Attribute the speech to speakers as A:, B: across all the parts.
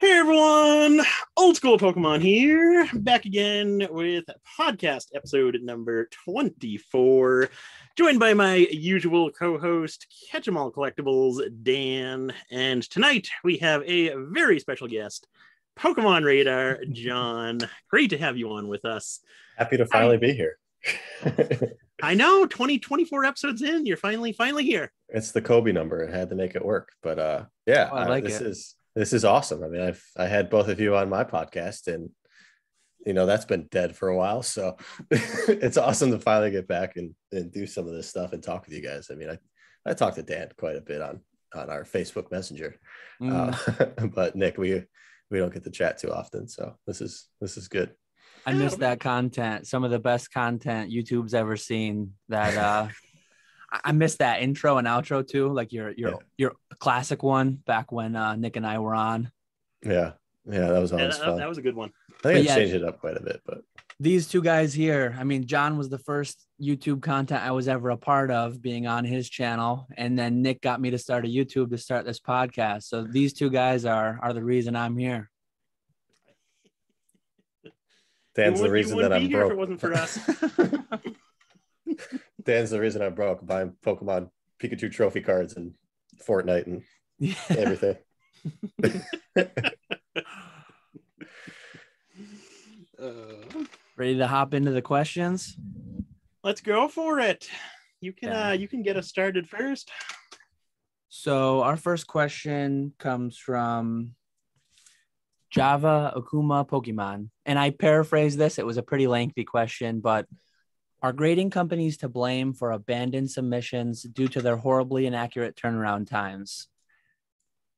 A: Hey everyone, Old School Pokemon here, back again with podcast episode number 24, joined by my usual co-host, Catch 'em All Collectibles, Dan, and tonight we have a very special guest, Pokemon Radar, John. Great to have you on with us.
B: Happy to finally be here.
A: I know, 24 episodes in, you're finally here.
B: It's the Kobe number. It had to make it work, but yeah, this is awesome. I mean, I had both of you on my podcast, and that's been dead for a while, so it's awesome to finally get back and do some of this stuff and talk with you guys. I mean, I talked to Dan quite a bit on our Facebook Messenger, but Nick, we don't get to chat too often, so this is good.
C: I miss that content. Some of the best content YouTube's ever seen. That I miss that intro and outro too, like your classic one back when Nick and I were on.
B: Yeah, that was always fun.
A: That was a good one.
B: I think I changed it up quite a bit, but
C: these two guys here, I mean, John was the first YouTube content I was ever a part of, being on his channel, and then Nick got me to start a YouTube to start this podcast. So these two guys are the reason I'm here.
B: Dan's the reason that I'm broke.
A: If it wasn't for us.
B: Dan's the reason I'm broke, buying Pokemon Pikachu trophy cards and Fortnite and everything.
C: Ready to hop into the questions?
A: Let's go for it. You can get us started first.
C: So our first question comes from Java Okuma Pokemon. And I paraphrase this. It was a pretty lengthy question, but are grading companies to blame for abandoned submissions due to their horribly inaccurate turnaround times?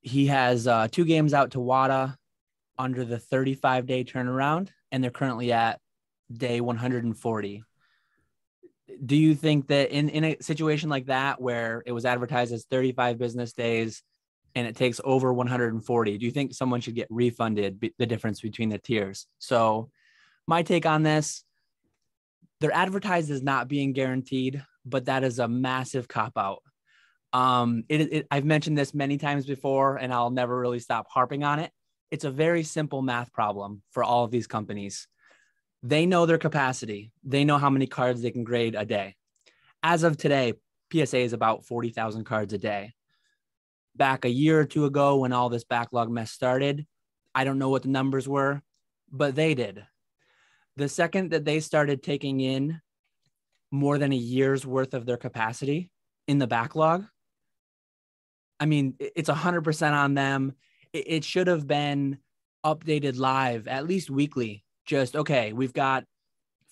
C: He has 2 games out to WADA under the 35-day turnaround, and they're currently at day 140. Do you think that in a situation like that, where it was advertised as 35 business days and it takes over 140, do you think someone should get refunded the difference between the tiers? So my take on this, they're advertised as not being guaranteed, but that is a massive cop-out. I've mentioned this many times before, and I'll never really stop harping on it. It's a very simple math problem for all of these companies. They know their capacity. They know how many cards they can grade a day. As of today, PSA is about 40,000 cards a day. Back a year or two ago, when all this backlog mess started, I don't know what the numbers were, but they did. The second that they started taking in more than a year's worth of their capacity in the backlog, I mean, it's 100% on them. It should have been updated live, at least weekly. Just, okay, we've got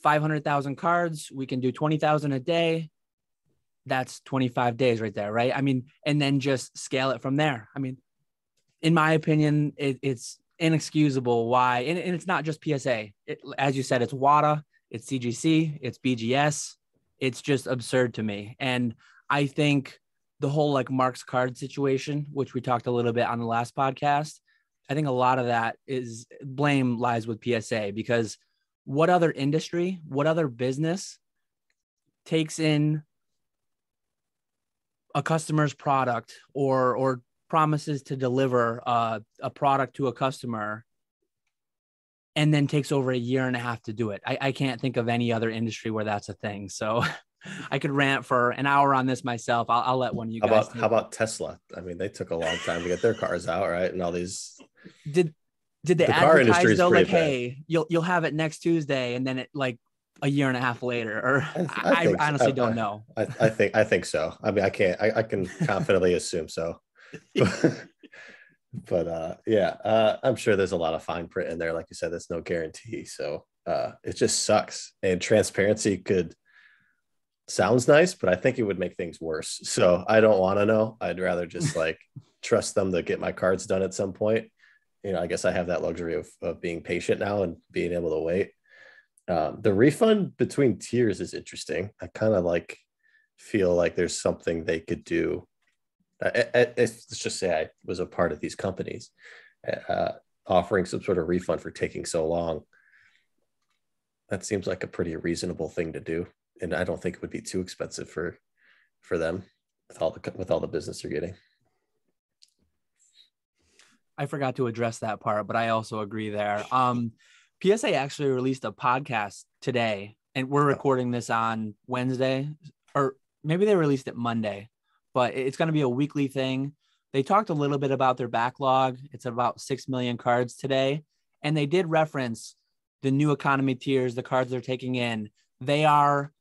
C: 500,000 cards. We can do 20,000 a day. That's 25 days right there, right? I mean, and then just scale it from there. I mean, in my opinion, it's inexcusable why, and it's not just PSA. As you said, it's WADA, it's CGC, it's BGS. It's just absurd to me. And I think the whole like Mark's card situation, which we talked a little bit on the last podcast, I think a lot of that is blame lies with PSA, because what other industry, what other business takes in a customer's product or promises to deliver a product to a customer and then takes over a year and a half to do it? I can't think of any other industry where that's a thing. So I could rant for an hour on this myself. I'll let one of you guys.
B: How about Tesla? I mean, they took a long time to get their cars out, right? And all these.
C: Did they advertise though, like, hey, you'll have it next Tuesday, and then it like a year and a half later? Or I honestly don't know.
B: I think so. I mean, I can confidently assume so. But I'm sure there's a lot of fine print in there. Like you said, there's no guarantee. So it just sucks. And transparency sounds nice, but I think it would make things worse. So I don't want to know. I'd rather just like trust them to get my cards done at some point. I guess I have that luxury of being patient now and being able to wait. The refund between tiers is interesting. I kind of feel like there's something they could do. Let's just say I was a part of these companies offering some sort of refund for taking so long. That seems like a pretty reasonable thing to do. And I don't think it would be too expensive for them with all the business they're getting.
C: I forgot to address that part, but I also agree there. PSA actually released a podcast today, and we're recording this on Wednesday, or maybe they released it Monday, but it's going to be a weekly thing. They talked a little bit about their backlog. It's about 6 million cards today, and they did reference the new economy tiers, the cards they're taking in. They are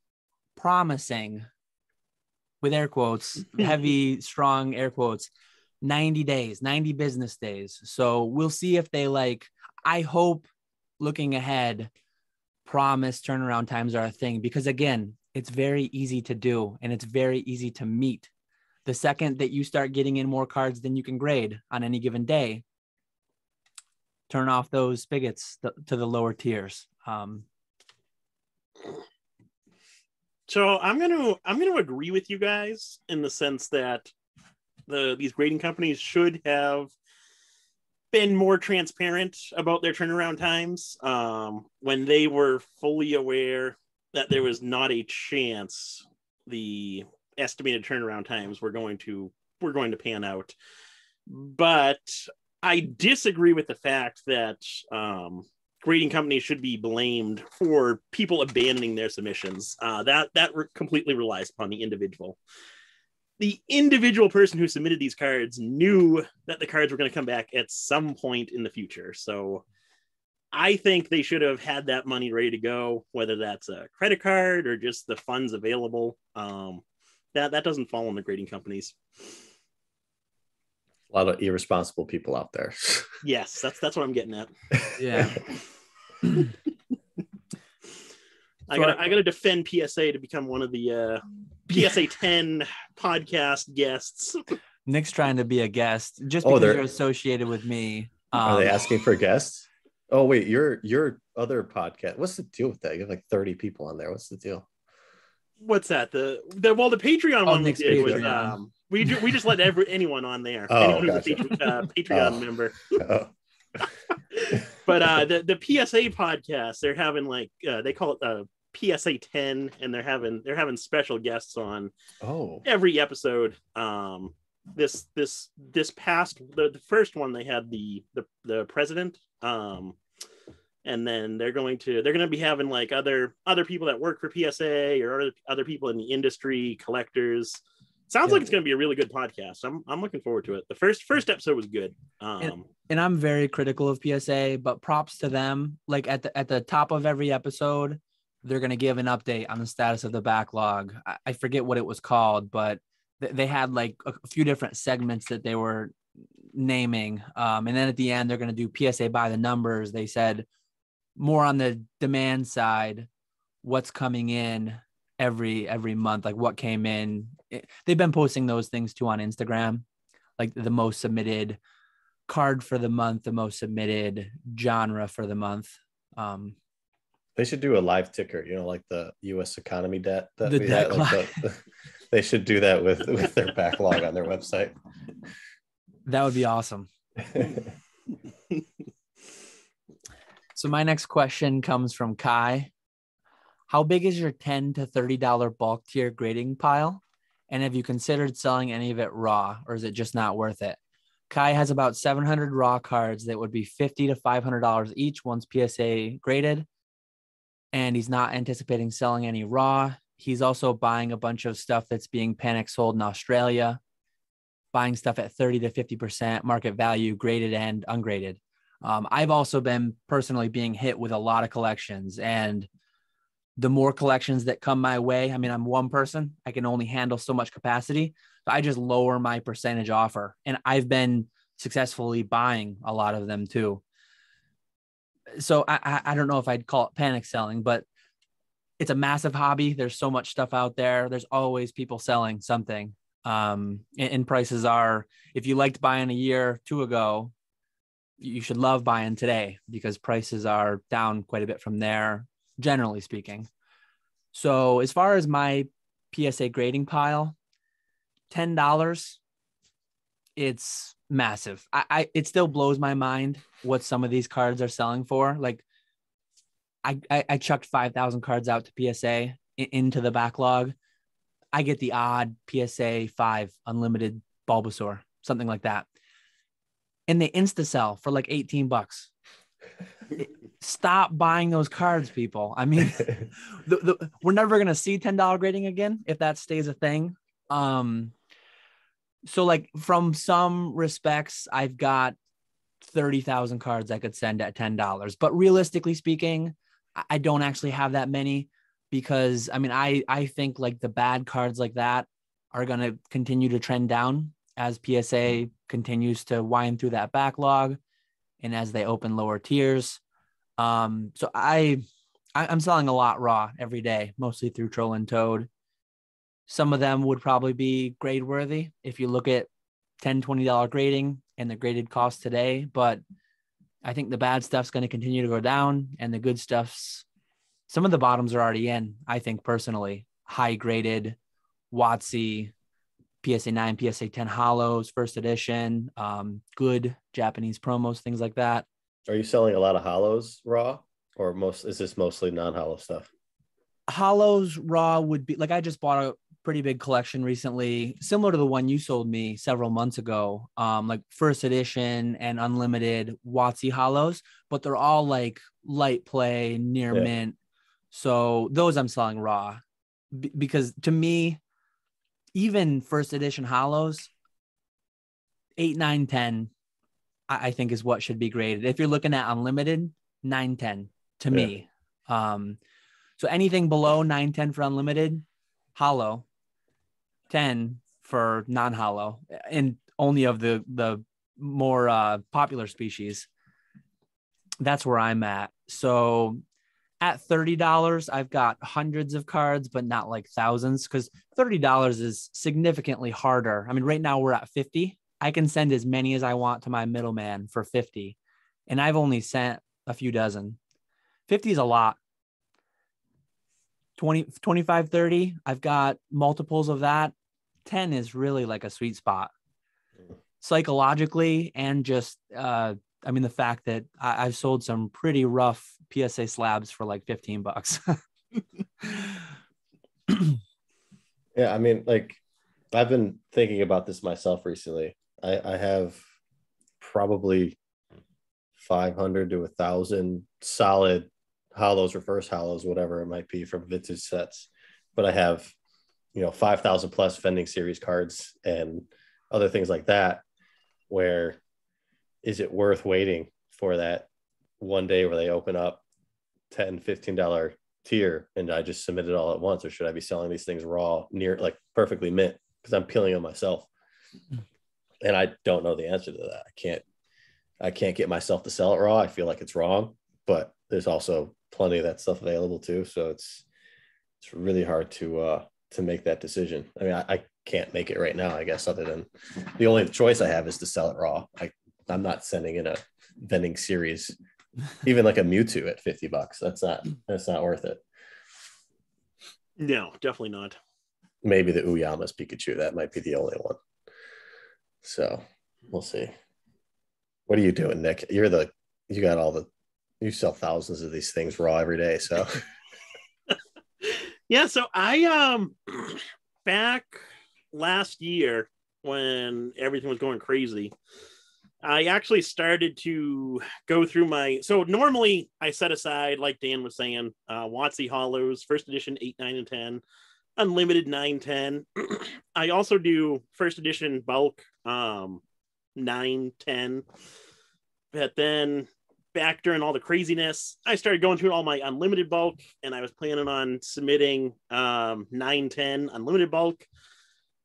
C: promising, with air quotes, heavy, strong air quotes, 90 days, 90 business days. So we'll see if they I hope looking ahead, promise turnaround times are a thing, because again, it's very easy to do and it's very easy to meet. The second that you start getting in more cards than you can grade on any given day, turn off those spigots to the lower tiers.
A: So I'm gonna agree with you guys in the sense that these grading companies should have been more transparent about their turnaround times when they were fully aware that there was not a chance the estimated turnaround times were going to pan out. But I disagree with the fact that grading companies should be blamed for people abandoning their submissions. That completely relies upon the individual. The individual person who submitted these cards knew that the cards were going to come back at some point in the future. So I think they should have had that money ready to go, whether that's a credit card or just the funds available. That doesn't fall on the grading companies.
B: A lot of irresponsible people out there.
A: Yes, that's what I'm getting at.
C: Yeah.
A: I gotta defend PSA to become one of the PSA 10 podcast guests.
C: Nick's trying to be a guest just because you're associated with me.
B: Are they asking for guests? Oh wait, your other podcast. What's the deal with that? You have like 30 people on there. What's the deal?
A: What's that? The Patreon one
C: Nick's
A: we did
C: Patreon.
A: was we just let anyone on there.
B: Oh,
A: anyone
B: gotcha.
A: who's a Patreon member.
B: Oh.
A: But the PSA podcast, they're having they call it PSA 10, and they're having special guests on every episode. This past the first one, they had the president, and then they're going to be having like other people that work for PSA or other people in the industry, collectors. Sounds like it's going to be a really good podcast. I'm looking forward to it. The first episode was good.
C: And I'm very critical of PSA, but props to them. Like at the top of every episode, they're going to give an update on the status of the backlog. I forget what it was called, but they had like a few different segments that they were naming. And then at the end, they're going to do PSA by the numbers. They said more on the demand side, what's coming in every month, like what came in. They've been posting those things too on Instagram, like the most submitted card for the month, the most submitted genre for the month.
B: They should do a live ticker, like the U.S. economy debt that
C: The
B: we
C: debt
B: had. They should do that with their backlog on their website.
C: That would be awesome. So my next question comes from Kai. How big is your $10 to $30 bulk tier grading pile? And have you considered selling any of it raw, or is it just not worth it? Kai has about 700 raw cards that would be $50 to $500 each once PSA graded. And he's not anticipating selling any raw. He's also buying a bunch of stuff that's being panic sold in Australia, buying stuff at 30 to 50% market value, graded and ungraded. I've also been personally being hit with a lot of collections, and the more collections that come my way, I mean, I'm one person, I can only handle so much capacity. So I just lower my percentage offer, and I've been successfully buying a lot of them too. So I don't know if I'd call it panic selling, but it's a massive hobby. There's so much stuff out there. There's always people selling something. And prices are, if you liked buying a year or two ago, you should love buying today because prices are down quite a bit from there, generally speaking. So as far as my PSA grading pile, $10, it's massive. It still blows my mind what some of these cards are selling for. Like I chucked 5,000 cards out to PSA into the backlog. I get the odd PSA 5 unlimited Bulbasaur, something like that. and they insta sell for like $18. Stop buying those cards, people. I mean, we're never gonna see $10 grading again if that stays a thing. So like from some respects, I've got 30,000 cards I could send at $10, but realistically speaking, I don't actually have that many, because I mean, I think like the bad cards like that are going to continue to trend down as PSA continues to wind through that backlog and as they open lower tiers. So I'm selling a lot raw every day, mostly through Troll and Toad. Some of them would probably be grade worthy if you look at $10, $20 grading and the graded cost today. But I think the bad stuff's going to continue to go down, and the good stuff's, some of the bottoms are already in, I think personally. High graded WotC, PSA 9, PSA 10 hollows, first edition, good Japanese promos, things like that.
B: Are you selling a lot of hollows raw, or is this mostly non-hollow stuff?
C: Hollows raw would be like, I just bought a pretty big collection recently, similar to the one you sold me several months ago, like first edition and unlimited WotC hollows, but they're all like light play, near mint. So those I'm selling raw, because to me, even first edition hollows, 8, 9, 10, I think is what should be graded. If you're looking at unlimited, 9, 10 to me. So anything below 9, 10 for unlimited, hollow, 10 for non-hollow, and only of the more popular species. That's where I'm at. So at $30, I've got hundreds of cards, but not like thousands, because $30 is significantly harder. I mean, right now we're at 50. I can send as many as I want to my middleman for 50, and I've only sent a few dozen. 50 is a lot. 20, 25, 30, I've got multiples of that. 10 is really like a sweet spot psychologically, and just I mean, the fact that I've sold some pretty rough PSA slabs for like $15.
B: Yeah, I mean, like, I've been thinking about this myself recently. I have probably 500 to 1,000 solid hollows, reverse hollows, whatever it might be, from vintage sets. But I have, 5,000 plus vending series cards and other things like that. Where is it worth waiting for that one day where they open up $10, $15 tier and I just submit it all at once? Or should I be selling these things raw, near like perfectly mint, because I'm peeling them myself? And I don't know the answer to that. I can't get myself to sell it raw. I feel like it's wrong, but there's also plenty of that stuff available too. So it's really hard to make that decision. I mean, I can't make it right now, I guess, other than the only choice I have is to sell it raw. I'm not sending in a vending series, even like a Mewtwo at $50. That's not worth it.
A: No, definitely not.
B: Maybe the Uyama's Pikachu. That might be the only one. So we'll see. What are you doing, Nick? You sell thousands of these things raw every day. So
A: yeah. So I back last year when everything was going crazy, I actually started to go through so normally I set aside, like Dan was saying, WotC hollows, first edition 8, 9, and 10, unlimited 9, 10. I also do first edition bulk 9, 10. But then back during all the craziness, I started going through all my unlimited bulk, and I was planning on submitting 9, 10 unlimited bulk.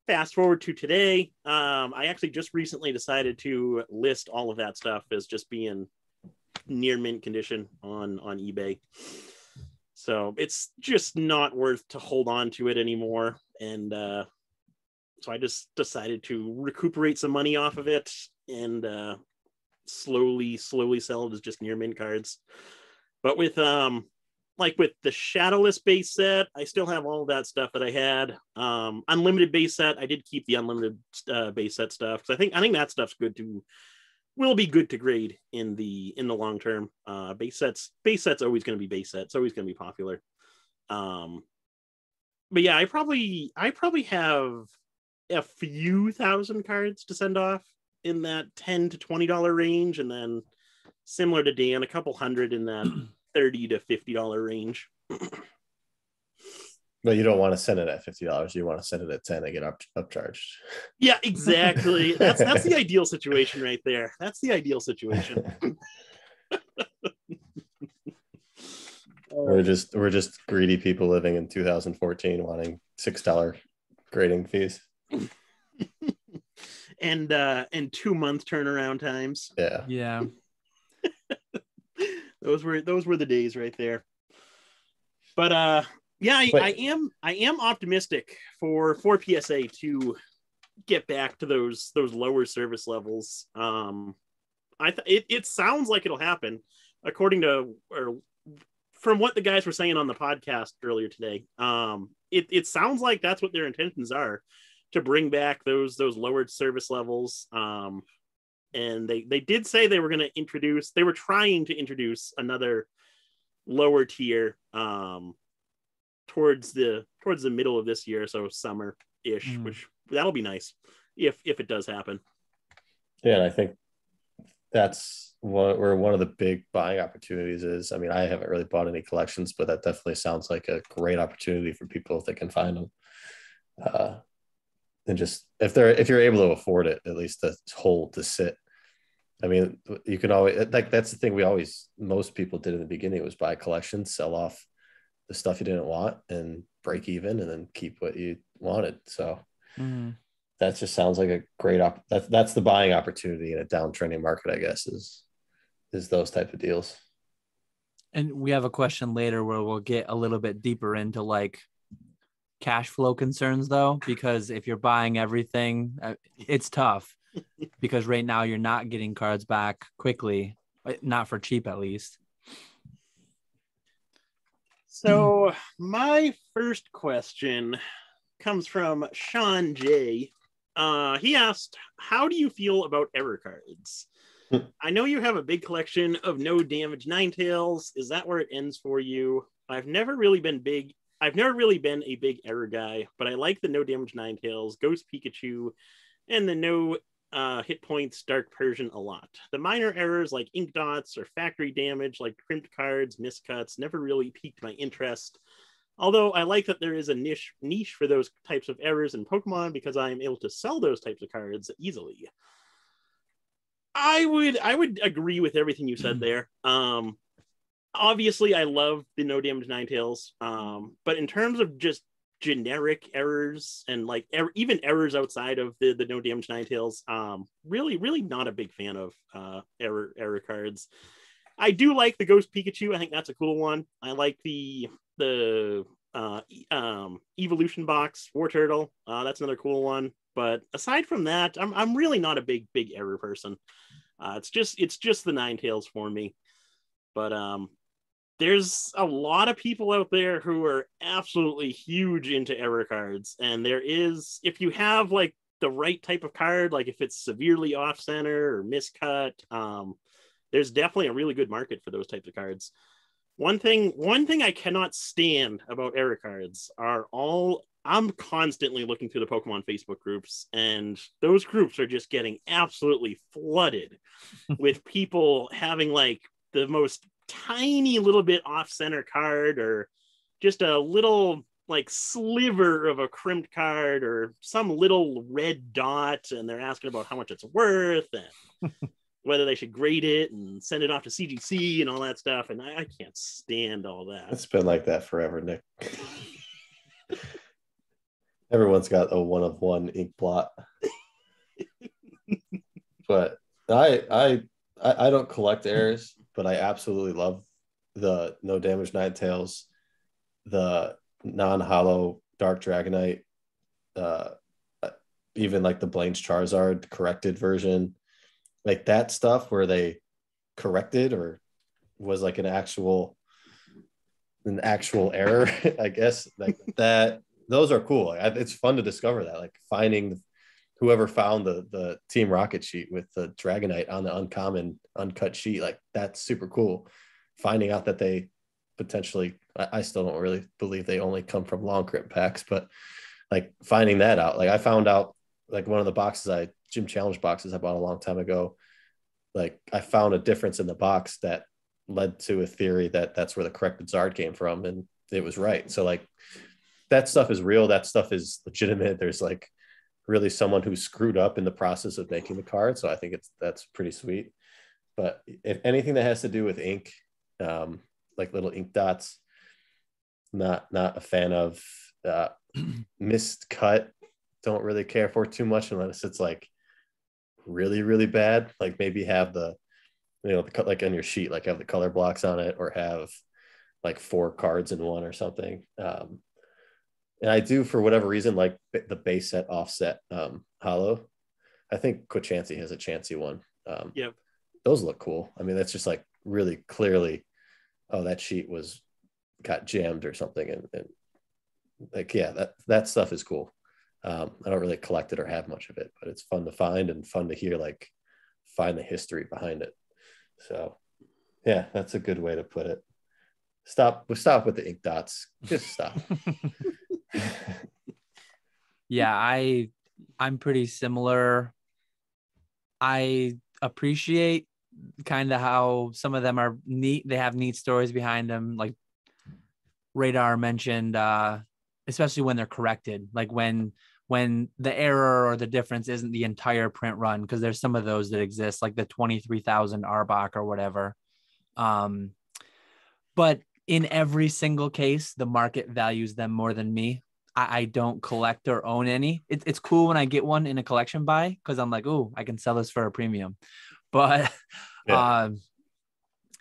A: Fast forward to today, I actually just recently decided to list all of that stuff as just being near mint condition on eBay. So it's just not worth to hold on to it anymore. And so I just decided to recuperate some money off of it and slowly sell it as just near mint cards. But with like with the Shadowless base set, I still have all of that stuff that I had. Unlimited base set, I did keep the unlimited base set stuff, because I think that stuff's will be good to grade in the long term. Base set's always going to be base set. It's always going to be popular. But yeah, I probably have a few thousand cards to send off in that $10 to $20 range, and then similar to Dan, a couple hundred in that $30 to $50 range.
B: But you don't want to send it at $50. You want to send it at 10 and get upcharged.
A: Yeah, exactly. That's the ideal situation right there. That's the ideal situation.
B: We're just greedy people living in 2014 wanting $6 grading fees.
A: And 2-month turnaround times.
C: Yeah.
A: Those were the days right there. But yeah, I am optimistic for PSA to get back to those lower service levels. It sounds like it'll happen, according to, or from what the guys were saying on the podcast earlier today. It sounds like that's what their intentions are, to bring back those lowered service levels. And they did say they were trying to introduce another lower tier towards the middle of this year, so summer-ish, which that'll be nice if it does happen.
B: Yeah, and I think that's where one of the big buying opportunities is. I mean, I haven't really bought any collections, but that definitely sounds like a great opportunity for people if they can find them. And just if you're able to afford it, at least to hold, to sit. I mean, you can always, like, that's the thing most people did in the beginning, was buy collections, sell off the stuff you didn't want and break even, and then keep what you wanted. So that just sounds like a great that's the buying opportunity in a downtrending market, I guess, is those type of deals.
C: And we have a question later where we'll get a little bit deeper into like cash flow concerns, though, because if you're buying everything, it's tough because right now you're not getting cards back quickly, not for cheap at least.
A: So my first question comes from Sean J. He asked, how do you feel about error cards? I know you have a big collection of no damage Ninetales. Is that where it ends for you? I've never really been a big error guy, but I like the no damage Ninetales, Ghost Pikachu, and the no hit points Dark Persian a lot. The minor errors like ink dots or factory damage like crimped cards, miscuts never really piqued my interest. Although I like that there is a niche for those types of errors in Pokemon, because I am able to sell those types of cards easily. I would agree with everything you said there. Obviously, I love the no damage Ninetales, but in terms of just generic errors and like even errors outside of the no damage Ninetales, really not a big fan of error cards. I do like the Ghost Pikachu. I think that's a cool one. I like the evolution box War Turtle. That's another cool one. But aside from that, I'm really not a big error person. It's just the Ninetales for me. But there's a lot of people out there who are absolutely huge into error cards, and there is, if you have like the right type of card, like if it's severely off center or miscut, there's definitely a really good market for those types of cards. One thing I cannot stand about error cards I'm constantly looking through the Pokemon Facebook groups, and those groups are just getting absolutely flooded with people having like the most tiny little bit off center card, or just a little like sliver of a crimped card, or some little red dot, and they're asking about how much it's worth and whether they should grade it and send it off to CGC and all that stuff. And I can't stand all that.
B: It's been like that forever, Nick. Everyone's got a 1-of-1 ink blot. But I don't collect errors, but I absolutely love the no damage Ninetales, the non-hollow Dark Dragonite, even like the Blaine's Charizard corrected version, like that stuff where they corrected or was like an actual error, I guess, like that. Those are cool. It's fun to discover that, like finding whoever found the Team Rocket sheet with the Dragonite on the uncommon uncut sheet, like that's super cool. Finding out that they potentially, I still don't really believe they only come from long crimp packs, but like finding that out, like I found out like one of the boxes I Gym Challenge boxes I bought a long time ago. Like I found a difference in the box that led to a theory that that's where the corrected Zard came from, and it was right. So like that stuff is real. That stuff is legitimate. There's like really someone who screwed up in the process of making the card. So I think that's pretty sweet. But if anything that has to do with ink, like little ink dots, not a fan of. Missed cut, don't really care for too much unless it's like really, really bad. Like maybe have the cut like on your sheet, like have the color blocks on it, or have like 4 cards in one or something. And I do, for whatever reason, like the base set offset hollow. I think Quachansey has a Chansey one.
A: Yep.
B: Those look cool. I mean, that's just like really clearly, oh, that sheet got jammed or something. And like, yeah, that stuff is cool. I don't really collect it or have much of it, but it's fun to find and fun to hear, like find the history behind it. So yeah, that's a good way to put it. Stop with the ink dots. Just stop.
C: Yeah, I'm pretty similar. I appreciate kind of how some of them are neat. They have neat stories behind them. Like Radar mentioned, especially when they're corrected, like when the error or the difference isn't the entire print run, because there's some of those that exist, like the 23,000 Arbok or whatever. But in every single case, the market values them more than me. I don't collect or own any. It's cool when I get one in a collection buy, because I'm like, oh, I can sell this for a premium. But yeah.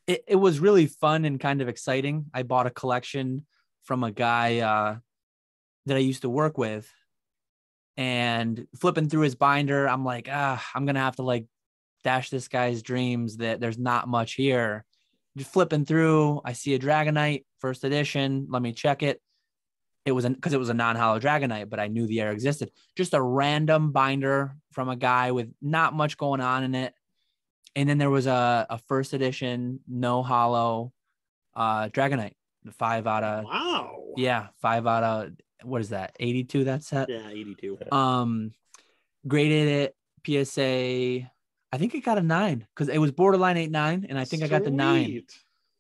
C: It was really fun and kind of exciting. I bought a collection from a guy that I used to work with, and flipping through his binder, I'm like, I'm going to have to like dash this guy's dreams that there's not much here. Just flipping through, I see a Dragonite first edition. Let me check it. It was because it was a non-hollow Dragonite, but I knew the error existed. Just a random binder from a guy with not much going on in it. And then there was a first edition, no hollow Dragonite. 5 out of,
A: wow.
C: Yeah, 5 out of, what is that? 82, that set?
A: Yeah, 82.
C: Graded it PSA. I think it got a 9 because it was borderline 8-9, and I think I got the 9.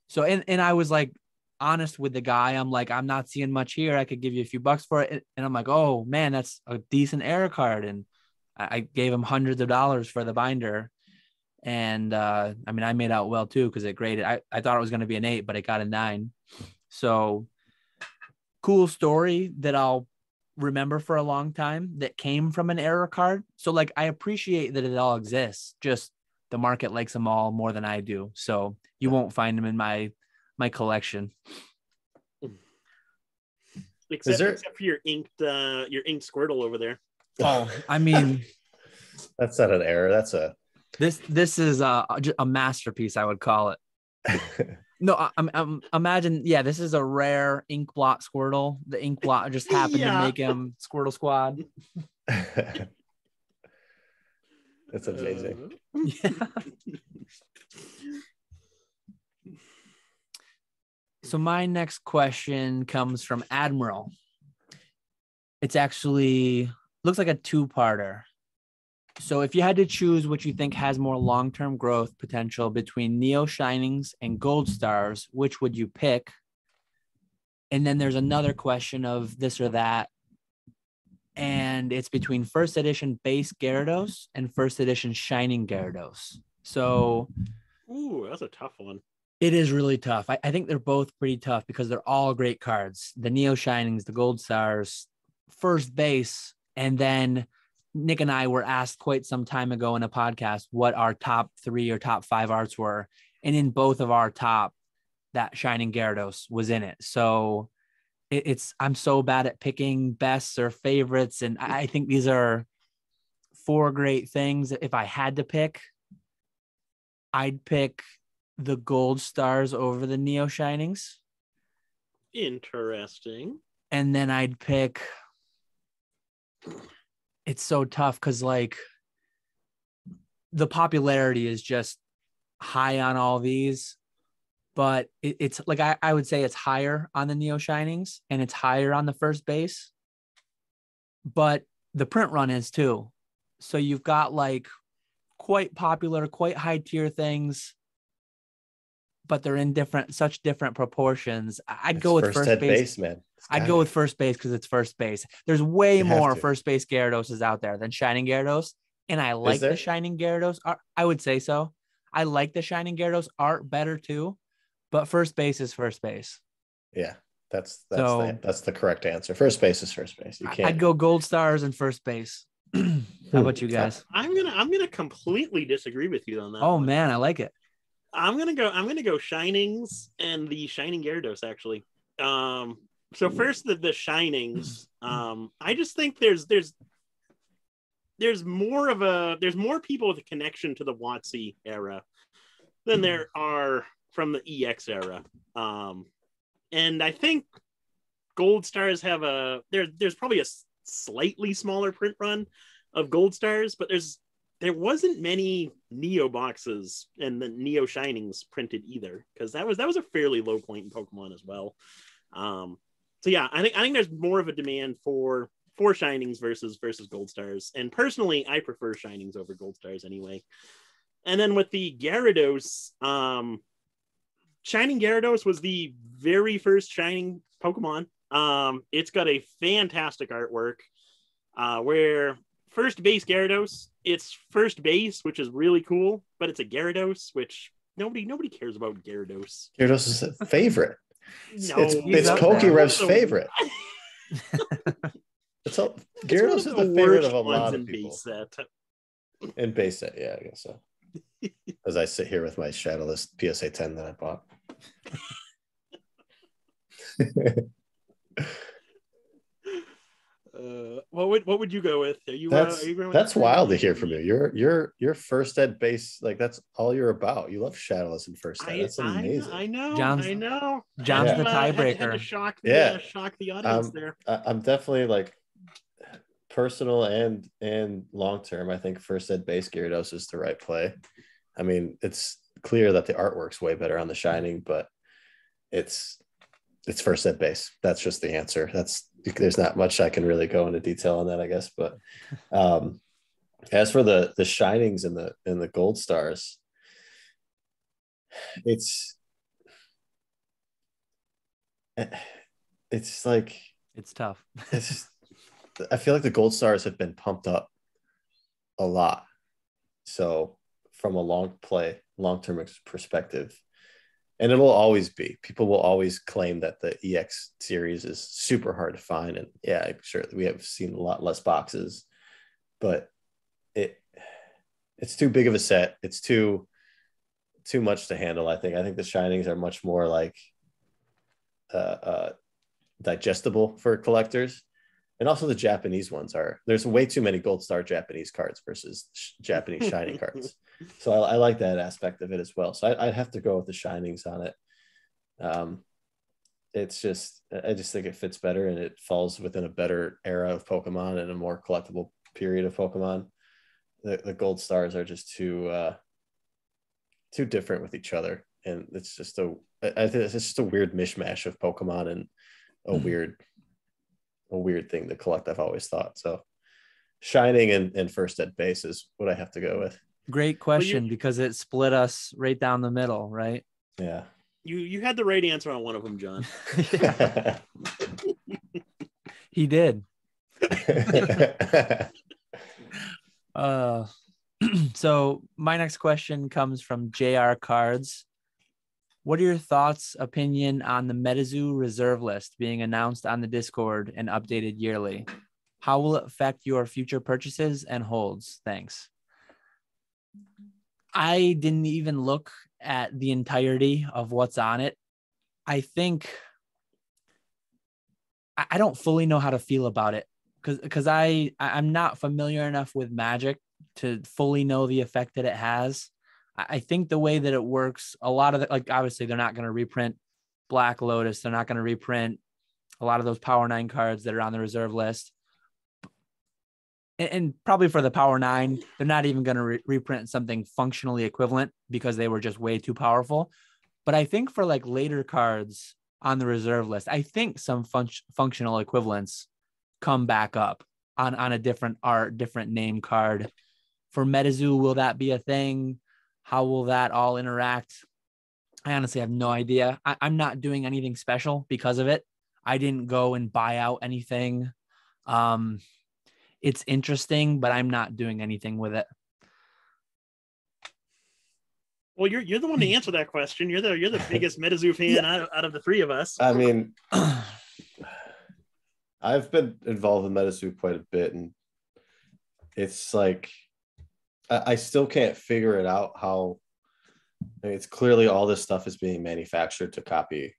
C: So and I was like honest with the guy. I'm like, I'm not seeing much here. I could give you a few bucks for it. And I'm like, oh man, that's a decent error card. And I gave him hundreds of dollars for the binder. And I mean, I made out well too, because it graded. I thought it was going to be an 8, but it got a 9. So cool story that I'll remember for a long time that came from an error card. So like, I appreciate that it all exists. Just the market likes them all more than I do. So you won't find them in my collection.
A: Except for your inked Squirtle over there.
C: Oh, I mean,
B: that's not an error. That's
C: this is a masterpiece, I would call it. No, I'm imagine. Yeah, this is a rare ink blot Squirtle. The ink blot just happened to make him Squirtle Squad.
B: That's amazing.
C: Yeah. So my next question comes from Admiral. It's actually looks like a 2-parter. So if you had to choose what you think has more long-term growth potential between Neo Shinings and Gold Stars, which would you pick? And then there's another question of this or that. And it's between first edition base Gyarados and first edition Shining Gyarados. So,
A: ooh, that's a tough one.
C: It is really tough. I think they're both pretty tough because they're all great cards. The Neo Shinings, the Gold Stars, first base, and then Nick and I were asked quite some time ago in a podcast what our top 3 or top 5 arts were. And in both of our top, that Shining Gyarados was in it. So I'm so bad at picking bests or favorites. And I think these are 4 great things. If I had to pick, I'd pick the Gold Stars over the Neo Shinings.
A: Interesting.
C: And then I'd pick, it's so tough because like the popularity is just high on all these, but it's like, I would say it's higher on the Neo Shinings and it's higher on the first base, but the print run is too. So you've got like quite popular, quite high tier things, but they're in such different proportions. I'd
B: It's
C: go with first base.
B: man.
C: I'd go with first base because it's first base. There's way
B: You have
C: more
B: to.
C: first base Gyarados out there than Shining Gyarados. And I like
B: there?
C: the Shining Gyarados art. I would say so. I like the Shining Gyarados art better too, but first base is first base.
B: Yeah, that's
C: So-
B: that's the correct answer. First base is first base. You can't.
C: I'd go Gold Stars and first base. How about you guys?
A: I'm gonna completely disagree with you on that.
C: Oh
A: one.
C: man, I like it.
A: I'm gonna go Shinings and the Shining Gyarados actually. So first the Shinings. I just think there's more people with a connection to the WotC era than there are from the EX era. And I think Gold Stars have there's probably a slightly smaller print run of Gold Stars, but there wasn't many Neo boxes and the Neo Shinings printed either, because that was a fairly low point in Pokemon as well. So yeah, I think there's more of a demand for Shinings versus Gold Stars, and personally, I prefer Shinings over Gold Stars anyway. And then with the Gyarados, Shining Gyarados was the very first Shining Pokemon. It's got a fantastic artwork, where first base Gyarados, it's first base, which is really cool, but it's a Gyarados, which nobody cares about Gyarados.
B: Gyarados is a favorite.
A: No,
B: it's
C: up there.
B: Pokérev's favorite. It's all, Gyarados is the favorite of a lot of people.
A: Base set.
B: In base set, yeah, I guess so. As I sit here with my Shadowless PSA 10 that I bought.
A: What would you go with? Are you going with
B: that's wild to hear from you. You're first ed base, like that's all you're about. You love Shadowless in first ed. That's amazing.
A: I know.
C: John's
A: the
C: tiebreaker.
A: Had to shock the audience there.
B: I'm definitely like personal and long term. I think first ed base Gyarados is the right play. I mean, it's clear that the artwork's way better on the Shining, but it's first ed base. That's just the answer. There's not much I can really go into detail on that, I guess. But as for the Shinings and the Gold Stars, it's like
C: It's tough.
B: I feel like the Gold Stars have been pumped up a lot. So from a long-term perspective, and it will always be, people will always claim that the EX series is super hard to find. And yeah, sure, we have seen a lot less boxes, but it's too big of a set. It's too much to handle. I think the Shinings are much more like digestible for collectors. And also the Japanese ones there's way too many Gold Star Japanese cards versus Japanese Shining cards. So I like that aspect of it as well. So I'd have to go with the Shinings on it. It's just, I just think it fits better and it falls within a better era of Pokemon and a more collectible period of Pokemon. The Gold Stars are just too different with each other. And it's just I think it's just a weird mishmash of Pokemon and a weird thing to collect, I've always thought. So Shining and first ed base is what I have to go with.
C: Great question, because it split us right down the middle, right?
B: Yeah.
A: You had the right answer on one of them, John.
C: He did. So my next question comes from JR Cards. What are your thoughts, opinion on the MetaZoo reserve list being announced on the Discord and updated yearly? How will it affect your future purchases and holds? Thanks. I didn't even look at the entirety of what's on it. I think I don't fully know how to feel about it because I'm not familiar enough with Magic to fully know the effect that it has. I think the way that it works, a lot of like obviously they're not going to reprint Black Lotus. They're not going to reprint a lot of those Power 9 cards that are on the reserve list. And probably for the Power 9, they're not even going to reprint something functionally equivalent because they were just way too powerful. But I think for like later cards on the reserve list, I think some functional equivalents come back up. on a different art, different name card. For MetaZoo, will that be a thing? How will that all interact? I honestly have no idea. I'm not doing anything special because of it. I didn't go and buy out anything. It's interesting, but I'm not doing anything with it.
A: Well, you're the one to answer that question. You're the biggest MetaZoo fan out of the three of us.
B: I mean, I've been involved in MetaZoo quite a bit, and it's like I still can't figure it out how. I mean, it's clearly all this stuff is being manufactured to copy,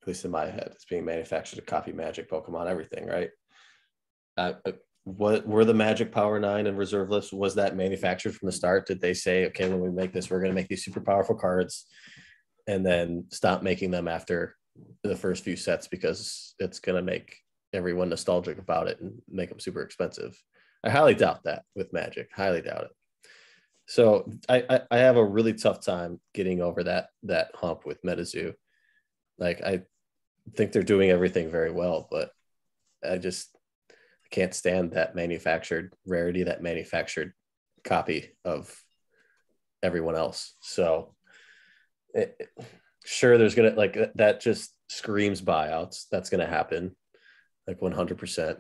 B: at least in my head, it's being manufactured to copy Magic, Pokemon, everything, right? What were the Magic Power 9 and reserve lists? Was that manufactured from the start? Did they say, okay, when we make this, we're going to make these super powerful cards and then stop making them after the first few sets because it's going to make everyone nostalgic about it and make them super expensive? I highly doubt that with Magic. Highly doubt it. So I have a really tough time getting over that hump with MetaZoo. Like, I think they're doing everything very well, but I can't stand that manufactured rarity, that manufactured copy of everyone else. So sure, there's going to, like, that just screams buyouts. That's going to happen, like 100%.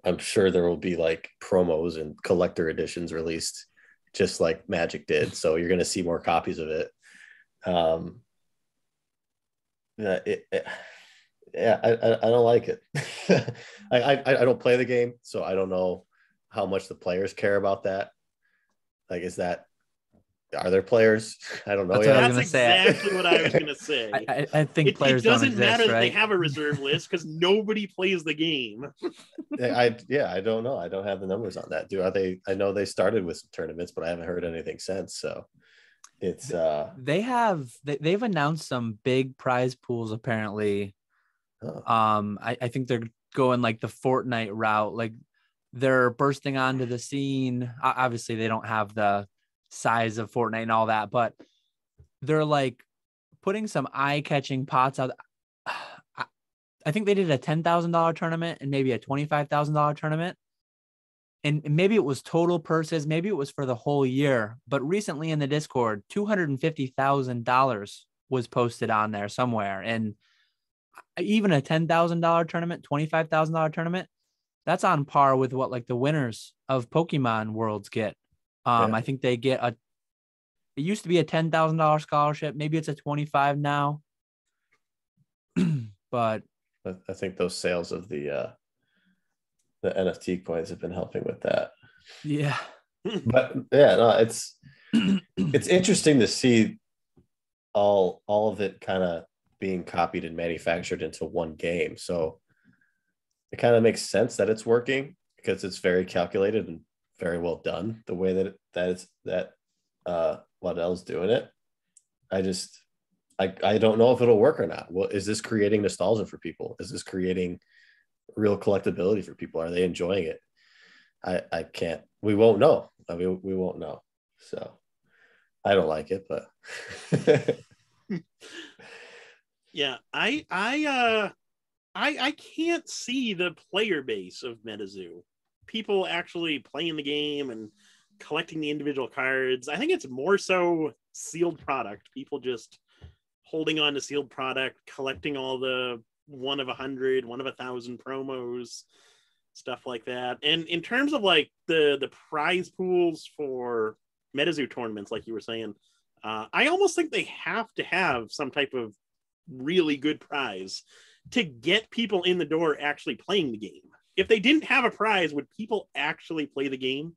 B: I'm sure there will be like promos and collector editions released just like Magic did. So you're going to see more copies of it. I don't like it. I don't play the game, so I don't know how much the players care about that. Like, are there players? I don't know.
A: That's exactly what I was going to say.
C: I think players don't exist,
A: it doesn't matter that
C: right?
A: they have a reserve list because nobody plays the game.
B: I don't know. I don't have the numbers on that. I know they started with some tournaments, but I haven't heard anything since. So it's
C: they've announced some big prize pools apparently. I think they're going like the Fortnite route. Like, they're bursting onto the scene. Obviously, they don't have the size of Fortnite and all that, but they're like putting some eye-catching pots out. I think they did a $10,000 tournament and maybe a $25,000 tournament, and maybe it was total purses, maybe it was for the whole year. But recently in the Discord, $250,000 was posted on there somewhere, and even a $10,000 tournament, $25,000 tournament, that's on par with what like the winners of Pokemon Worlds get. I think they get it used to be a $10,000 scholarship. Maybe it's a 25 now. But
B: I think those sales of the NFT coins have been helping with that.
C: Yeah.
B: But yeah, no, it's interesting to see all of it kind of being copied and manufactured into one game. So it kind of makes sense that it's working because it's very calculated and very well done the way that Waddell's doing it. I don't know if it'll work or not. Well, is this creating nostalgia for people? Is this creating real collectability for people? Are they enjoying it? I can't. We won't know. I mean, we won't know. So I don't like it, but
A: yeah, I can't see the player base of MetaZoo. People actually playing the game and collecting the individual cards. I think it's more so sealed product. People just holding on to sealed product, collecting all the 1 of 100, 1 of 1,000 promos, stuff like that. And in terms of like the prize pools for MetaZoo tournaments, like you were saying, I almost think they have to have some type of really good prize to get people in the door actually playing the game. If they didn't have a prize, would people actually play the game?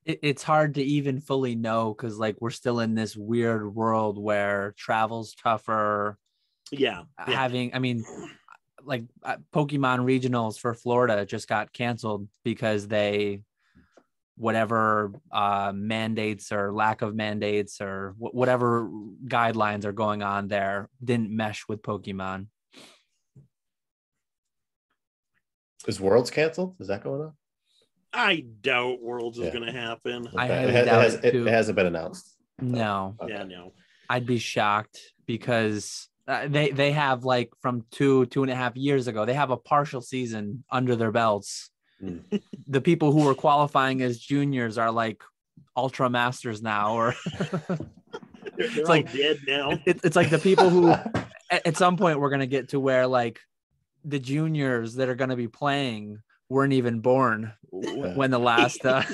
C: It's hard to even fully know because like we're still in this weird world where travel's tougher.
A: Yeah.
C: I mean, like Pokemon regionals for Florida just got canceled because whatever mandates or lack of mandates or whatever guidelines are going on there didn't mesh with Pokemon.
B: Is Worlds canceled? Is that going on?
A: I doubt Worlds is going to happen.
C: I highly doubt it too.
B: It hasn't been announced.
C: No.
A: Okay. Yeah, no.
C: I'd be shocked because They have like from 2.5 years ago, they have a partial season under their belts. The people who were qualifying as juniors are like ultra masters now, or
A: They're all dead now.
C: It's like the people who at some point we're going to get to where like the juniors that are going to be playing weren't even born when the last I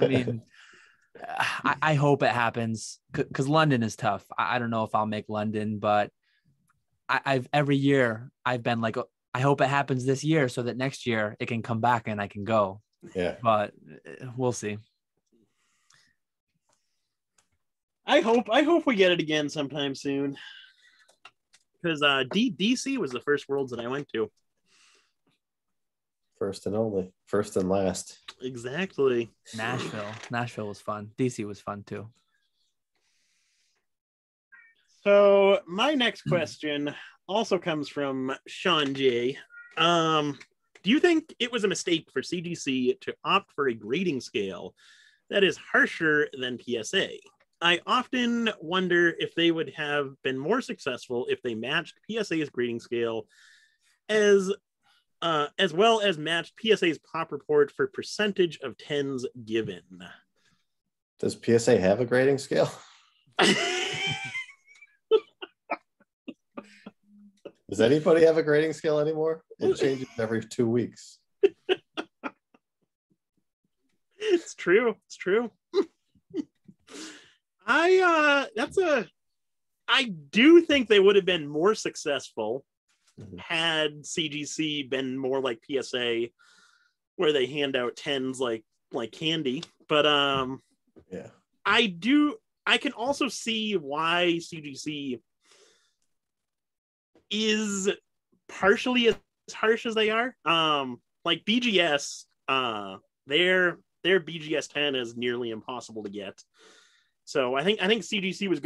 C: mean, I hope it happens because London is tough. I don't know if I'll make London, but I've every year I've been like, I hope it happens this year so that next year it can come back and I can go.
B: Yeah,
C: but we'll see.
A: I hope we get it again sometime soon. Because DC was the first Worlds that I went to.
B: First and only, first and last.
A: Exactly.
C: Nashville was fun. DC was fun too.
A: So my next question also comes from Sean J. Do you think it was a mistake for CGC to opt for a grading scale that is harsher than PSA? I often wonder if they would have been more successful if they matched PSA's grading scale as well as matched PSA's pop report for percentage of tens given.
B: Does PSA have a grading scale? Does anybody have a grading scale anymore? It changes every 2 weeks.
A: It's true. I do think they would have been more successful had CGC been more like PSA, where they hand out tens like candy. But
B: yeah,
A: I can also see why CGC is partially as harsh as they are. Like BGS, their BGS 10 is nearly impossible to get. So I think CGC was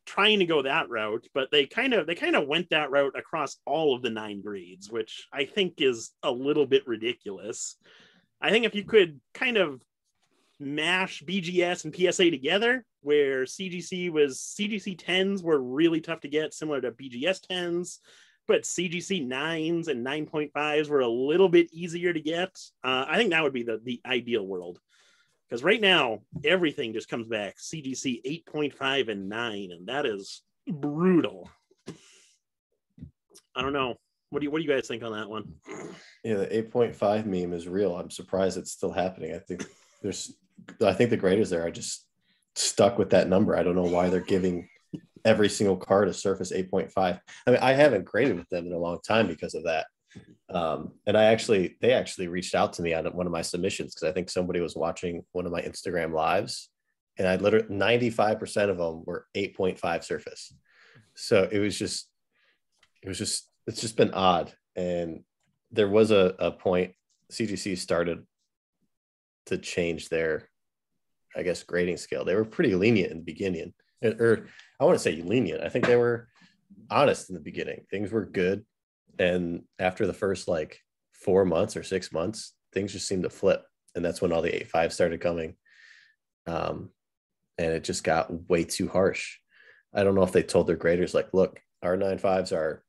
A: trying to go that route, but they kind of went that route across all of the 9 grades, which I think is a little bit ridiculous. I think if you could kind of mash BGS and PSA together, where CGC 10s were really tough to get, similar to BGS 10s, but CGC 9s and 9.5s were a little bit easier to get. I think that would be the ideal world. Because right now, everything just comes back CGC 8.5 and 9, and that is brutal. I don't know. What do you guys think on that one?
B: Yeah, the 8.5 meme is real. I'm surprised it's still happening. I think the graders there are just stuck with that number. I don't know why they're giving every single card a Surface 8.5. I mean, I haven't graded with them in a long time because of that. And they actually reached out to me on one of my submissions because I think somebody was watching one of my Instagram lives, and I literally 95% of them were 8.5 Surface. So it's just been odd. And there was a point CGC started to change their, I guess, grading scale. They were pretty lenient in the beginning, or I want to say lenient. I think they were honest in the beginning. Things were good. And after the first 4 months or 6 months, things just seemed to flip. And that's when all the 8.5 started coming. And it just got way too harsh. I don't know if they told their graders, look, our 9.5s are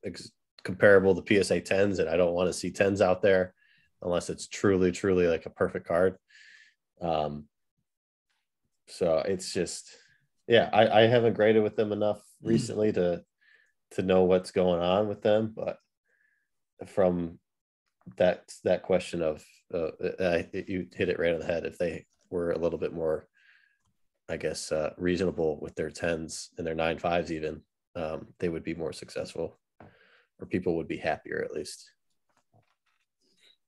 B: comparable to PSA 10s, and I don't want to see 10s out there unless it's truly, truly like a perfect card. So it's just, yeah, I haven't graded with them enough recently to know what's going on with them, but from that question of you hit it right on the head. If they were a little bit more, I guess, reasonable with their 10s and their 9.5s even, they would be more successful, or people would be happier at least.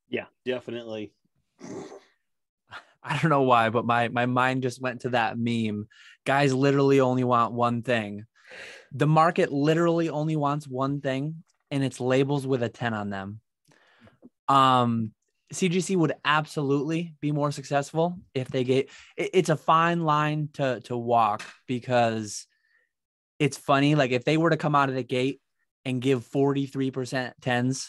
A: Yeah, definitely.
C: I don't know why, but my mind just went to that meme. Guys literally only want one thing. The market literally only wants one thing, and it's labels with a 10 on them. CGC would absolutely be more successful if they get it's a fine line to walk, because it's funny. Like if they were to come out of the gate and give 43% 10s,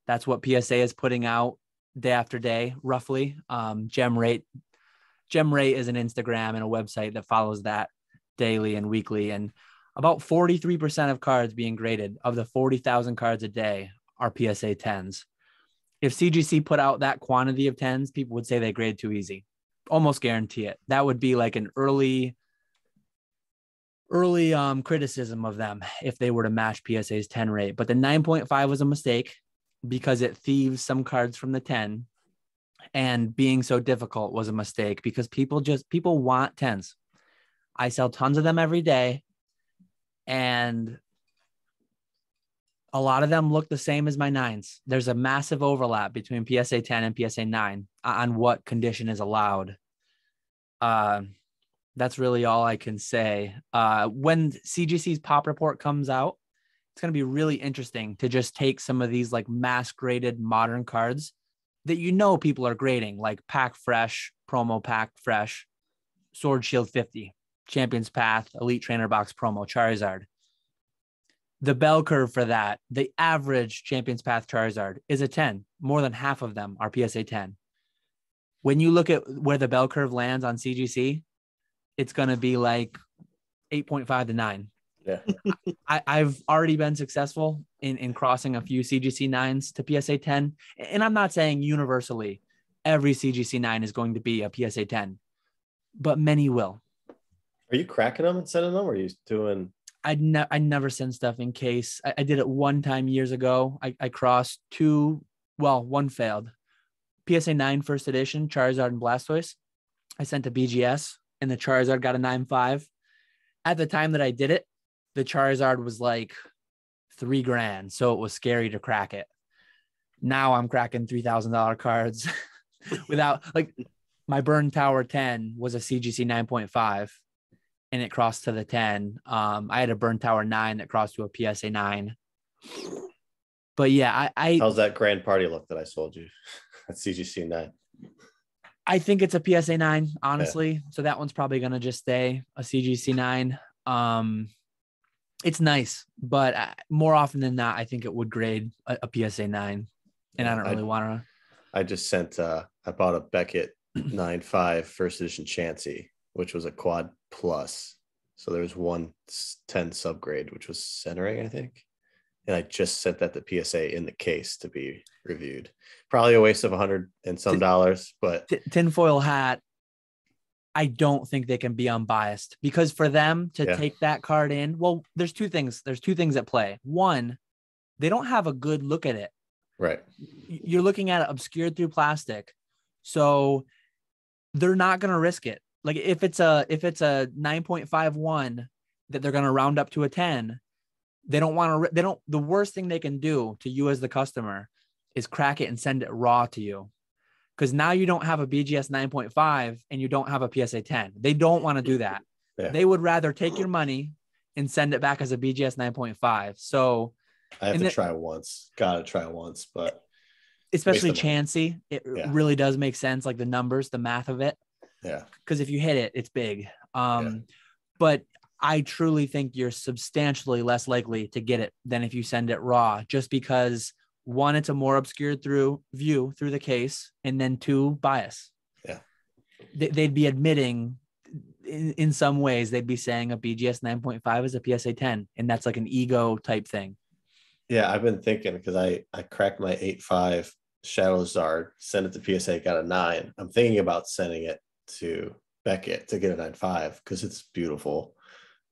C: that's what PSA is putting out day after day, roughly. Gem Rate is an Instagram and a website that follows that daily and weekly. And about 43% of cards being graded of the 40,000 cards a day are PSA 10s. If CGC put out that quantity of 10s, people would say they grade too easy. Almost guarantee it. That would be like an early criticism of them if they were to match PSA's 10 rate. But the 9.5 was a mistake because it thieves some cards from the 10, and being so difficult was a mistake because people want 10s. I sell tons of them every day, and a lot of them look the same as my 9s. There's a massive overlap between PSA 10 and PSA 9 on what condition is allowed. That's really all I can say. When CGC's pop report comes out, it's going to be really interesting to just take some of these like mass graded modern cards that people are grading, like Pack Fresh, Promo Pack Fresh, Sword Shield 50, Champion's Path, Elite Trainer Box Promo, Charizard. The bell curve for that, the average Champion's Path Charizard is a 10. More than half of them are PSA 10. When you look at where the bell curve lands on CGC, it's going to be like 8.5 to 9.
B: Yeah.
C: I've already been successful in crossing a few CGC 9s to PSA 10. And I'm not saying universally every CGC 9 is going to be a PSA 10, but many will.
B: Are you cracking them and sending them? Or are you doing...
C: I never send stuff in case. I did it one time years ago. I crossed one failed. PSA 9 first edition, Charizard and Blastoise. I sent to BGS and the Charizard got a 9.5. At the time that I did it, the Charizard was like $3,000. So it was scary to crack it. Now I'm cracking $3,000 cards without, like, my Burn Tower 10 was a CGC 9.5 and it crossed to the 10. I had a Burn Tower 9 that crossed to a PSA 9. But yeah,
B: how's that Grand Party look that I sold you at CGC 9?
C: I think it's a PSA 9, honestly. Yeah. So that one's probably going to just stay a CGC 9. It's nice, but more often than not, I think it would grade a PSA 9. And I don't really want to. I
B: just sent, I bought a Beckett 9.5 first edition Chansey, which was a quad plus. So there was 110 subgrade, which was centering, I think. And I just sent that to PSA in the case to be reviewed. Probably a waste of $100 and some dollars, but
C: tinfoil hat. I don't think they can be unbiased because for them to take that card in, well, there's two things. There's two things at play. One, they don't have a good look at it.
B: Right.
C: You're looking at it obscured through plastic. So they're not going to risk it. Like if it's a 9.51 that they're going to round up to a 10, the worst thing they can do to you as the customer is crack it and send it raw to you. Because now you don't have a BGS 9.5 and you don't have a PSA 10. They don't want to do that. Yeah. They would rather take your money and send it back as a BGS 9.5. So
B: I have to try once. Gotta try once, but
C: especially Chansey, it really does make sense. Like the numbers, the math of it.
B: Yeah.
C: Because if you hit it, it's big. But I truly think you're substantially less likely to get it than if you send it raw, just because one, it's a more obscured view through the case, and then two, bias.
B: Yeah.
C: They'd be admitting in some ways, they'd be saying a BGS 9.5 is a PSA 10, and that's like an ego type thing.
B: Yeah, I've been thinking because I cracked my 8.5 Shadow Zard, sent it to PSA, got a 9. I'm thinking about sending it to Beckett to get a 9.5 because it's beautiful.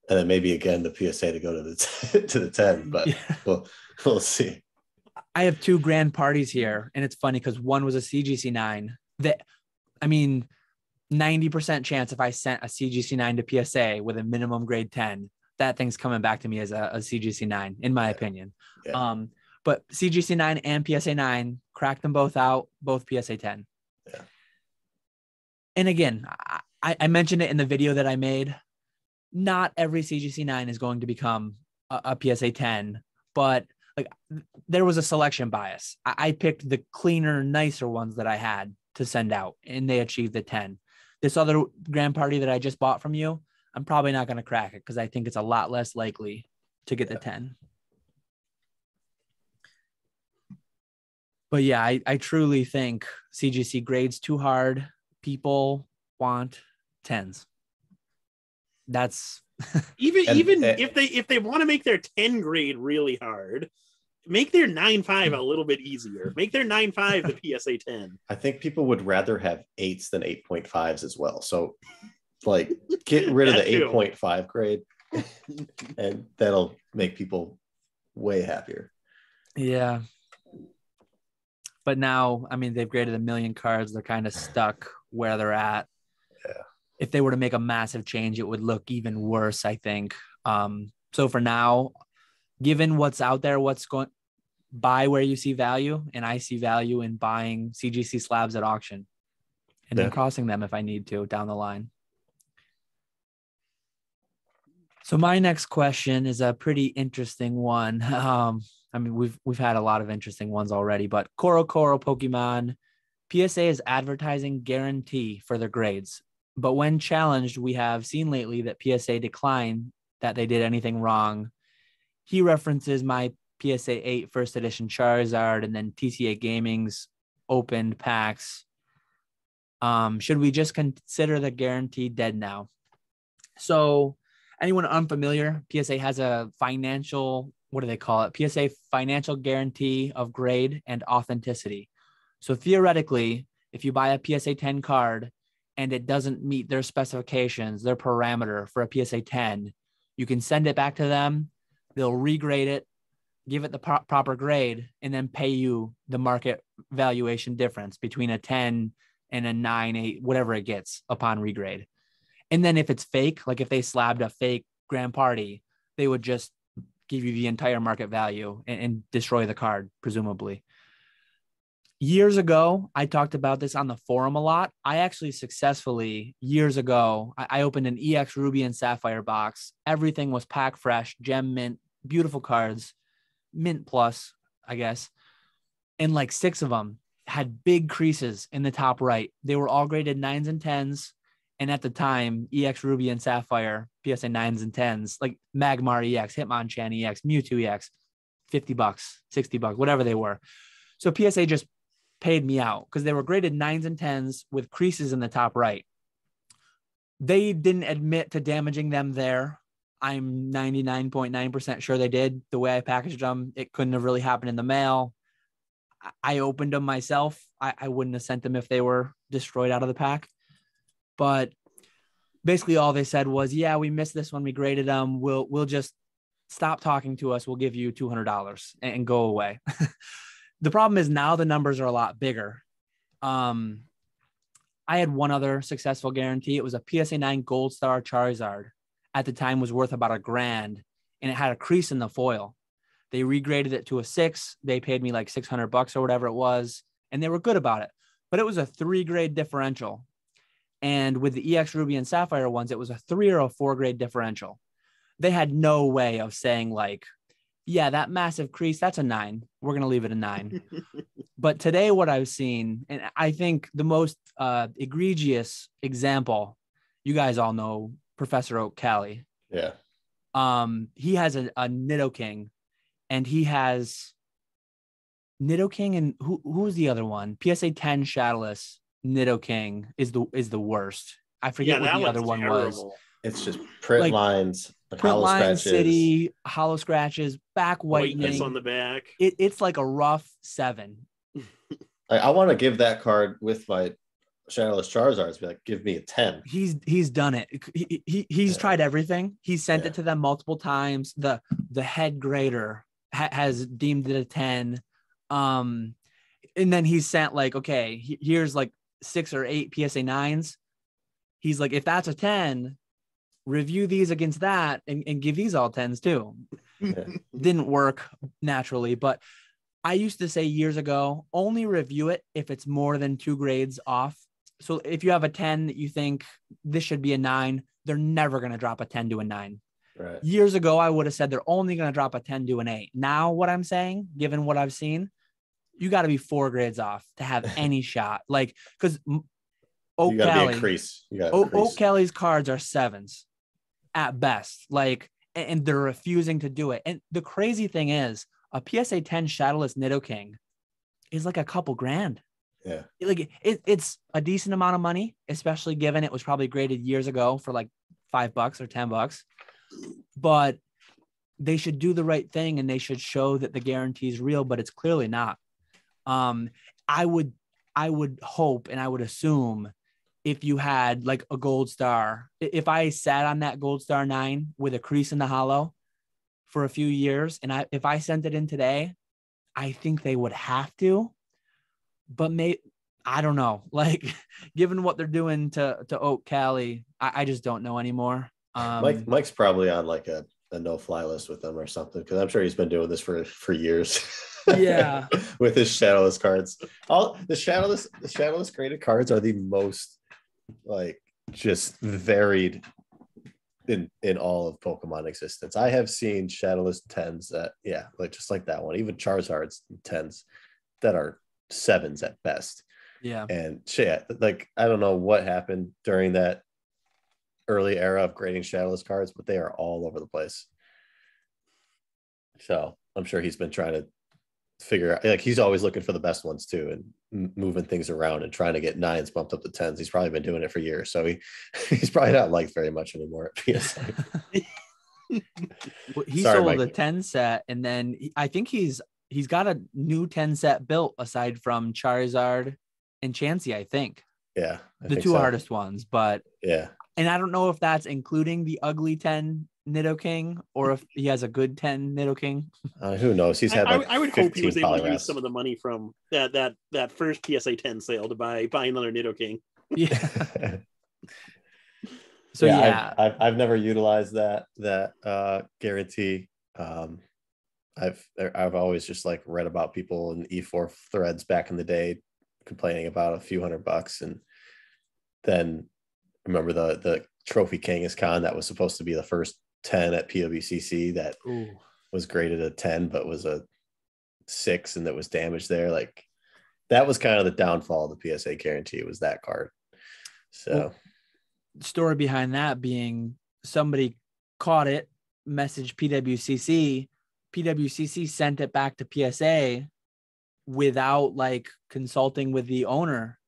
B: And then maybe again the PSA to go to the 10, but we'll see.
C: I have two grand parties here, and it's funny because one was a CGC 9 that, 90% chance if I sent a CGC 9 to PSA with a minimum grade 10, that thing's coming back to me as a CGC 9, in my opinion. Yeah. But CGC 9 and PSA 9, cracked them both out, both PSA 10.
B: Yeah.
C: And again, I mentioned it in the video that I made. Not every CGC 9 is going to become a PSA 10, but like there was a selection bias. I picked the cleaner, nicer ones that I had to send out, and they achieved the 10. This other grand party that I just bought from you, I'm probably not going to crack it because I think it's a lot less likely to get the 10. But yeah, I truly think CGC grades too hard. People want 10s. That's
A: Even if they want to make their 10 grade really hard, make their 9.5 a little bit easier. Make their 9.5 the PSA 10.
B: I think people would rather have 8s than 8.5s as well. So like get rid of the 8.5 grade and that'll make people way happier.
C: Yeah. But now, I mean, they've graded 1 million cards. They're kind of stuck where they're at.
B: Yeah.
C: If they were to make a massive change, it would look even worse, I think. So for now, given what's out there, buy where you see value, and I see value in buying CGC slabs at auction and then crossing them if I need to down the line. So my next question is a pretty interesting one. I mean, we've had a lot of interesting ones already, but Koro Pokemon, PSA is advertising guarantee for their grades. But when challenged, we have seen lately that PSA decline that they did anything wrong. He references my PSA 8 first edition Charizard and then TCA Gaming's opened packs. Should we just consider the guarantee dead now? So anyone unfamiliar, PSA has a financial, what do they call it? PSA financial guarantee of grade and authenticity. So theoretically, if you buy a PSA 10 card and it doesn't meet their specifications, their parameter for a PSA 10, you can send it back to them. They'll regrade it, give it the proper grade, and then pay you the market valuation difference between a 10 and a 9, 8, whatever it gets upon regrade. And then if it's fake, like if they slabbed a fake Grand Party, they would just give you the entire market value and destroy the card, presumably. Years ago, I talked about this on the forum a lot. I actually successfully, years ago, I opened an EX Ruby and Sapphire box. Everything was pack fresh, gem mint, beautiful cards, mint plus, I guess. And like 6 of them had big creases in the top right. They were all graded 9s and 10s. And at the time, EX Ruby and Sapphire, PSA 9s and 10s, like Magmar EX, Hitmonchan EX, Mewtwo EX, $50, $60, whatever they were. So PSA just paid me out because they were graded 9s and 10s with creases in the top right. They didn't admit to damaging them there. I'm 99.9% sure they did. The way I packaged them, it couldn't have really happened in the mail. I opened them myself. I wouldn't have sent them if they were destroyed out of the pack. But basically all they said was, yeah, we missed this when we graded them. We'll just stop talking to us. We'll give you $200 and go away. The problem is now the numbers are a lot bigger. I had one other successful guarantee. It was a PSA 9 Gold Star Charizard. At the time was worth about $1,000 and it had a crease in the foil. They regraded it to a 6. They paid me like $600 or whatever it was. And they were good about it, but it was a 3 grade differential. And with the EX Ruby and Sapphire ones, it was a 3 or a 4 grade differential. They had no way of saying like, yeah, that massive crease, that's a 9. We're going to leave it a 9. But today what I've seen, and I think the most egregious example, you guys all know Professor Oak Cali.
B: Yeah.
C: He has a Nidoking, and he has Nidoking, and who's the other one? PSA 10 Shadowless Nidoking is the worst. I forget what the other one was.
B: It's just print lines,
C: print lines, city, hollow scratches, back whitening
A: on the back.
C: It's like a rough 7.
B: I want to give that card with my Shadowless Charizards. Be like, give me a 10.
C: He's done it. He's tried everything. He's sent it to them multiple times. The head grader has deemed it a 10. And then he's sent like, okay, here's like 6 or 8 PSA 9s. He's like, if that's a 10, review these against that and give these all 10s too.
B: Yeah.
C: Didn't work naturally, but I used to say years ago, only review it if it's more than 2 grades off. So if you have a 10 that you think this should be a 9, they're never going to drop a 10 to a 9.
B: Right.
C: Years ago, I would have said they're only going to drop a 10 to an 8. Now what I'm saying, given what I've seen, you got to be 4 grades off to have any shot. Like, because Oak Cali's cards are 7s at best. Like, and they're refusing to do it. And the crazy thing is, a PSA 10 Shadowless Nidoking is like a couple grand.
B: Yeah.
C: Like it's a decent amount of money, especially given it was probably graded years ago for like $5 or $10, but they should do the right thing and they should show that the guarantee is real, but it's clearly not. I would hope and I would assume if you had like a gold star, if I sat on that gold star 9 with a crease in the hollow for a few years, and if I sent it in today, I think they would have to, but I don't know. Like, given what they're doing to Oak Cali, I just don't know anymore.
B: Mike's probably on like a no-fly list with them or something, because I'm sure he's been doing this for years.
C: Yeah.
B: With his shadowless cards. All the shadowless graded cards are the most like just varied in all of Pokemon existence. I have seen shadowless 10s that, yeah, like just like that one, even Charizard's 10s that are 7s at best.
C: Yeah.
B: And shit, like I don't know what happened during that early era of grading shadowless cards, but they are all over the place. So I'm sure he's been trying to figure out, like he's always looking for the best ones too, and moving things around and trying to get 9s bumped up to 10s. He's probably been doing it for years, so he's probably not liked very much anymore at PSA.
C: He
B: Sorry,
C: sold
B: Mike.
C: a 10 set, and then I think he's got a new 10 set built aside from Charizard and Chansey, I think.
B: Yeah,
C: the two hardest ones, but
B: yeah.
C: And I don't know if that's including the ugly 10 Nidoking or if he has a good 10 Nidoking.
B: Who knows? He's had like
A: I would hope he was able to
B: Poliwraths.
A: use some of the money from that first PSA 10 sale to buy another Nidoking.
C: Yeah. So
B: yeah. I've never utilized that guarantee. I've always just like read about people in E4 threads back in the day complaining about a few $100, and then remember the Trophy Kangaskhan that was supposed to be the first 10 at PWCC that was graded a 10 but was a 6 and that was damaged there. Like that was kind of the downfall of the PSA guarantee, was that card. So
C: story behind that being somebody caught it, messaged PWCC sent it back to PSA without like consulting with the owner,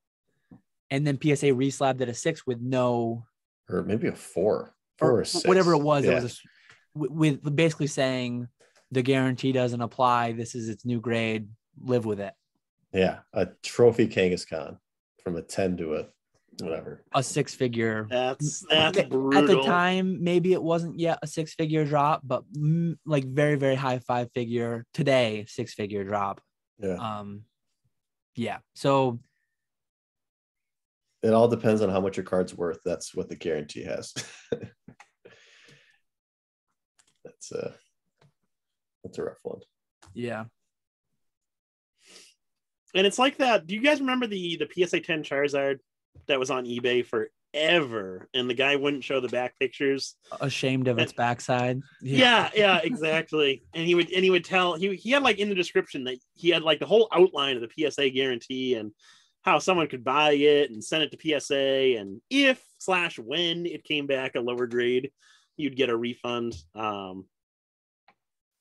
C: and then PSA reslabbed it a 6 with no,
B: or maybe a 4 or a 6,
C: whatever it was.
B: Yeah.
C: It was with basically saying the guarantee doesn't apply. This is its new grade. Live with it.
B: Yeah, a Trophy Kangaskhan from a 10 to a whatever,
C: a 6-figure.
A: That's brutal.
C: At the time, maybe it wasn't yet a 6-figure drop, but like very, very high 5-figure. Today, 6-figure drop.
B: Yeah.
C: Yeah. So
B: it all depends on how much your card's worth. That's what the guarantee has. That's a rough one.
C: Yeah.
A: And it's like that. Do you guys remember the PSA 10 Charizard that was on eBay forever, and the guy wouldn't show the back pictures?
C: Ashamed of its backside.
A: Yeah, exactly. And he would tell, he had like in the description that he had like the whole outline of the PSA guarantee and how someone could buy it and send it to PSA, and if/when it came back a lower grade, you'd get a refund.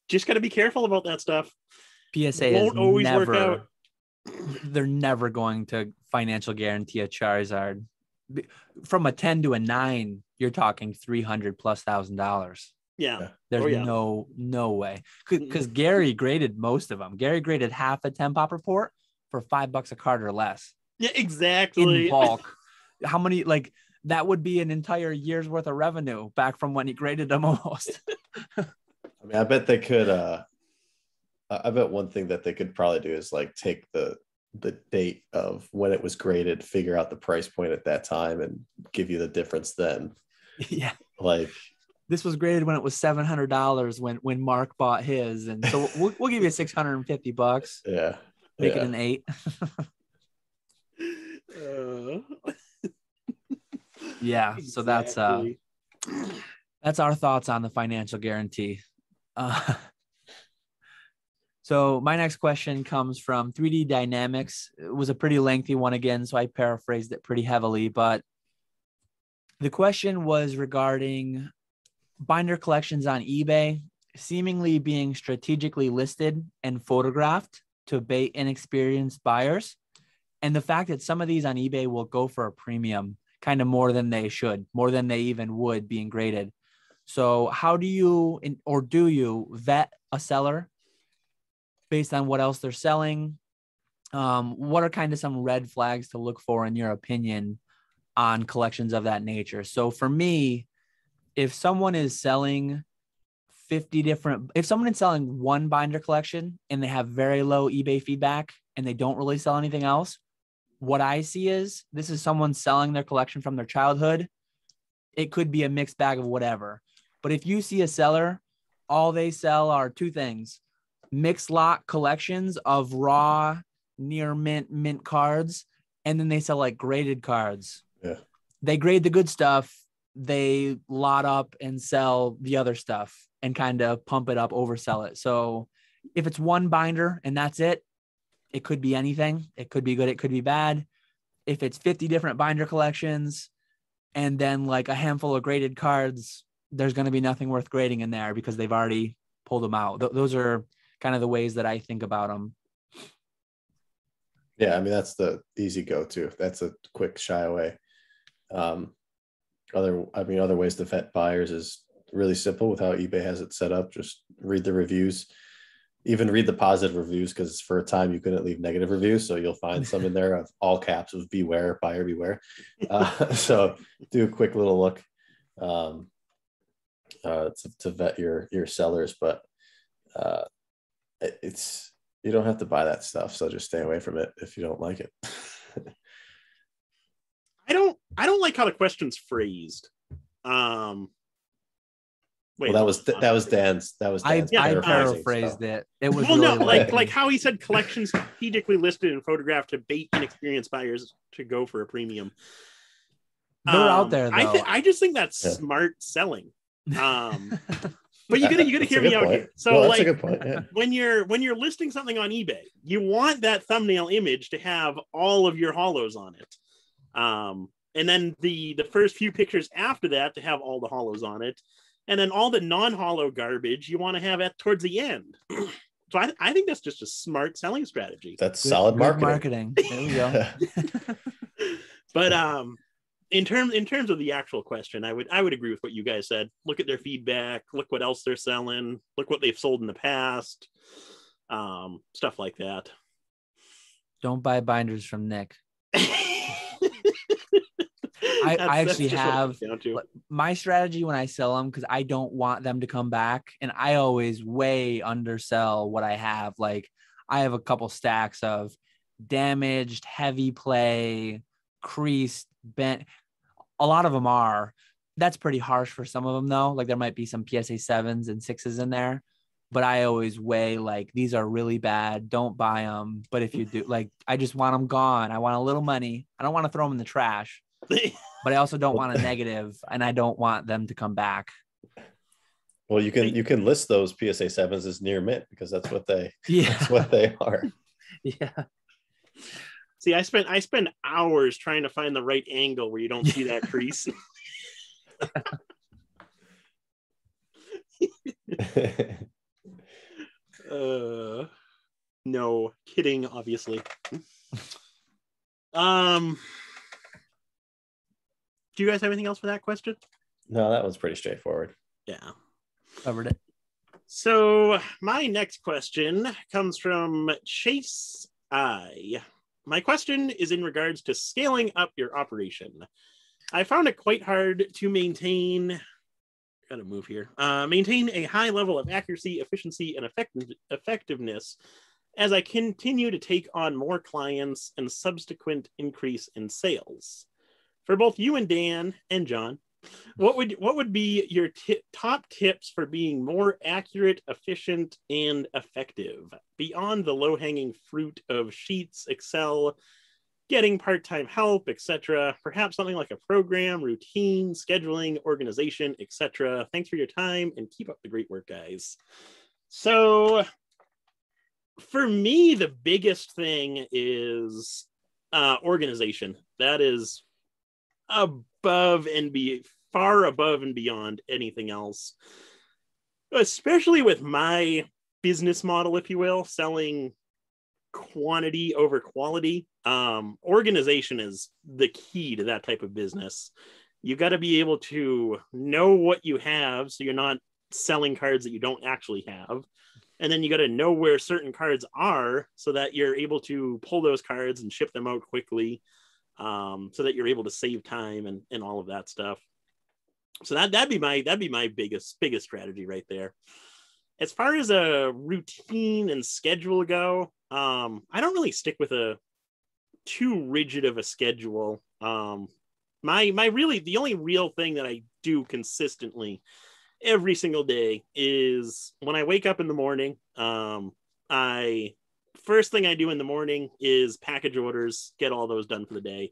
A: Just got to be careful about that stuff.
C: PSA won't always work out. They're never going to financial guarantee a Charizard. From a 10 to a 9, you're talking $300,000+.
A: Yeah.
C: There's no way. Because Gary graded most of them. Gary graded half a 10 pop report for $5 a card or less.
A: Yeah, exactly.
C: In bulk. How many, like, that would be an entire year's worth of revenue back from when he graded them almost.
B: I mean, I bet they could, I bet one thing that they could probably do is like take the date of when it was graded, figure out the price point at that time, and give you the difference then.
C: Yeah.
B: Like,
C: this was graded when it was $700 when Mark bought his, and so we'll give you $650.
B: Yeah.
C: Make it an 8. Yeah. So
A: exactly.
C: that's our thoughts on the financial guarantee. So my next question comes from 3D Dynamics. It was a pretty lengthy one again, so I paraphrased it pretty heavily, but the question was regarding binder collections on eBay seemingly being strategically listed and photographed to bait inexperienced buyers, and the fact that some of these on eBay will go for a premium. kind of more than they should, more than they even would being graded. So how do you, or do you vet a seller based on what else they're selling? What are kind of some red flags to look for in your opinion on collections of that nature? So for me, if someone is selling if someone is selling one binder collection and they have very low eBay feedback and they don't really sell anything else, what I see is this is someone selling their collection from their childhood. It could be a mixed bag of whatever. But if you see a seller, all they sell are two things: mixed lot collections of raw, near mint cards, and then they sell like graded cards.
B: Yeah.
C: They grade the good stuff, they lot up and sell the other stuff and kind of pump it up, oversell it. So if it's one binder and that's it, it could be anything. It could be good, it could be bad. If it's 50 different binder collections and then like a handful of graded cards, there's going to be nothing worth grading in there because they've already pulled them out. Those are kind of the ways that I think about them.
B: Yeah, I mean, that's the easy go-to. That's a quick shy away. Other ways to vet buyers is really simple with how eBay has it set up. Just read the reviews, even read the positive reviews, because for a time you couldn't leave negative reviews. So you'll find some in there of all caps of beware, buyer beware. So do a quick little look to vet your sellers, but you don't have to buy that stuff. So just stay away from it if you don't like it.
A: I don't like how the question's phrased. Wait,
B: well, that was Dan's.
C: I paraphrased it. It was
A: well,
C: really
A: no, like how he said collections strategically listed and photographed to bait inexperienced buyers to go for a premium.
C: They're out there, though.
A: I just think that's smart selling. But you gotta hear me out here. So
B: that's a good point. Yeah.
A: when you're listing something on eBay, you want that thumbnail image to have all of your hollows on it. And then the first few pictures after that to have all the hollows on it. And then all the non-hollow garbage you want to have towards the end. So I think that's just a smart selling strategy.
B: That's solid marketing.
C: There we go.
A: But in terms of the actual question, I would agree with what you guys said. Look at their feedback, look what else they're selling, look what they've sold in the past, stuff like that.
C: Don't buy binders from Nick. I actually have my strategy when I sell them, because I don't want them to come back, and I always way undersell what I have. Like I have a couple stacks of damaged, heavy play, creased, bent. A lot of them are. That's pretty harsh for some of them though. Like there might be some PSA 7s and 6s in there, but I always weigh like these are really bad. Don't buy them. But if you do, like I just want them gone. I want a little money. I don't want to throw them in the trash. But I also don't want a negative, and I don't want them to come back.
B: Well, you can list those PSA 7s as near mint, because that's what they are.
C: Yeah.
A: See, I spend hours trying to find the right angle where you don't see that crease. No kidding, obviously. Do you guys have anything else for that question?
B: No, that one's pretty straightforward.
A: Yeah.
C: Covered it.
A: So my next question comes from Chase I. My question is in regards to scaling up your operation. I found it quite hard to maintain a high level of accuracy, efficiency, and effectiveness as I continue to take on more clients and subsequent increase in sales. For both you and Dan and John, what would be your top tips for being more accurate, efficient, and effective beyond the low-hanging fruit of Sheets, Excel, getting part-time help, etc.? Perhaps something like a program, routine, scheduling, organization, etc. Thanks for your time and keep up the great work, guys. So for me, the biggest thing is organization. That is far above and beyond anything else, especially with my business model, if you will, selling quantity over quality. Organization is the key to that type of business. You got to be able to know what you have, so you're not selling cards that you don't actually have. And then you got to know where certain cards are, so that you're able to pull those cards and ship them out quickly, so that you're able to save time and all of that stuff. So that'd be my biggest strategy right there. As far as a routine and schedule go, I don't really stick with a too rigid of a schedule. My really, the only real thing that I do consistently every single day is when I wake up in the morning. First thing I do in the morning is package orders, get all those done for the day,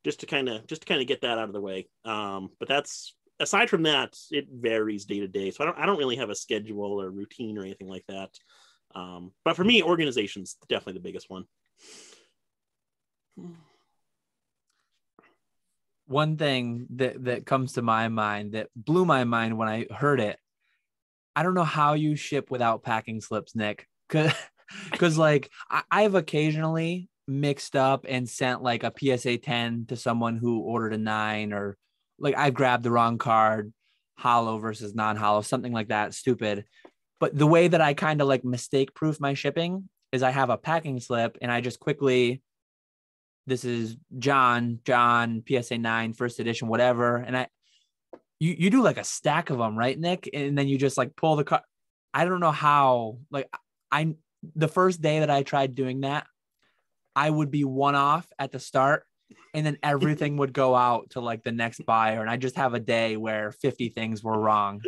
A: just to kind of get that out of the way. But that's, aside from that, it varies day to day. So I don't really have a schedule or routine or anything like that. But for me, organization's definitely the biggest one.
C: One thing that comes to my mind that blew my mind when I heard it, I don't know how you ship without packing slips, Nick. Because like I've occasionally mixed up and sent like a PSA 10 to someone who ordered a 9, or like I grabbed the wrong card, hollow versus non-hollow, something like that, stupid. But the way that I kind of like mistake proof my shipping is I have a packing slip and I just quickly, this is John, PSA 9, first edition, whatever. And you do like a stack of them, right, Nick? And then you just like pull the card. I don't know how, like the first day that I tried doing that, I would be one off at the start, and then everything would go out to like the next buyer. And I just have a day where 50 things were wrong.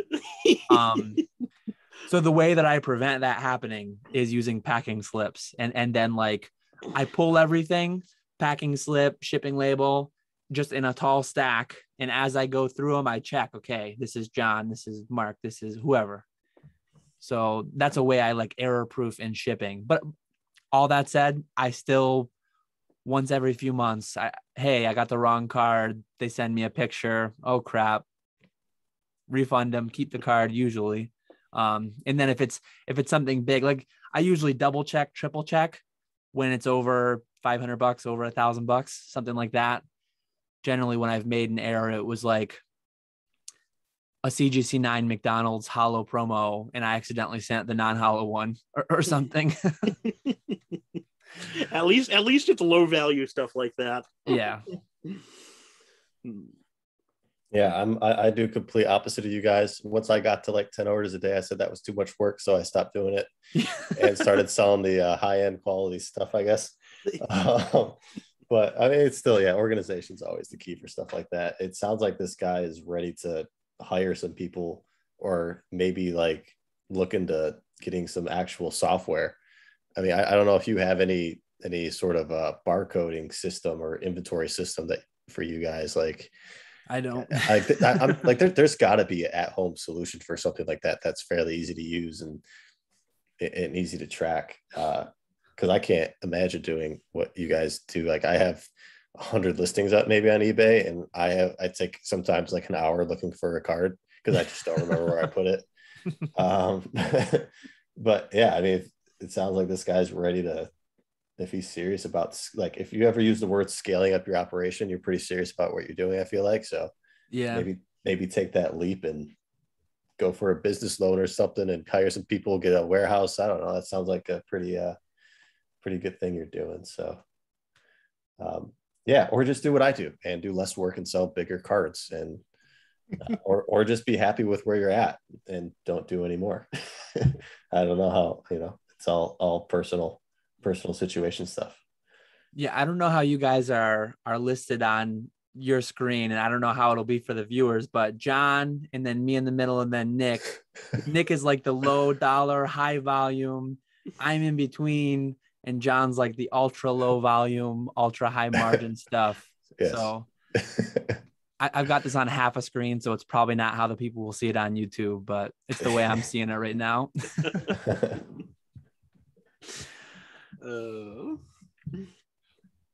C: So the way that I prevent that happening is using packing slips. And then like I pull everything, packing slip, shipping label, just in a tall stack. And as I go through them, I check, okay, this is John, this is Mark, this is whoever. So that's a way I like error proof in shipping. But all that said, I still, once every few months, I got the wrong card. They send me a picture. Oh crap. Refund them, keep the card usually. And then if it's something big, like I usually double check, triple check when it's over $500, over $1,000, something like that. Generally, when I've made an error, it was like a CGC 9 McDonald's hollow promo, and I accidentally sent the non-hollow one or something.
A: At least it's low value stuff like that.
C: Yeah.
B: Yeah, I do complete opposite of you guys. Once I got to like 10 orders a day, I said that was too much work, so I stopped doing it and started selling the high-end quality stuff, I guess. But I mean, it's still, yeah, organization's always the key for stuff like that. It sounds like this guy is ready to hire some people, or maybe like look into getting some actual software. I mean, I don't know if you have any sort of barcoding system or inventory system that for you guys, like.
C: I don't.
B: I'm like, there's got to be an at-home solution for something like that that's fairly easy to use and easy to track. Because I can't imagine doing what you guys do. Like I have 100 listings up maybe on eBay, and I take sometimes like an hour looking for a card because I just don't remember where I put it. But yeah, I mean, it sounds like this guy's ready to. If he's serious about, like, if you ever use the word scaling up your operation, you're pretty serious about what you're doing, I feel like. So
C: yeah,
B: maybe take that leap and go for a business loan or something and hire some people, get a warehouse. I don't know. That sounds like a pretty good thing you're doing. So yeah, or just do what I do and do less work and sell bigger cards, and or just be happy with where you're at and don't do any more. I don't know how, it's all personal situation stuff.
C: Yeah, I don't know how you guys are listed on your screen, and I don't know how it'll be for the viewers, but John, and then me in the middle, and then Nick. Nick is like the low dollar, high volume. I'm in between, and John's like the ultra low volume, ultra high margin stuff. Yes. So I've got this on half a screen, so it's probably not how the people will see it on YouTube, but it's the way I'm seeing it right now.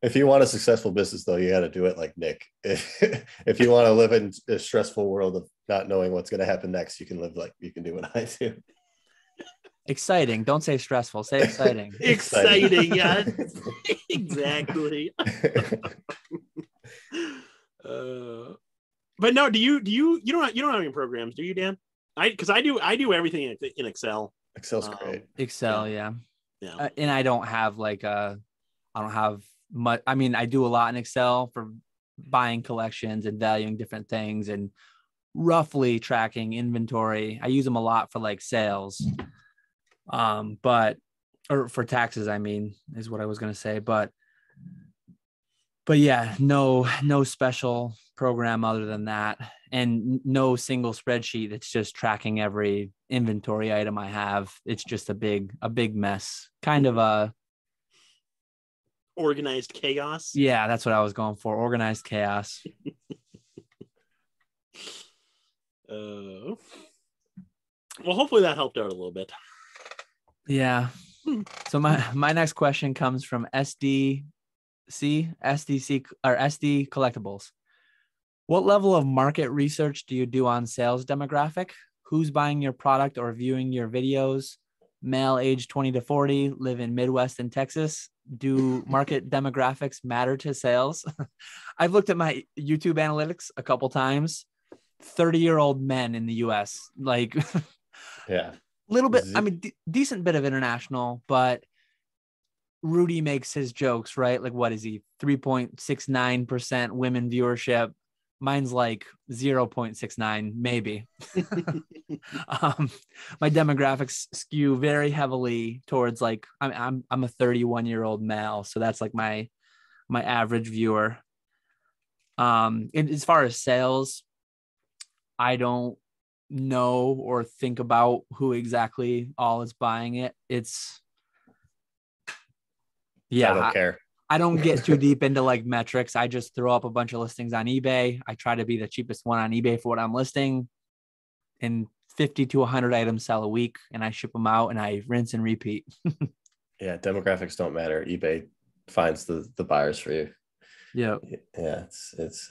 B: If you want a successful business, though, you got to do it like Nick. If you want to live in a stressful world of not knowing what's going to happen next, you can do what I do.
C: Exciting. Don't say stressful. Say exciting.
A: Exciting, yeah. Exactly. But no, you don't have any programs, do you, Dan? I do everything in Excel.
B: Excel's great.
C: Excel, yeah.
A: Yeah.
C: And I don't have I don't have much. I mean, I do a lot in Excel for buying collections and valuing different things and roughly tracking inventory. I use them a lot for like sales, or for taxes, I mean, is what I was going to say. But yeah, no special program other than that, and no single spreadsheet that's just tracking every inventory item I have. It's just a big mess, kind of a
A: organized chaos.
C: Yeah, that's what I was going for. Organized chaos.
A: Well, hopefully that helped out a little bit.
C: Yeah. So my next question comes from SDC or SD Collectibles. What level of market research do you do on sales demographic? Who's buying your product or viewing your videos? Male age 20 to 40, live in Midwest and Texas. Do market demographics matter to sales? I've looked at my YouTube analytics a couple times. 30-year-old men in the US, like
B: yeah,
C: little bit. I mean, decent bit of international, but Rudy makes his jokes, right? Like, what is he? 3.69% women viewership. Mine's like 0.69, maybe. My demographics skew very heavily towards like I'm a 31-year-old male, so that's like my average viewer. And as far as sales, I don't know or think about who exactly all is buying it. It's
B: I don't care.
C: I don't get too deep into like metrics. I just throw up a bunch of listings on eBay. I try to be the cheapest one on eBay for what I'm listing, and 50 to 100 items sell a week, and I ship them out and I rinse and repeat.
B: Yeah, demographics don't matter. eBay finds the buyers for you.
C: Yeah.
B: Yeah, it's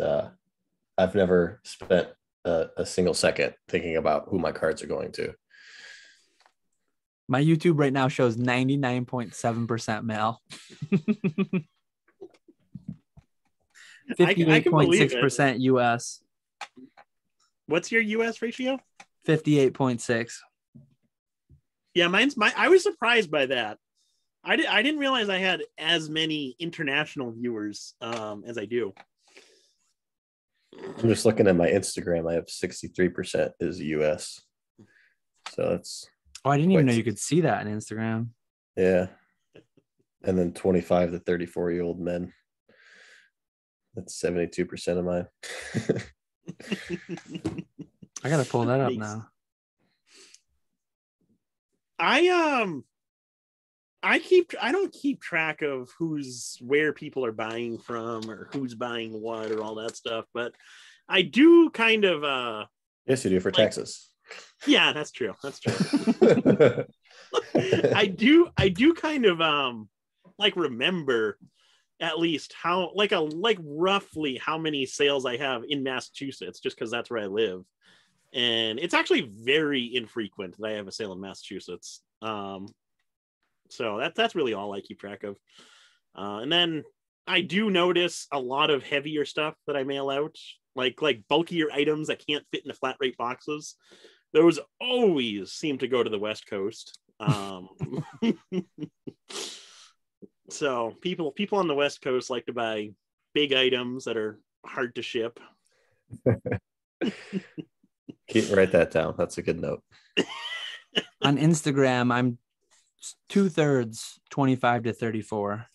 B: I've never spent a single second thinking about who my cards are going to.
C: My YouTube right now shows 99.7% male. 58.6% US.
A: What's your US ratio?
C: 58.6.
A: Yeah, I was surprised by that. I didn't realize I had as many international viewers as I do.
B: I'm just looking at my Instagram. I have 63% is US. So that's
C: I didn't even know you could see that on Instagram.
B: Yeah. And then 25 to 34-year-old men. That's 72% of mine.
C: I gotta pull that up now.
A: I don't keep track of where people are buying from or who's buying what or all that stuff, but I do kind of
B: yes, you do for Texas.
A: Yeah, that's true. I do kind of like remember at least how roughly how many sales I have in Massachusetts, just because that's where I live. And it's actually very infrequent that I have a sale in Massachusetts. So that's really all I keep track of. And then I do notice a lot of heavier stuff that I mail out, like bulkier items that can't fit into flat rate boxes. Those always seem to go to the West Coast. So people on the West Coast like to buy big items that are hard to ship.
B: Write that down. That's a good note.
C: On Instagram, I'm 2/3 25 to 34.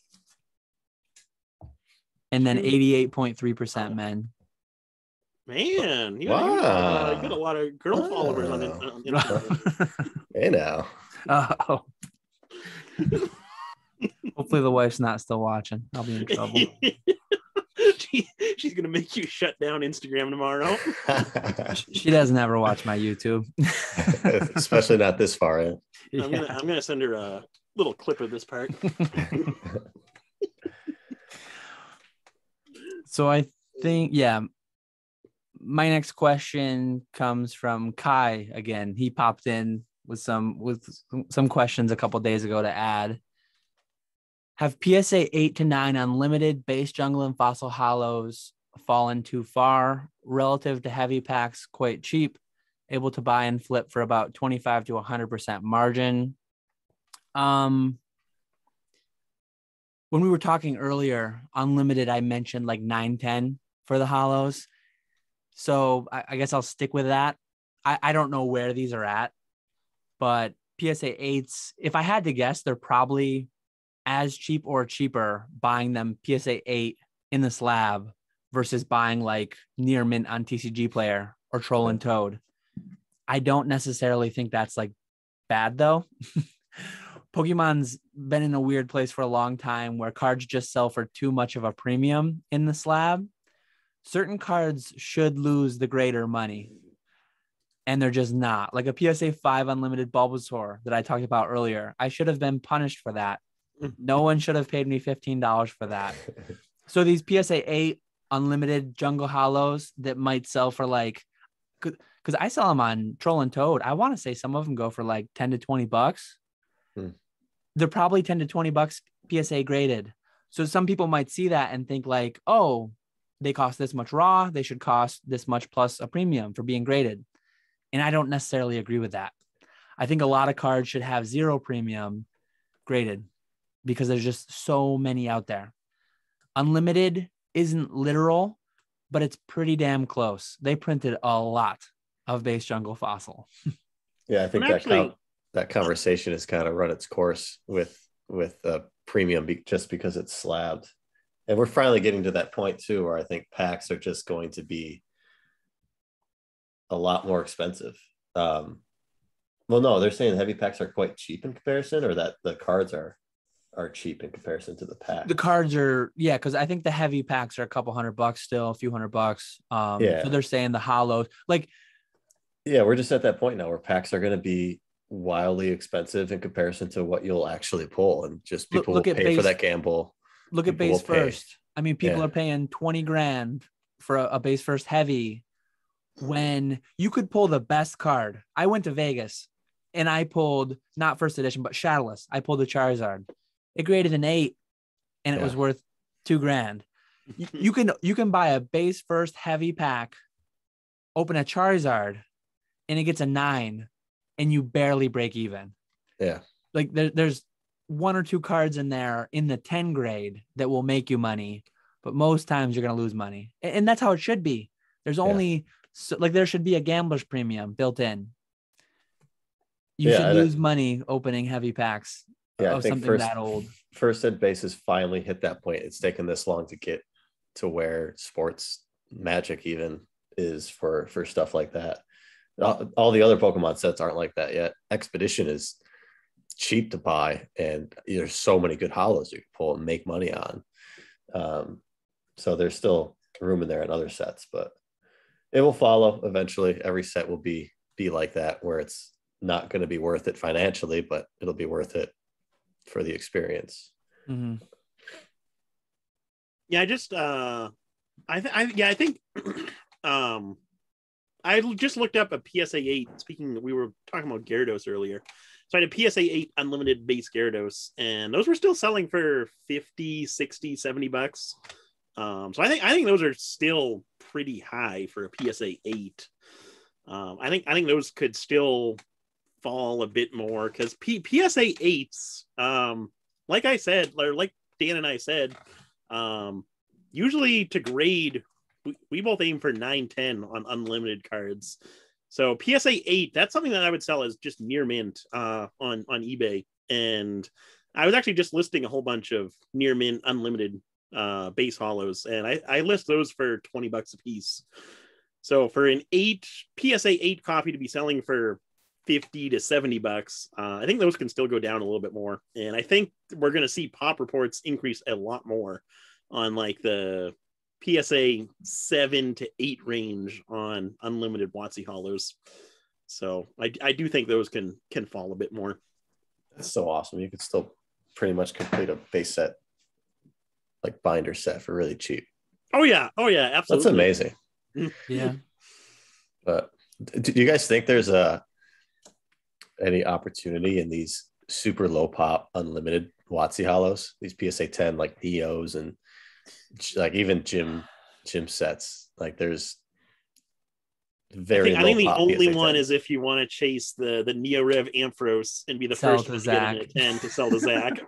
C: And then 88.3% men.
A: Man, you got a lot of girl followers on Instagram.
B: Hey now.
C: Oh. Hopefully the wife's not still watching. I'll be in trouble.
A: She's gonna make you shut down Instagram tomorrow.
C: She doesn't ever watch my YouTube.
B: Especially not this far in.
A: I'm gonna send her a little clip of this part.
C: So I think, yeah, my next question comes from Kai again. He popped in with some questions a couple days ago to add. Have PSA 8 to 9 unlimited base jungle and fossil hollows fallen too far relative to heavy packs? Quite cheap, able to buy and flip for about 25 to 100% margin. When we were talking earlier, unlimited, I mentioned like 910 for the hollows. So I guess I'll stick with that. I don't know where these are at, but PSA 8s, if I had to guess, they're probably as cheap or cheaper buying them PSA 8 in the slab versus buying like near mint on TCG Player or Troll and Toad. I don't necessarily think that's like bad though. Pokemon's been in a weird place for a long time where cards just sell for too much of a premium in the slab. Certain cards should lose the greater money, and they're just not. Like a PSA 5 unlimited Bulbasaur that I talked about earlier. I should have been punished for that. No one should have paid me $15 for that. So these PSA 8 unlimited jungle hollows that might sell for like, because I sell them on Troll and Toad. I want to say some of them go for like 10 to 20 bucks. They're probably 10 to 20 bucks PSA graded. So some people might see that and think like, oh, they cost this much raw. They should cost this much plus a premium for being graded. And I don't necessarily agree with that. I think a lot of cards should have 0 premium graded because there's just so many out there. Unlimited isn't literal, but it's pretty damn close. They printed a lot of base jungle fossil.
B: Yeah, I think that conversation has kind of run its course with premium just because it's slabbed. And we're finally getting to that point too, where I think packs are just going to be a lot more expensive. Well, no, they're saying heavy packs are quite cheap in comparison, or that the cards are cheap in comparison to the pack.
C: The cards are, yeah, because I think the heavy packs are a couple $100 still, a few $100.
B: Yeah.
C: So they're saying the hollows, like,
B: yeah, we're just at that point now where packs are going to be wildly expensive in comparison to what you'll actually pull, and just people will pay for that gamble.
C: Look at base first. I mean, people are paying 20 grand for a base first heavy when you could pull the best card. I went to Vegas and I pulled not first edition, but Shadowless. I pulled the Charizard. It graded an 8 and it was worth 2 grand. You can buy a base first heavy pack, open a Charizard, and it gets a 9 and you barely break even.
B: Yeah.
C: Like there's 1 or 2 cards in there in the 10 grade that will make you money, but most times you're going to lose money. And that's how it should be. There's only there should be a gambler's premium built in. You should lose money opening heavy packs of something that old.
B: First ed base has finally hit that point. It's taken this long to get to where sports Magic even is for stuff like that. All the other Pokemon sets aren't like that yet. Expedition is cheap to buy, and there's so many good hollows you can pull and make money on. So there's still room in there in other sets, but it will follow eventually. Every set will be like that, where it's not going to be worth it financially, but it'll be worth it for the experience.
C: Mm-hmm.
A: Yeah, I think I just looked up a PSA 8. Speaking, we were talking about Gyarados earlier. So I had a PSA 8 unlimited base Gyarados, and those were still selling for 50, 60, 70 bucks. So I think those are still pretty high for a PSA 8. I think those could still fall a bit more, because PSA 8s, like I said, or like Dan and I said, usually to grade, we both aim for 910 on unlimited cards. So PSA 8, that's something that I would sell as just near mint on eBay. And I was actually just listing a whole bunch of near mint unlimited base hollows, and I list those for 20 bucks a piece. So for an PSA 8 copy to be selling for 50 to 70 bucks, I think those can still go down a little bit more. And I think we're going to see pop reports increase a lot more on like the PSA 7 to 8 range on unlimited WotC hollows. So I do think those can fall a bit more.
B: That's so awesome. You could still pretty much complete a base set, like binder set, for really cheap.
A: Oh yeah, absolutely.
B: That's amazing.
C: Yeah.
B: But do you guys think there's any opportunity in these super low pop unlimited Watsy hollows, these PSA 10 like Neos and like even gym sets. Like there's very
A: I think
B: low
A: the
B: pop
A: only
B: PSA
A: one
B: 10s.
A: is if you want to chase the Neorev Ampharos and be the
C: Sell
A: first
C: to
A: one to get in
C: Zach.
A: at 10 to sell to Zach.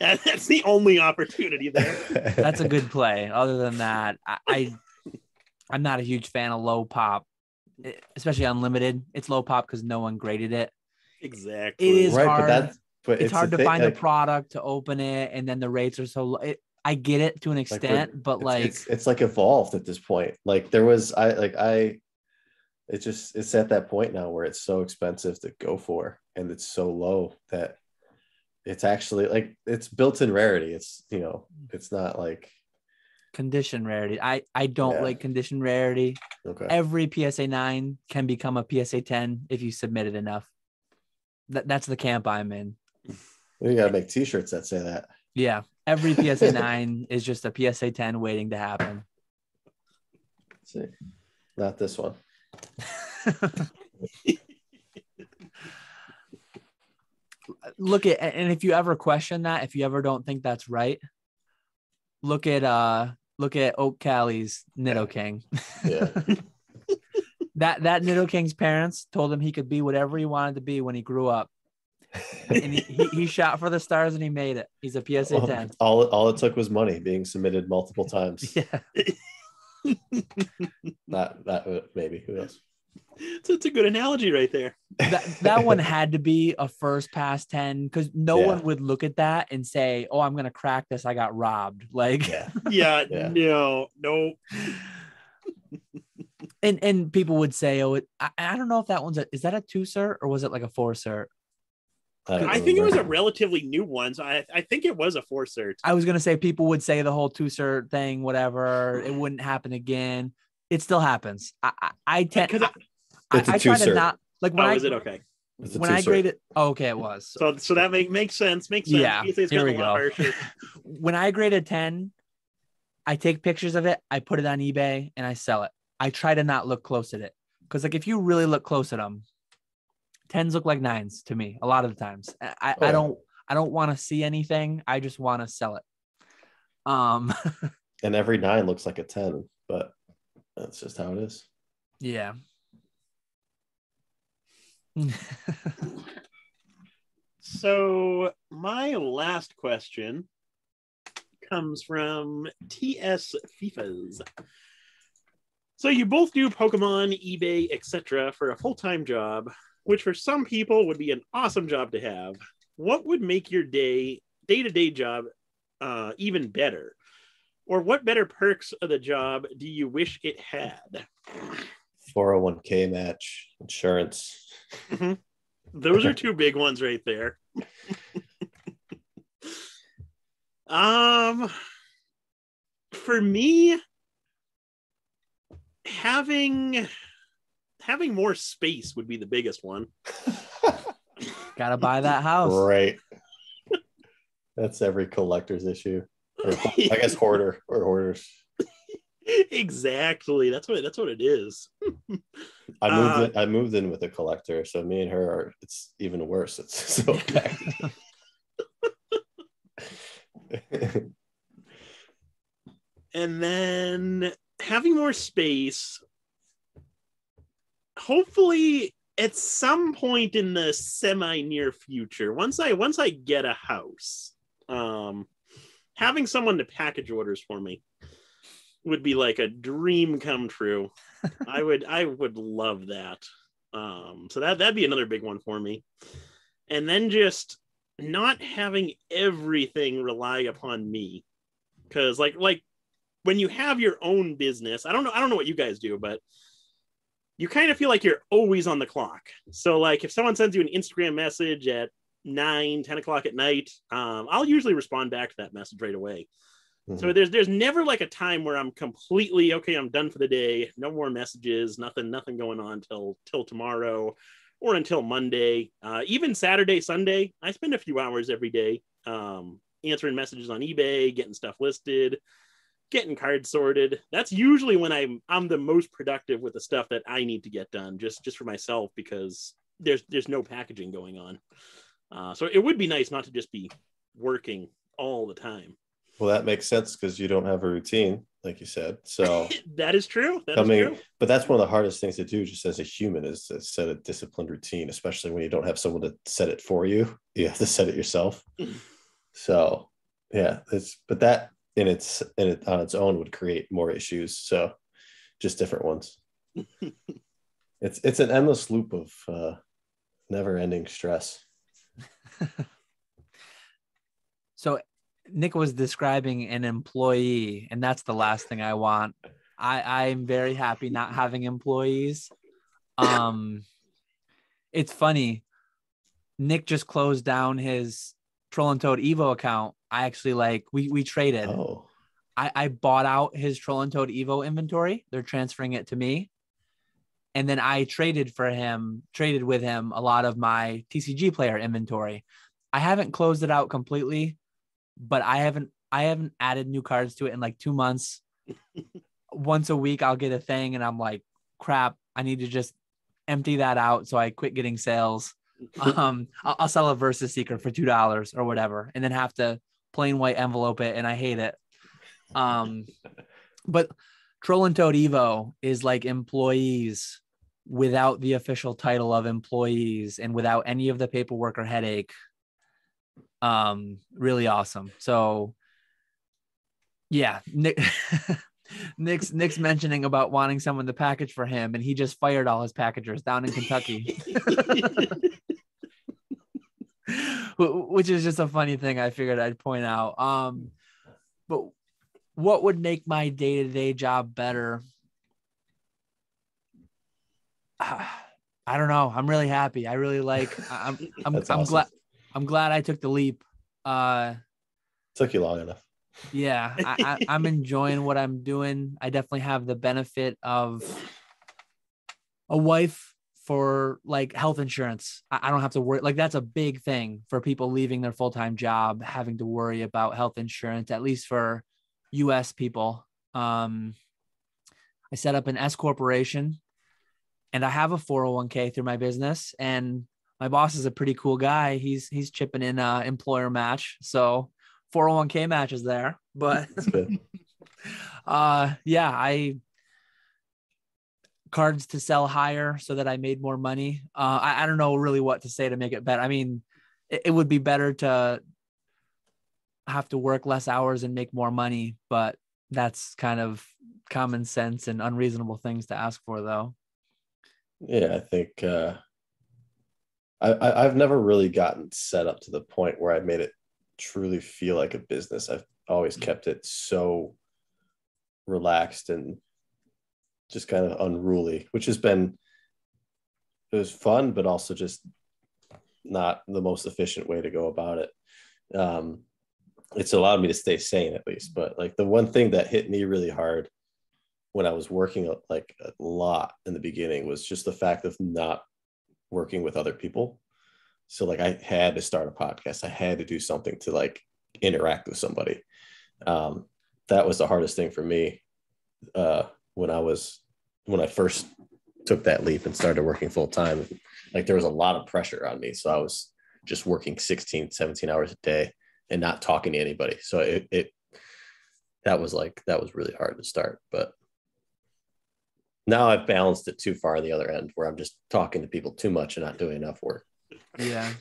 A: That's the only opportunity there.
C: That's a good play. Other than that, I'm not a huge fan of low pop, especially unlimited. It's low pop because no one graded it.
A: Exactly.
C: It is
B: right,
C: hard.
B: but
C: It's hard
B: the
C: to
B: thing,
C: find
B: like,
C: the product to open it, and then the rates are so low. I get it to an extent, but
B: it's like evolved at this point. Like there was it's at that point now where it's so expensive to go for, and it's so low that it's actually like it's built-in rarity. It's it's not like
C: condition rarity. I don't like condition rarity.
B: okay.
C: Every PSA 9 can become a PSA 10 if you submit it enough. That's the camp I'm in.
B: You gotta make t-shirts that say that.
C: Yeah. Every PSA 9 is just a PSA 10 waiting to happen.
B: Let's see, not this one.
C: Look at, and if you ever question that, if you ever don't think that's right, look at Oak Cali's Nido King.
B: Yeah.
C: that Nido King's parents told him he could be whatever he wanted to be when he grew up. And he shot for the stars and he made it. He's a PSA 10.
B: All it took was money being submitted multiple times.
C: Yeah.
B: That maybe, who knows?
A: It's a good analogy right there.
C: That one had to be a first pass 10 because no one would look at that and say, "Oh, I'm gonna crack this. I got robbed." Like,
A: yeah. No.
C: and people would say, "Oh, I don't know if that one's is that a 2 cert or was it like a 4 cert?"
A: I think it was a relatively new one. So I think it was a 4 cert.
C: I was gonna say people would say the whole 2 cert thing, whatever. It wouldn't happen again. It still happens. I tend.
B: It's a
C: I try to
B: two-cert.
C: not like when
A: is it okay?
C: When I graded, okay, it was.
A: So that makes sense.
C: Yeah,
A: here we go.
C: When I graded 10, I take pictures of it, I put it on eBay, and I sell it. I try to not look close at it because, like, if you really look close at them, 10s look like 9s to me a lot of the times. I don't want to see anything. I just want to sell it.
B: And every 9 looks like a 10, but that's just how it is.
C: Yeah.
A: So my last question comes from TS FIFAs. So you both do Pokemon, eBay, etc. for a full-time job, which for some people would be an awesome job to have. What would make your day-to-day job even better? Or what better perks of the job do you wish it had?
B: 401k match, insurance.
A: Mm-hmm. Those are 2 big ones right there. For me, having more space would be the biggest one.
C: Gotta buy that house.
B: Right. That's every collector's issue. Or, I guess hoarder or hoarders.
A: Exactly. That's what it is.
B: I moved in with a collector, so me and her it's even worse. It's so bad.
A: And then having more space, hopefully at some point in the semi near future, once I get a house, having someone to package orders for me would be like a dream come true. I would love that. So that'd be another big one for me. And then just not having everything rely upon me. Cause like when you have your own business, I don't know what you guys do, but you kind of feel like you're always on the clock. So like if someone sends you an Instagram message at 9-10 o'clock at night, I'll usually respond back to that message right away. Mm-hmm. So there's never like a time where I'm completely okay, I'm done for the day, no more messages, nothing going on till tomorrow or until Monday. Even Saturday, Sunday, I spend a few hours every day answering messages on eBay, getting stuff listed, getting cards sorted. That's usually when I'm the most productive with the stuff that I need to get done just for myself, because there's no packaging going on. So it would be nice not to just be working all the time.
B: Well, that makes sense because you don't have a routine, like you said. So
A: that is true. That is true.
B: But that's one of the hardest things to do just as a human is to set a disciplined routine, especially when you don't have someone to set it for you. You have to set it yourself. So yeah, but that on its own would create more issues. So just different ones. It's an endless loop of never-ending stress.
C: So Nick was describing an employee, and that's the last thing I want. I'm very happy not having employees. It's funny. Nick just closed down his Troll and Toad Evo account. I actually we traded.
B: Oh.
C: I bought out his Troll and Toad Evo inventory. They're transferring it to me. And then I traded with him a lot of my TCG player inventory. I haven't closed it out completely, but I haven't added new cards to it in like 2 months. Once a week I'll get a thing and I'm like, crap, I need to just empty that out. So I quit getting sales. I'll sell a Versus Seeker for $2 or whatever, and then have to plain white envelope it, and I hate it. But Troll and Toad Evo is like employees without the official title of employees and without any of the paperwork or headache. Really awesome. So yeah, Nick's mentioning about wanting someone to package for him, and he just fired all his packagers down in Kentucky. Which is just a funny thing I figured I'd point out. But what would make my day-to-day job better? I don't know. I'm really happy. I really I'm awesome. I'm glad I took the leap.
B: Took you long enough.
C: Yeah, I'm enjoying what I'm doing. I definitely have the benefit of a wife for like health insurance. I don't have to worry. Like that's a big thing for people leaving their full-time job, having to worry about health insurance, at least for US people. I set up an S corporation and I have a 401k through my business, and my boss is a pretty cool guy. He's chipping in employer match. So 401k match is there, but
B: that's good.
C: Yeah, cards to sell higher so that I made more money. I don't know really what to say to make it better. I mean, it would be better to have to work less hours and make more money, but that's kind of common sense and unreasonable things to ask for, though.
B: Yeah, I think I've never really gotten set up to the point where I've made it truly feel like a business. I've always kept it so relaxed and just kind of unruly, which it was fun, but also just not the most efficient way to go about it. It's allowed me to stay sane at least. But like the one thing that hit me really hard when I was working like a lot in the beginning was just the fact of not working with other people. So like I had to start a podcast. I had to do something to like interact with somebody. That was the hardest thing for me when I first took that leap and started working full time. Like there was a lot of pressure on me. So I was just working 16, 17 hours a day and not talking to anybody. So that was really hard to start, but now I've balanced it too far on the other end where I'm just talking to people too much and not doing enough work.
C: Yeah.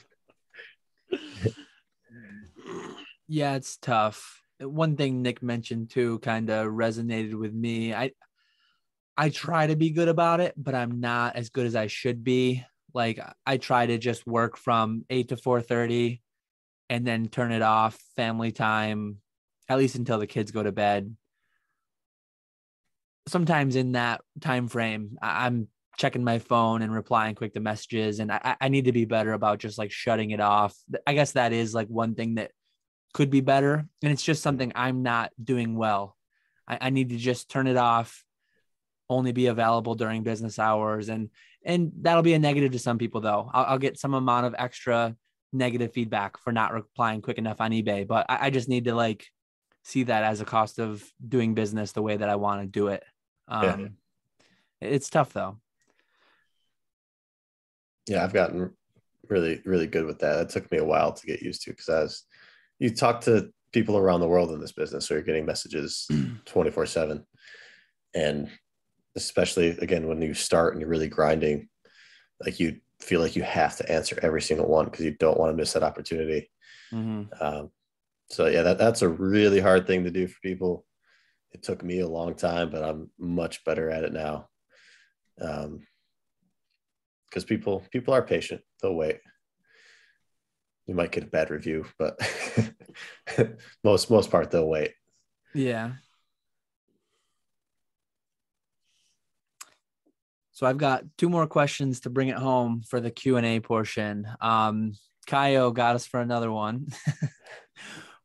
C: Yeah, it's tough. One thing Nick mentioned too kind of resonated with me. I try to be good about it, but I'm not as good as I should be. Like I try to just work from 8 to 4:30 and then turn it off, family time, at least until the kids go to bed. Sometimes in that time frame, I'm checking my phone and replying quick to messages, and I need to be better about just like shutting it off. I guess that is like one thing that could be better, and it's just something I'm not doing well. I need to just turn it off, only be available during business hours, and that'll be a negative to some people though. I'll get some amount of extra negative feedback for not replying quick enough on eBay, but I just need to like see that as a cost of doing business the way that I want to do it. It's tough though.
B: Yeah, I've gotten really, really good with that. It took me a while to get used to because you talk to people around the world in this business, so you're getting messages 24/7. And especially again, when you start and you're really grinding, like you feel like you have to answer every single one because you don't want to miss that opportunity. So yeah, that's a really hard thing to do for people. It took me a long time, but I'm much better at it now. Because people are patient. They'll wait. You might get a bad review, but most part they'll wait.
C: Yeah. So I've got two more questions to bring it home for the Q&A portion. Kaio got us for another one.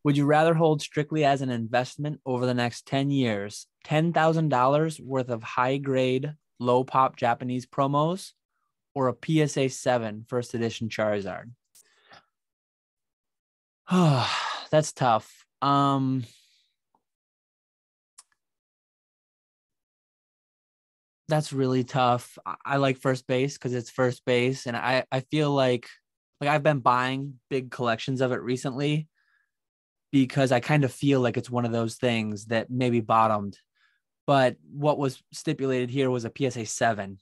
C: Would you rather hold strictly as an investment over the next 10 years, $10,000 worth of high grade, low pop Japanese promos, or a PSA 7 first edition Charizard? That's tough. That's really tough. I like first base because it's first base. And I feel like I've been buying big collections of it recently because I kind of feel like it's one of those things that maybe bottomed. But what was stipulated here was a PSA 7.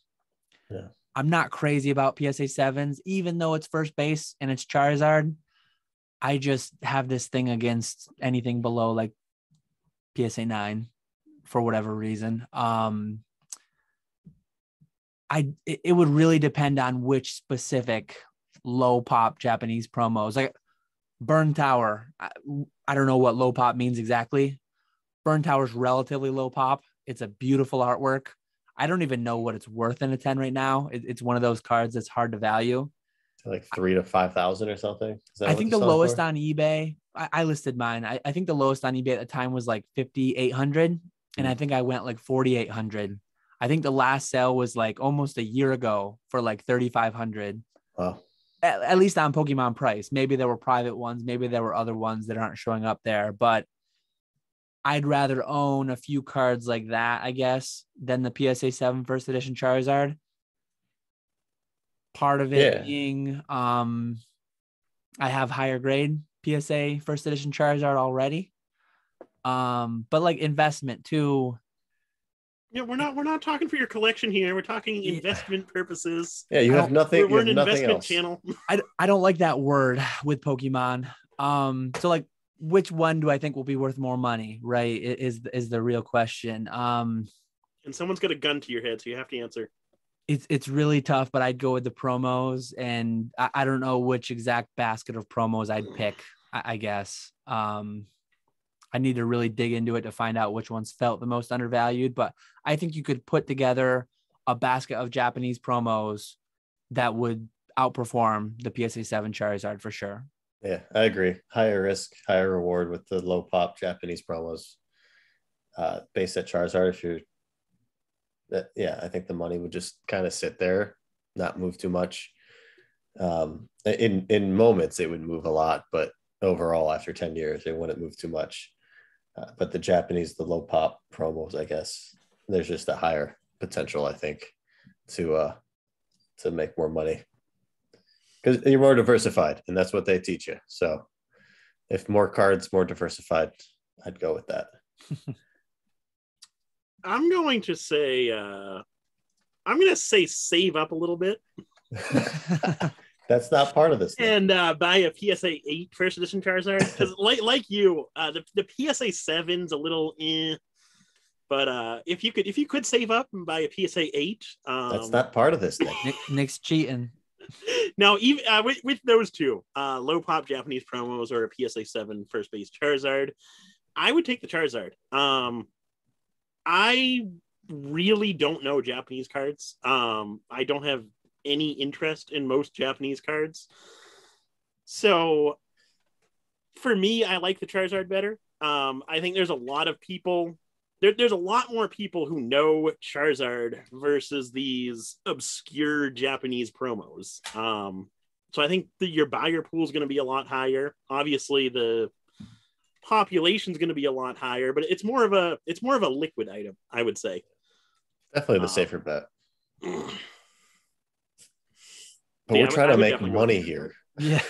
B: Yeah.
C: I'm not crazy about PSA 7s, even though it's first base and it's Charizard. I just have this thing against anything below like PSA 9 for whatever reason. It would really depend on which specific low pop Japanese promos. Like Burn Tower, I don't know what low pop means exactly. Burn Tower's relatively low pop. It's a beautiful artwork. I don't even know what it's worth in a 10 right now. It's one of those cards that's hard to value.
B: Like 3,000 to 5,000 or something. Is that
C: I
B: what
C: think
B: they're
C: the
B: selling
C: lowest
B: for?
C: on eBay, I listed mine. I think the lowest on eBay at the time was like 5,800, and I think I went like 4,800. I think the last sale was like almost a year ago for like 3,500.
B: Wow.
C: At least on Pokemon Price. Maybe there were private ones. Maybe there were other ones that aren't showing up there. But I'd rather own a few cards like that, I guess, than the PSA 7 first edition Charizard. Part of it being I have higher grade PSA first edition Charizard already. But like investment too.
A: Yeah, we're not talking for your collection here. We're talking investment purposes.
B: Yeah, you have nothing.
A: We're
B: You
A: an
B: have nothing
A: investment
B: else.
A: channel.
C: I don't like that word with Pokemon. So like which one do I think will be worth more money, right? Is the real question.
A: And someone's got a gun to your head, so you have to answer.
C: It's really tough, but I'd go with the promos, and I don't know which exact basket of promos I'd pick, I guess. I need to really dig into it to find out which ones felt the most undervalued, but I think you could put together a basket of Japanese promos that would outperform the PSA 7 Charizard for sure.
B: Yeah, I agree. Higher risk, higher reward with the low pop Japanese promos. Base at Charizard, if you're I think the money would just kind of sit there, not move too much. In moments it would move a lot, but overall after 10 years it wouldn't move too much. But the Japanese, the low pop promos, I guess there's just a higher potential, I think, to make more money because you're more diversified, and that's what they teach you. So if more cards, more diversified, I'd go with that.
A: I'm going to say save up a little bit.
B: That's not part of this
A: thing. And buy a PSA 8 first edition Charizard. Because like you, the PSA 7's a little but if you could save up and buy a PSA 8,
B: that's not part of this thing.
C: Nick's cheating.
A: Now, even with those two, low pop Japanese promos or a PSA 7 first base Charizard, I would take the Charizard. I really don't know Japanese cards. I don't have any interest in most Japanese cards. So for me, I like the Charizard better. I think there's a lot of people. There's a lot more people who know Charizard versus these obscure Japanese promos. So I think your buyer pool is going to be a lot higher. Obviously, the population is going to be a lot higher, but it's more of a liquid item, I would say.
B: Definitely the safer bet. But
A: Yeah,
B: we're trying
A: I
B: to
A: would
B: make
A: definitely go
B: money
A: with
B: here.
C: Yeah.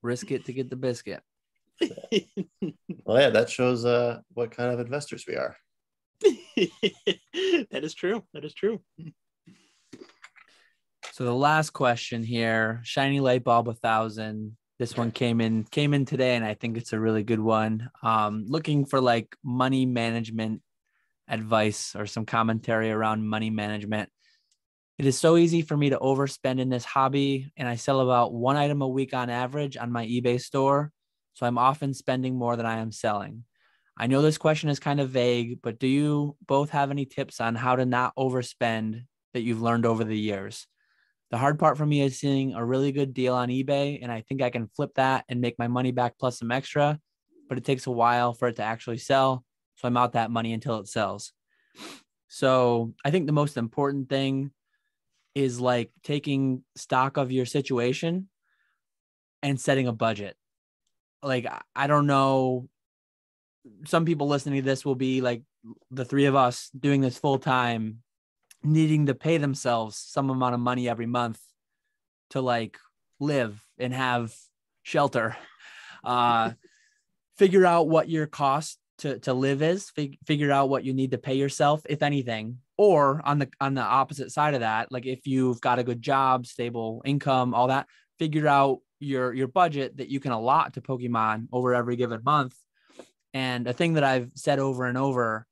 C: Risk it to get the biscuit.
B: Well, yeah, that shows what kind of investors we are.
A: That is true. That is true.
C: So the last question here, Shiny Light Bulb 1000. This one came in today, and I think it's a really good one. Looking for like money management advice or some commentary around money management. It is so easy for me to overspend in this hobby, and I sell about one item a week on average on my eBay store. So I'm often spending more than I am selling. I know this question is kind of vague, but do you both have any tips on how to not overspend that you've learned over the years? The hard part for me is seeing a really good deal on eBay, and I think I can flip that and make my money back plus some extra, but it takes a while for it to actually sell. So I'm out that money until it sells. So I think the most important thing is like taking stock of your situation and setting a budget. Like, I don't know, some people listening to this will be like the three of us doing this full time, needing to pay themselves some amount of money every month to like live and have shelter. Figure out what your cost to live is, figure out what you need to pay yourself, if anything. Or on the opposite side of that, like if you've got a good job, stable income, all that, figure out your budget that you can allot to Pokemon over every given month. And a thing that I've said over and over,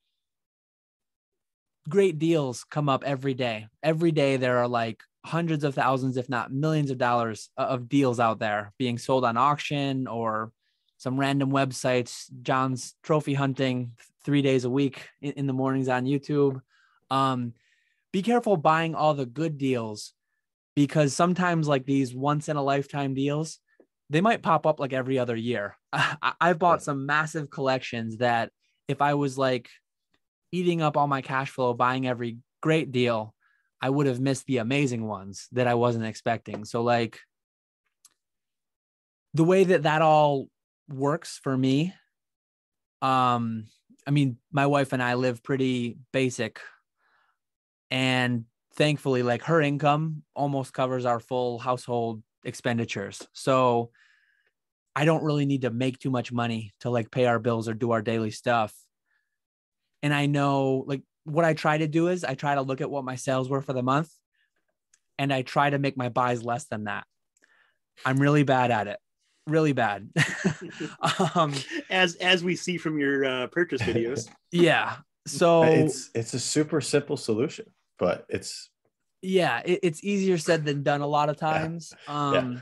C: great deals come up every day. Every day there are like hundreds of thousands, if not millions of dollars of deals out there being sold on auction or some random websites. John's trophy hunting 3 days a week in the mornings on YouTube. Be careful buying all the good deals, because sometimes like these once in a lifetime deals, they might pop up like every other year. I've bought some massive collections that if I was like eating up all my cash flow, buying every great deal, I would have missed the amazing ones that I wasn't expecting. So like the way that all works for me, I mean, my wife and I live pretty basic, and thankfully like her income almost covers our full household expenditures. So I don't really need to make too much money to like pay our bills or do our daily stuff. And I know like what I try to do is I try to look at what my sales were for the month, and I try to make my buys less than that. I'm really bad at it. Really bad.
A: As we see from your purchase videos.
C: Yeah. So
B: it's a super simple solution, but it's
C: easier said than done a lot of times.
B: Yeah.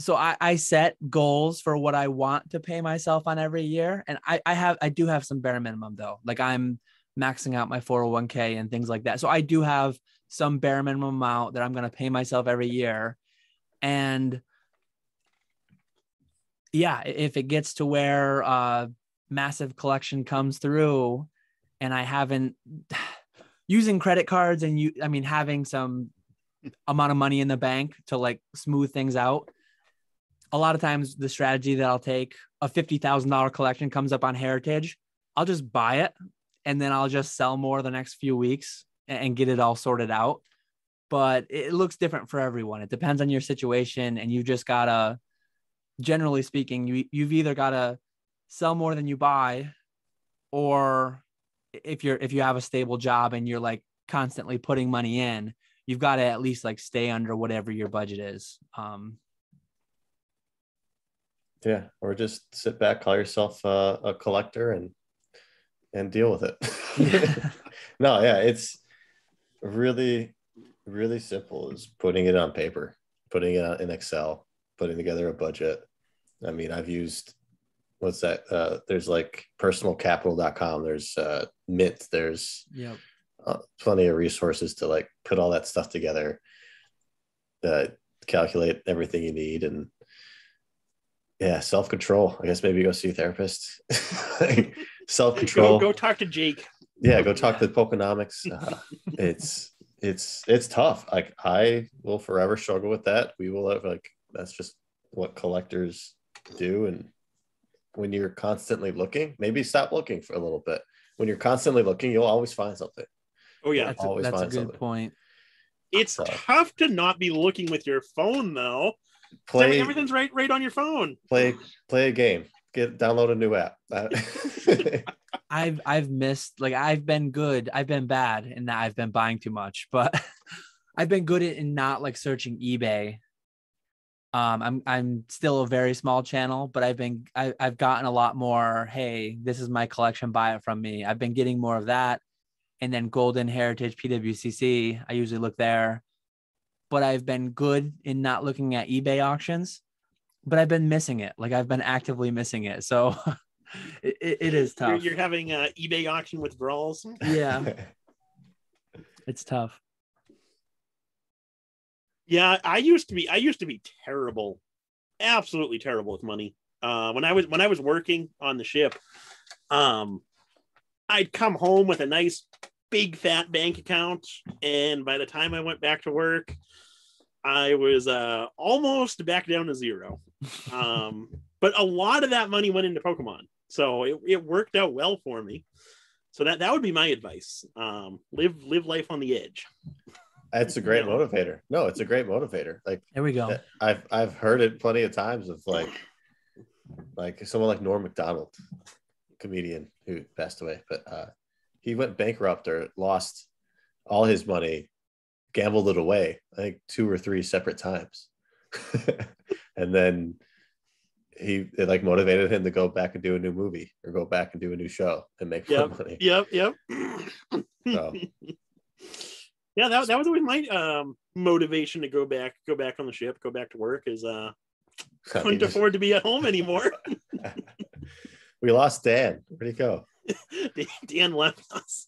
C: So I set goals for what I want to pay myself on every year. And I do have some bare minimum though. Like I'm maxing out my 401k and things like that. So I do have some bare minimum amount that I'm going to pay myself every year. And yeah, if it gets to where massive collection comes through and I haven't using credit cards and having some amount of money in the bank to like smooth things out. A lot of times the strategy that I'll take, a $50,000 collection comes up on Heritage, I'll just buy it and then I'll just sell more the next few weeks and get it all sorted out. But it looks different for everyone. It depends on your situation, and you've just got to, generally speaking, you've either got to sell more than you buy, or if you have a stable job and you're like constantly putting money in, you've got to at least like stay under whatever your budget is.
B: Yeah, or just sit back, call yourself a collector, and deal with it.
C: Yeah.
B: No, yeah, it's really, really simple. Is putting it on paper, putting it in Excel, putting together a budget. I mean, I've used what's that? There's like personalcapital.com. There's Mint. There's plenty of resources to like put all that stuff together, calculate everything you need, and yeah, self-control. I guess maybe go see a therapist. Self-control.
A: Go talk to Jake.
B: Yeah, go talk to Pokenomics. It's tough. Like I will forever struggle with that. We will have like that's just what collectors do. And when you're constantly looking, maybe stop looking for a little bit. When you're constantly looking, you'll always find something.
A: Oh yeah.
B: Always
C: That's a
B: find
C: good
B: something.
C: point.
A: It's
B: So-
A: tough to not be looking with your phone though.
B: Play
A: Everything's right on your phone.
B: play a game. Download a new app.
C: I've missed, like, I've been good. I've been bad in that I've been buying too much, but I've been good in not like searching eBay. I'm still a very small channel, but I've gotten a lot more. Hey, this is my collection. Buy it from me. I've been getting more of that, and then Golden Heritage PWCC. I usually look there, but I've been good in not looking at eBay auctions. But I've been missing it. Like I've been actively missing it. So it is tough.
A: You're having eBay auction withdrawals.
C: Yeah, it's tough.
A: Yeah, I used to be terrible, absolutely terrible with money. When I was working on the ship, I'd come home with a nice big fat bank account, and by the time I went back to work, I was almost back down to zero. But a lot of that money went into Pokemon, so it worked out well for me. So that would be my advice. Live life on the edge.
B: It's a great motivator. No, it's a great motivator. Like
C: There we go.
B: I've heard it plenty of times of like someone like Norm Macdonald, comedian who passed away, but he went bankrupt or lost all his money, gambled it away, I think 2 or 3 separate times. And then it like motivated him to go back and do a new movie or go back and do a new show and make more money.
A: Yep.
B: So
A: yeah, that was always my motivation to go back on the ship, go back to work, is couldn't afford to be at home anymore.
B: We lost Dan. Where'd he go?
A: Dan left us.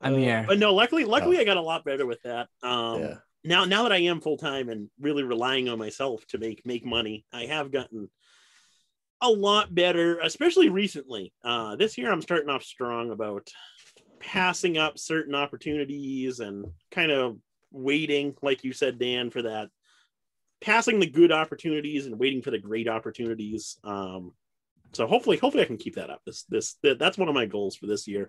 C: I'm here.
A: But no, luckily I got a lot better with that.
B: Yeah.
A: Now that I am full time and really relying on myself to make money, I have gotten a lot better, especially recently. This year I'm starting off strong about passing up certain opportunities and kind of waiting, like you said, Dan, for that, passing the good opportunities and waiting for the great opportunities. So hopefully I can keep that up. That's one of my goals for this year.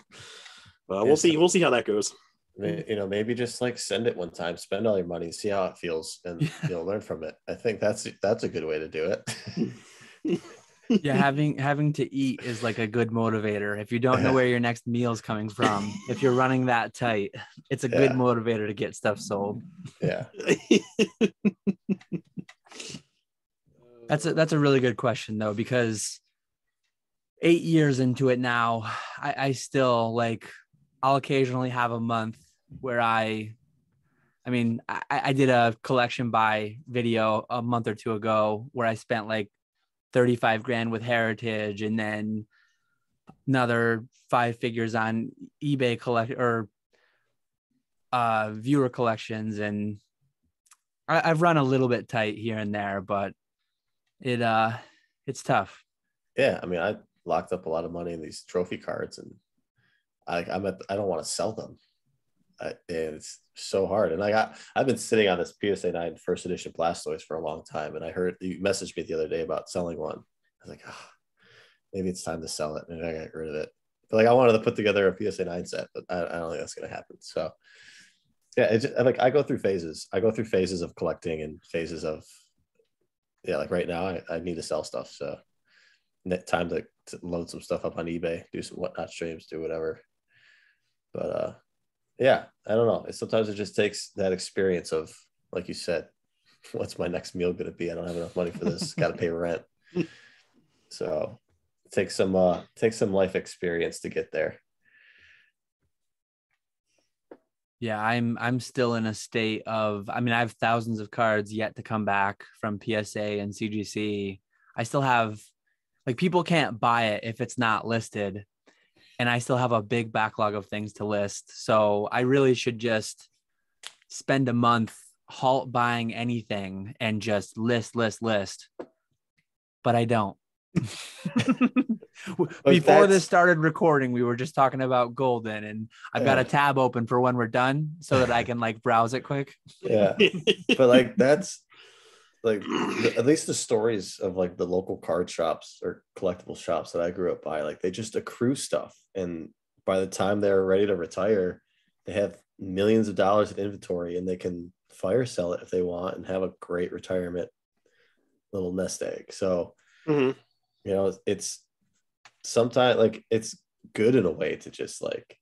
A: We'll see how that goes.
B: Maybe just like send it one time, spend all your money, see how it feels, and you'll learn from it. I think that's a good way to do it.
C: Yeah, having to eat is like a good motivator. If you don't know where your next meal is coming from, if you're running that tight, it's a good motivator to get stuff sold.
B: Yeah.
C: That's a really good question though, because 8 years into it now, I still like, I'll occasionally have a month where I did a collection buy video a month or two ago where I spent like 35 grand with Heritage and then another 5 figures on eBay viewer collections. And I've run a little bit tight here and there, but it's tough.
B: Yeah. I mean, I locked up a lot of money in these trophy cards and I don't want to sell them. And it's so hard. And I've been sitting on this PSA 9 first edition Blastoise for a long time. And I heard you messaged me the other day about selling one. I was like, maybe it's time to sell it. Maybe I got rid of it. But like, I wanted to put together a PSA 9 set, but I don't think that's going to happen. So yeah, it's just, like, I go through phases. I go through phases of collecting and phases of, like right now I need to sell stuff. So time to load some stuff up on eBay, do some whatnot streams, do whatever. But yeah, I don't know. Sometimes it just takes that experience of, like you said, what's my next meal going to be? I don't have enough money for this. Got to pay rent. So take some life experience to get there.
C: Yeah, I'm still in a state of, I have thousands of cards yet to come back from PSA and CGC. I still have, like, people can't buy it if it's not listed. And I still have a big backlog of things to list. So I really should just spend a month halt buying anything and just list. But I don't. Before this started recording, we were just talking about Golden, and I've got a tab open for when we're done so that I can like browse it quick.
B: Yeah. But like, that's like, at least the stories of like the local card shops or collectible shops that I grew up by, like they just accrue stuff. And by the time they're ready to retire, they have millions of dollars in inventory and they can fire sell it if they want and have a great retirement little nest egg. So,
A: Mhm.
B: you know, it's sometimes like it's good in a way to just like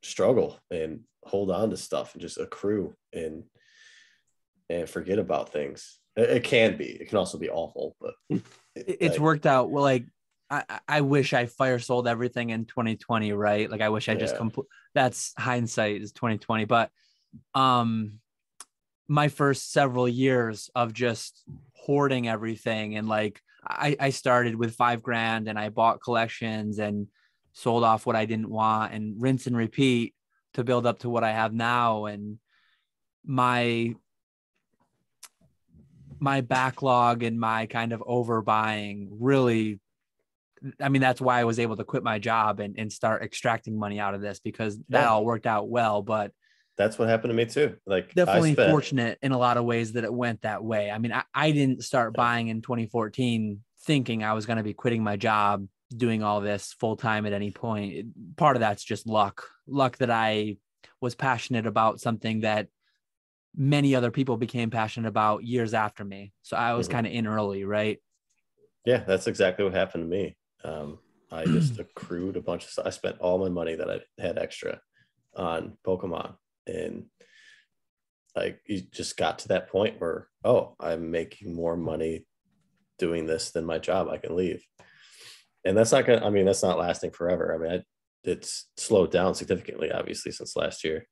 B: struggle and hold on to stuff and just accrue and forget about things. It can be. It can also be awful, but
C: It's
B: like,
C: worked out well. Like I wish I fire sold everything in 2020, right? Like I wish I just
B: yeah.
C: that's hindsight is 2020. But my first several years of just hoarding everything, and like I started with $5,000 and I bought collections and sold off what I didn't want and rinse and repeat to build up to what I have now. And my backlog and my kind of overbuying really, I mean, that's why I was able to quit my job and start extracting money out of this, because that all worked out well. But
B: that's what happened to me too. Like
C: definitely fortunate in a lot of ways that it went that way. I mean, I didn't start buying in 2014 thinking I was going to be quitting my job, doing all this full time at any point. Part of that's just luck that I was passionate about something that many other people became passionate about years after me. So I was kind of in early, right?
B: Yeah, that's exactly what happened to me. I just accrued a bunch of stuff. I spent all my money that I had extra on Pokemon, and like you just got to that point where, oh, I'm making more money doing this than my job. I can leave. And that's not gonna, I mean, that's not lasting forever. I mean, it's slowed down significantly, obviously, since last year.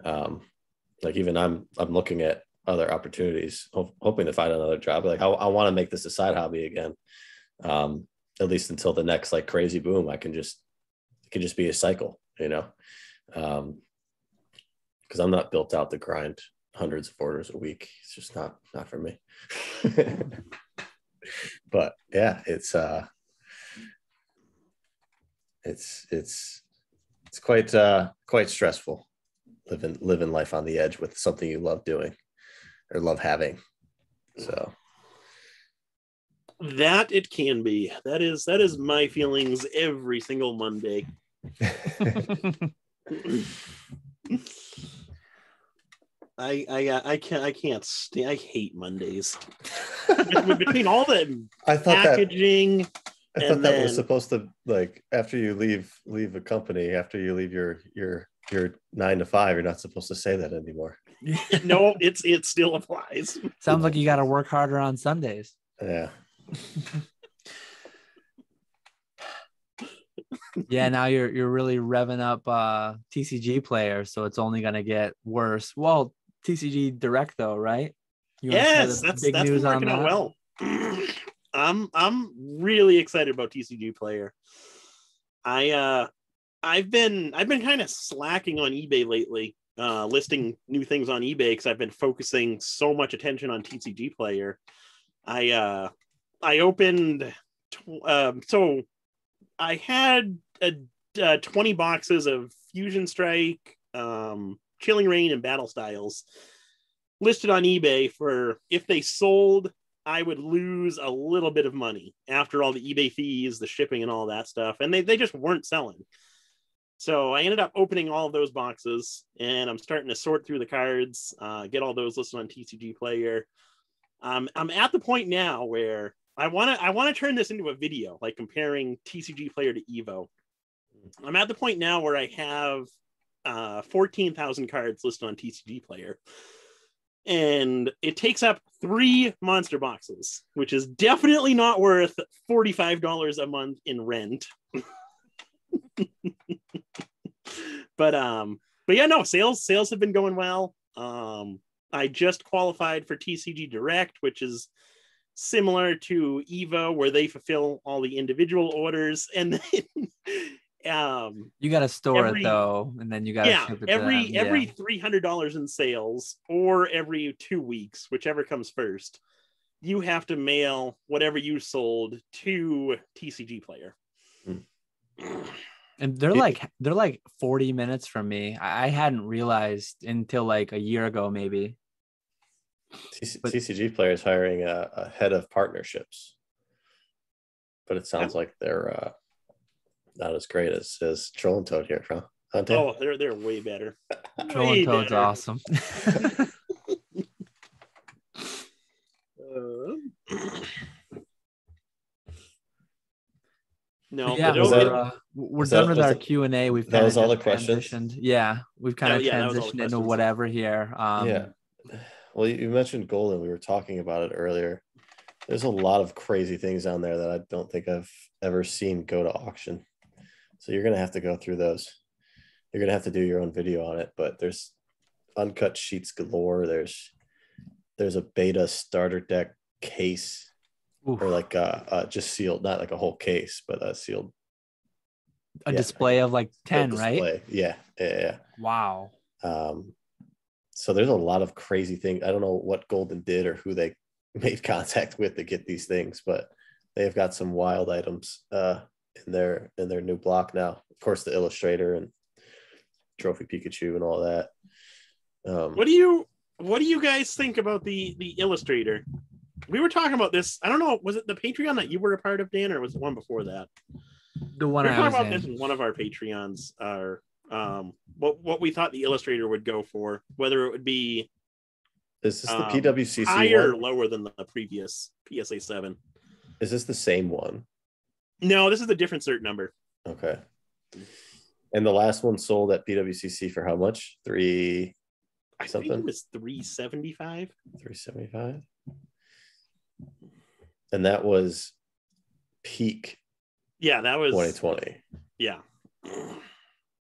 B: Like even I'm looking at other opportunities, hoping to find another job. Like I want to make this a side hobby again. At least until the next like crazy boom. It can just be a cycle, you know? Because I'm not built out to grind hundreds of orders a week. It's just not for me. But yeah, it's quite stressful living life on the edge with something you love doing or love having. So
A: that it can be. That is my feelings every single Monday. I can't stand. I hate Mondays. Between all the packaging.
B: I thought that was supposed to, like, after you leave a company, after you leave your 9 to 5, you're not supposed to say that anymore.
A: No, it still applies.
C: Sounds like you got to work harder on Sundays.
B: Yeah.
C: Yeah, now you're really revving up TCG Player, so it's only gonna get worse. Well, TCG Direct though, right?
A: Yes, that's been working out well. I'm really excited about TCG Player. I've been kind of slacking on eBay lately, listing new things on eBay because I've been focusing so much attention on TCG Player. I opened so I had 20 boxes of Fusion Strike, Chilling Reign, and Battle Styles listed on eBay for, if they sold, I would lose a little bit of money after all the eBay fees, the shipping, and all that stuff. And they just weren't selling. So I ended up opening all of those boxes, and I'm starting to sort through the cards, get all those listed on TCG Player. I'm at the point now where I want to turn this into a video, like comparing TCG Player to Evo. I'm at the point now where I have 14,000 cards listed on TCG Player. And it takes up 3 monster boxes, which is definitely not worth $45 a month in rent. But yeah, no, sales have been going well. I just qualified for TCG Direct, which is similar to Evo, where they fulfill all the individual orders, and then
C: you got to store it though, and then you got to ship it
A: every $300 in sales, or every 2 weeks, whichever comes first, you have to mail whatever you sold to TCG Player.
C: And they're like 40 minutes from me. I hadn't realized until like a year ago, maybe.
B: TCG Player is hiring a head of partnerships, but it sounds like they're not as great as Troll and Toad here, huh? Hunter?
A: Oh, they're way better.
C: Trolling Toad's
A: better.
C: awesome.
A: No,
C: Yeah,
A: but
C: we're done with our Q&A. We've
B: that
C: kind
B: was
C: of
B: all
C: just
B: the questions?
C: transitioned. Yeah, we've kind of
A: that was all the
C: transitioned into
A: questions.
C: whatever here.
B: Yeah. Well, you mentioned Golden. We were talking about it earlier. There's a lot of crazy things on there that I don't think I've ever seen go to auction. So you're going to have to go through those. You're going to have to do your own video on it, but there's uncut sheets galore. There's a beta starter deck case.
C: Oof.
B: Or like just sealed, not like a whole case, but a sealed.
C: A display of like 10, right?
B: Yeah.
C: Wow.
B: So there's a lot of crazy things. I don't know what Golden did or who they made contact with to get these things, but they've got some wild items in their new block now. Of course, the Illustrator and Trophy Pikachu and all that.
A: what do you guys think about the Illustrator? We were talking about this. I don't know. Was it the Patreon that you were a part of, Dan, or was it one before that?
C: The one
A: we were
C: I
A: talking
C: was
A: about
C: in.
A: this in one of our Patreons. What we thought the Illustrator would go for, whether it would be
B: is this the PWCC
A: higher
B: one?
A: or lower than the previous PSA 7?
B: Is this the same one?
A: No, this is a different cert number.
B: Okay. And the last one sold at PWCC for how much? I think
A: it was $375.
B: $375. And that was peak.
A: Yeah, that was
B: 2020.
A: Yeah.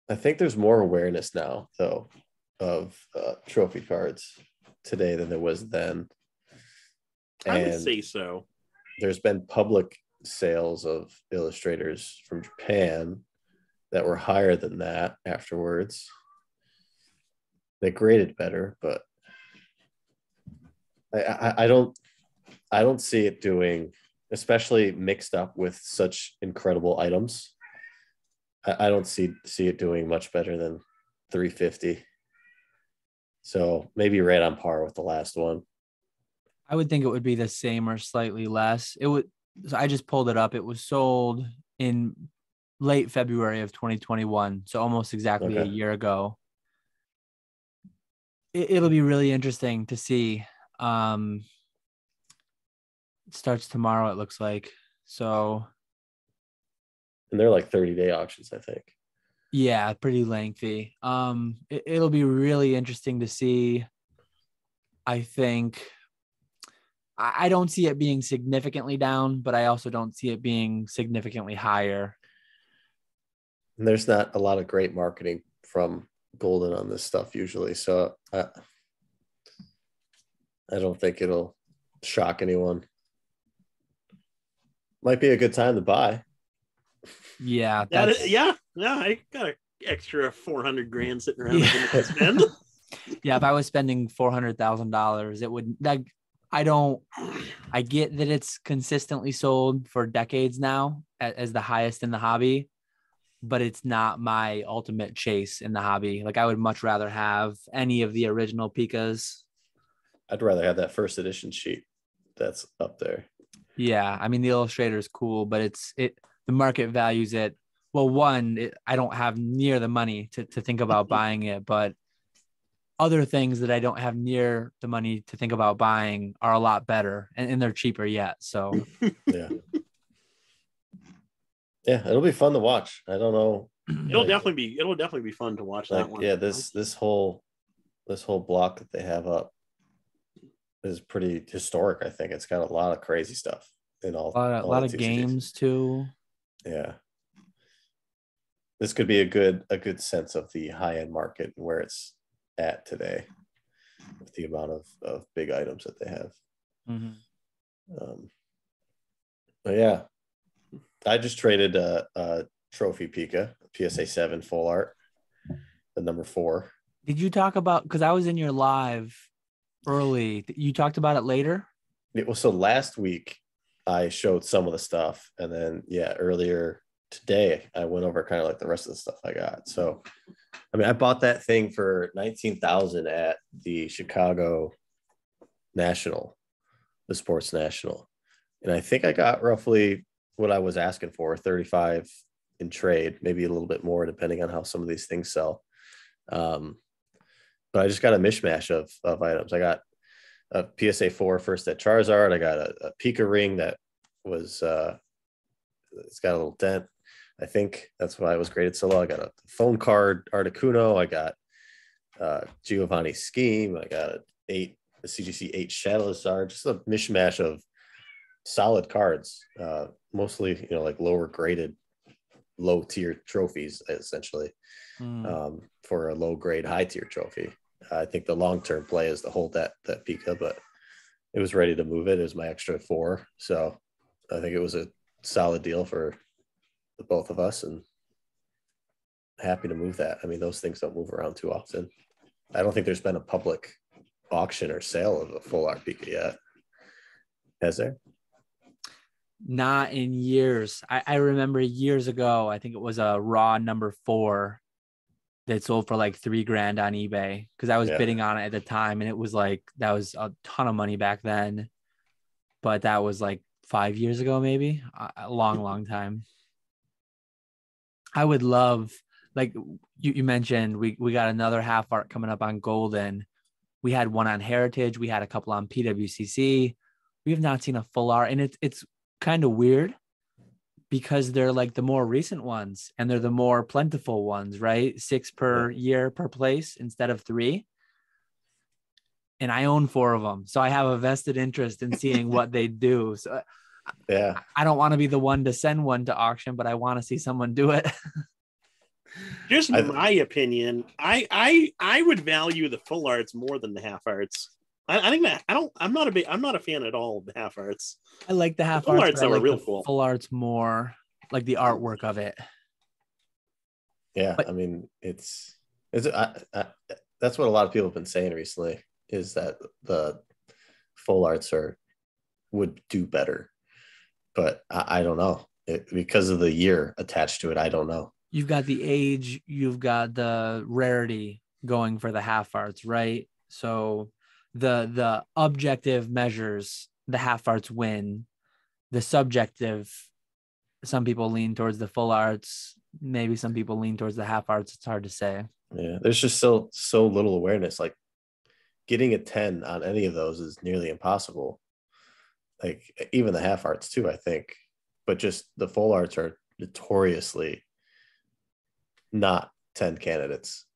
B: I think there's more awareness now, though, of trophy cards today than there was then.
A: I would say so.
B: There's been public sales of illustrators from Japan that were higher than that afterwards. They graded better, but I don't see it doing, especially mixed up with such incredible items. I don't see it doing much better than 350. So maybe right on par with the last one.
C: I would think it would be the same or slightly less. So I just pulled it up. It was sold in late February of 2021, so almost exactly a year ago. It'll be really interesting to see. It starts tomorrow, it looks like. So,
B: and they're like 30-day auctions, I think.
C: Yeah, pretty lengthy. It'll be really interesting to see. I think I don't see it being significantly down, but I also don't see it being significantly higher.
B: And there's not a lot of great marketing from Golden on this stuff usually, so I don't think it'll shock anyone. Might be a good time to buy.
C: Yeah,
A: I got an extra $400,000 sitting around to spend.
C: Yeah, if I was spending $400,000, it would. I get that it's consistently sold for decades now as the highest in the hobby, but it's not my ultimate chase in the hobby. Like, I would much rather have any of the original Pikas.
B: I'd rather have that first edition sheet that's up there.
C: Yeah, I mean, the Illustrator is cool, but the market values it. Well, I don't have near the money to think about buying it, but other things that I don't have near the money to think about buying are a lot better, and they're cheaper yet. So
B: yeah, it'll be fun to watch. I don't know.
A: It'll definitely be fun to watch that one.
B: Yeah, this whole block that they have up is pretty historic. I think it's got a lot of crazy stuff in all.
C: A lot of games too.
B: Yeah, this could be a good sense of the high end market and where it's at today with the amount of big items that they have.
C: Mm-hmm.
B: But yeah, I just traded a Trophy Pika PSA 7 full art, the number 4.
C: Did you talk about, because I was in your live early, you talked about it later?
B: It was, so last week I showed some of the stuff, and then earlier today I went over kind of like the rest of the stuff I got. So I mean, I bought that thing for $19,000 at the Chicago National, the Sports National, and I think I got roughly what I was asking for, 35 in trade, maybe a little bit more depending on how some of these things sell. But I just got a mishmash of items. I got a PSA 4 first at Charizard. I got a Pika ring that was it's got a little dent. I think that's why it was graded so low. I got a phone card Articuno. I got Giovanni Scheme. I got a CGC 8 Shadowzard. Just a mishmash of solid cards, mostly like lower graded, low tier trophies essentially, for a low grade high tier trophy. I think the long term play is to hold that Pika, but it was ready to move it. It was my extra 4, so I think it was a solid deal for the both of us, and happy to move that. I mean, those things don't move around too often. I don't think there's been a public auction or sale of a full art Pika yet. Has there?
C: Not in years. I remember years ago, I think it was a raw number 4 that sold for like $3,000 on eBay, because I was bidding on it at the time, and it was like, that was a ton of money back then. But that was like 5 years ago, maybe a long time. I would love, like you mentioned, we got another half art coming up on Golden. We had one on Heritage. We had a couple on PWCC. We have not seen a full art, and it's kind of weird because they're like the more recent ones, and they're the more plentiful ones, right? 6 per year per place instead of 3. And I own 4 of them, so I have a vested interest in seeing what they do. So I don't want to be the one to send one to auction, but I want to see someone do it.
A: Just my opinion, I would value the full arts more than the half arts. I think that I'm not a fan at all of the half arts.
C: I like the half
A: full
C: arts,
A: that
C: were
A: real cool.
C: Full arts more, like the artwork of it.
B: Yeah, but I mean, it's that's what a lot of people have been saying recently, is that the full arts would do better, but I don't know, because of the year attached to it. I don't know.
C: You've got the age, you've got the rarity going for the half arts, right? So the objective measures, the half arts win. The subjective, some people lean towards the full arts, maybe some people lean towards the half arts. It's hard to say.
B: Yeah, there's just so little awareness. Like, getting a 10 on any of those is nearly impossible. Like, even the half arts too, I think. But just the full arts are notoriously not 10 candidates.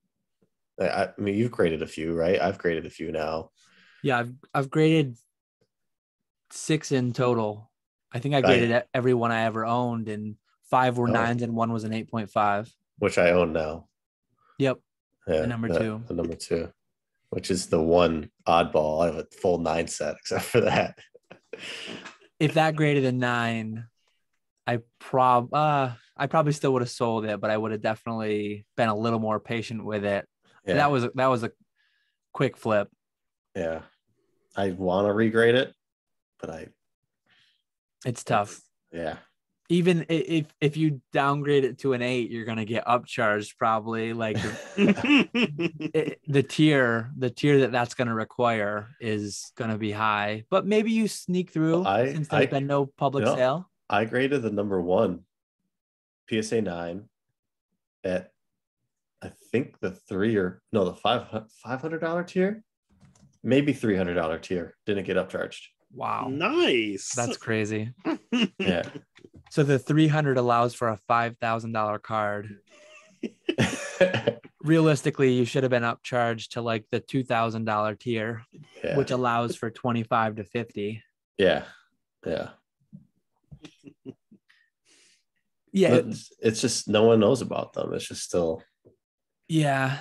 B: I mean, you've graded a few, right? I've graded a few now.
C: Yeah, I've graded 6 in total. I think I graded every one I ever owned, and 5 were 9s and 1 was an 8.5.
B: Which I own now.
C: Yep.
B: Yeah,
C: the number 2.
B: The number 2, which is the one oddball. I have a full 9 set except for that.
C: If that graded a 9, I probably still would have sold it, but I would have definitely been a little more patient with it. Yeah. That was a quick flip.
B: Yeah. I want to regrade it, but
C: it's tough.
B: Yeah.
C: Even if you downgrade it to an 8, you're going to get upcharged probably. Like the tier that's going to require is going to be high, but maybe you sneak through since there's been no public sale.
B: I graded the number 1 PSA 9 at, I think, the $500 tier, maybe $300 tier. Didn't get upcharged.
C: Wow.
A: Nice.
C: That's crazy.
B: Yeah.
C: So the 300 allows for a $5,000 card. Realistically, you should have been upcharged to like the $2,000 tier, which allows for 25 to 50.
B: Yeah. Yeah.
C: Yeah.
B: It's just, no one knows about them. It's just still.
C: Yeah.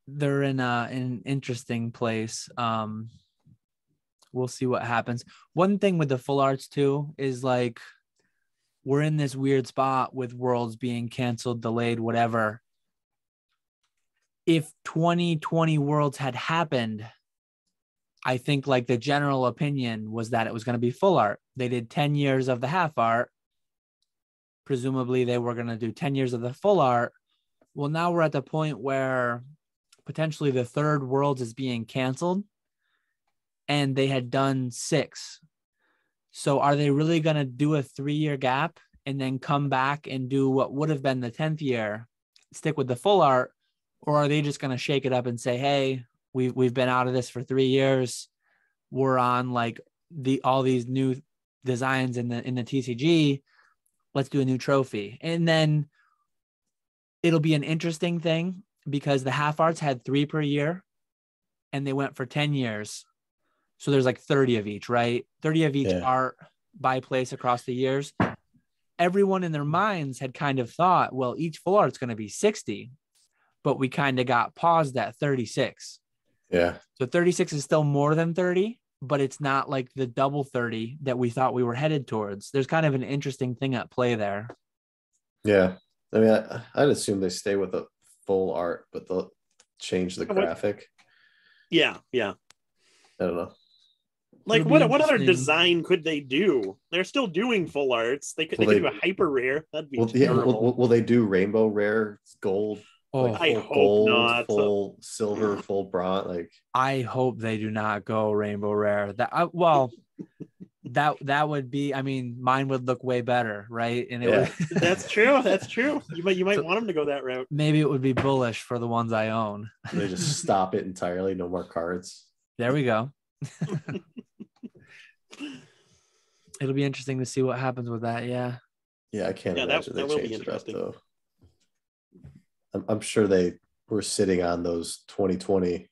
C: They're in an interesting place. We'll see what happens. One thing with the full arts too is, like, we're in this weird spot with Worlds being canceled, delayed, whatever. If 2020 Worlds had happened, I think like the general opinion was that it was going to be full art. They did 10 years of the half art. Presumably they were going to do 10 years of the full art. Well, now we're at the point where potentially the third Worlds is being canceled, and they had done 6. So are they really going to do a 3-year gap and then come back and do what would have been the 10th year, stick with the full art? Or are they just going to shake it up and say, hey, we've been out of this for 3 years. We're on like all these new designs in the TCG. Let's do a new trophy. And then it'll be an interesting thing because the half arts had 3 per year and they went for 10 years. So there's like 30 of each, right? 30 of each art by place across the years. Everyone in their minds had kind of thought, well, each full art's going to be 60, but we kind of got paused at 36.
B: Yeah.
C: So 36 is still more than 30, but it's not like the double 30 that we thought we were headed towards. There's kind of an interesting thing at play there.
B: Yeah. I mean, I'd assume they stay with a full art, but they'll change the graphic.
A: Yeah. Yeah.
B: I don't know.
A: Like what other design could they do? They're still doing full arts. They could do a hyper rare. That'd be terrible.
B: Will they do rainbow rare gold?
C: Oh,
B: like
A: I hope
B: gold,
A: not.
B: Full silver, full bronze. Like
C: I hope they do not go rainbow rare. That would be. I mean, mine would look way better, right? And
A: That's true. That's true. You might want them to go that route.
C: Maybe it would be bullish for the ones I own.
B: They just stop it entirely. No more cards.
C: There we go. It'll be interesting to see what happens with that. Yeah.
B: Yeah, I can't imagine
A: that
B: they
A: will be
B: change it up
A: interesting.
B: though. I'm sure they were sitting on those 2020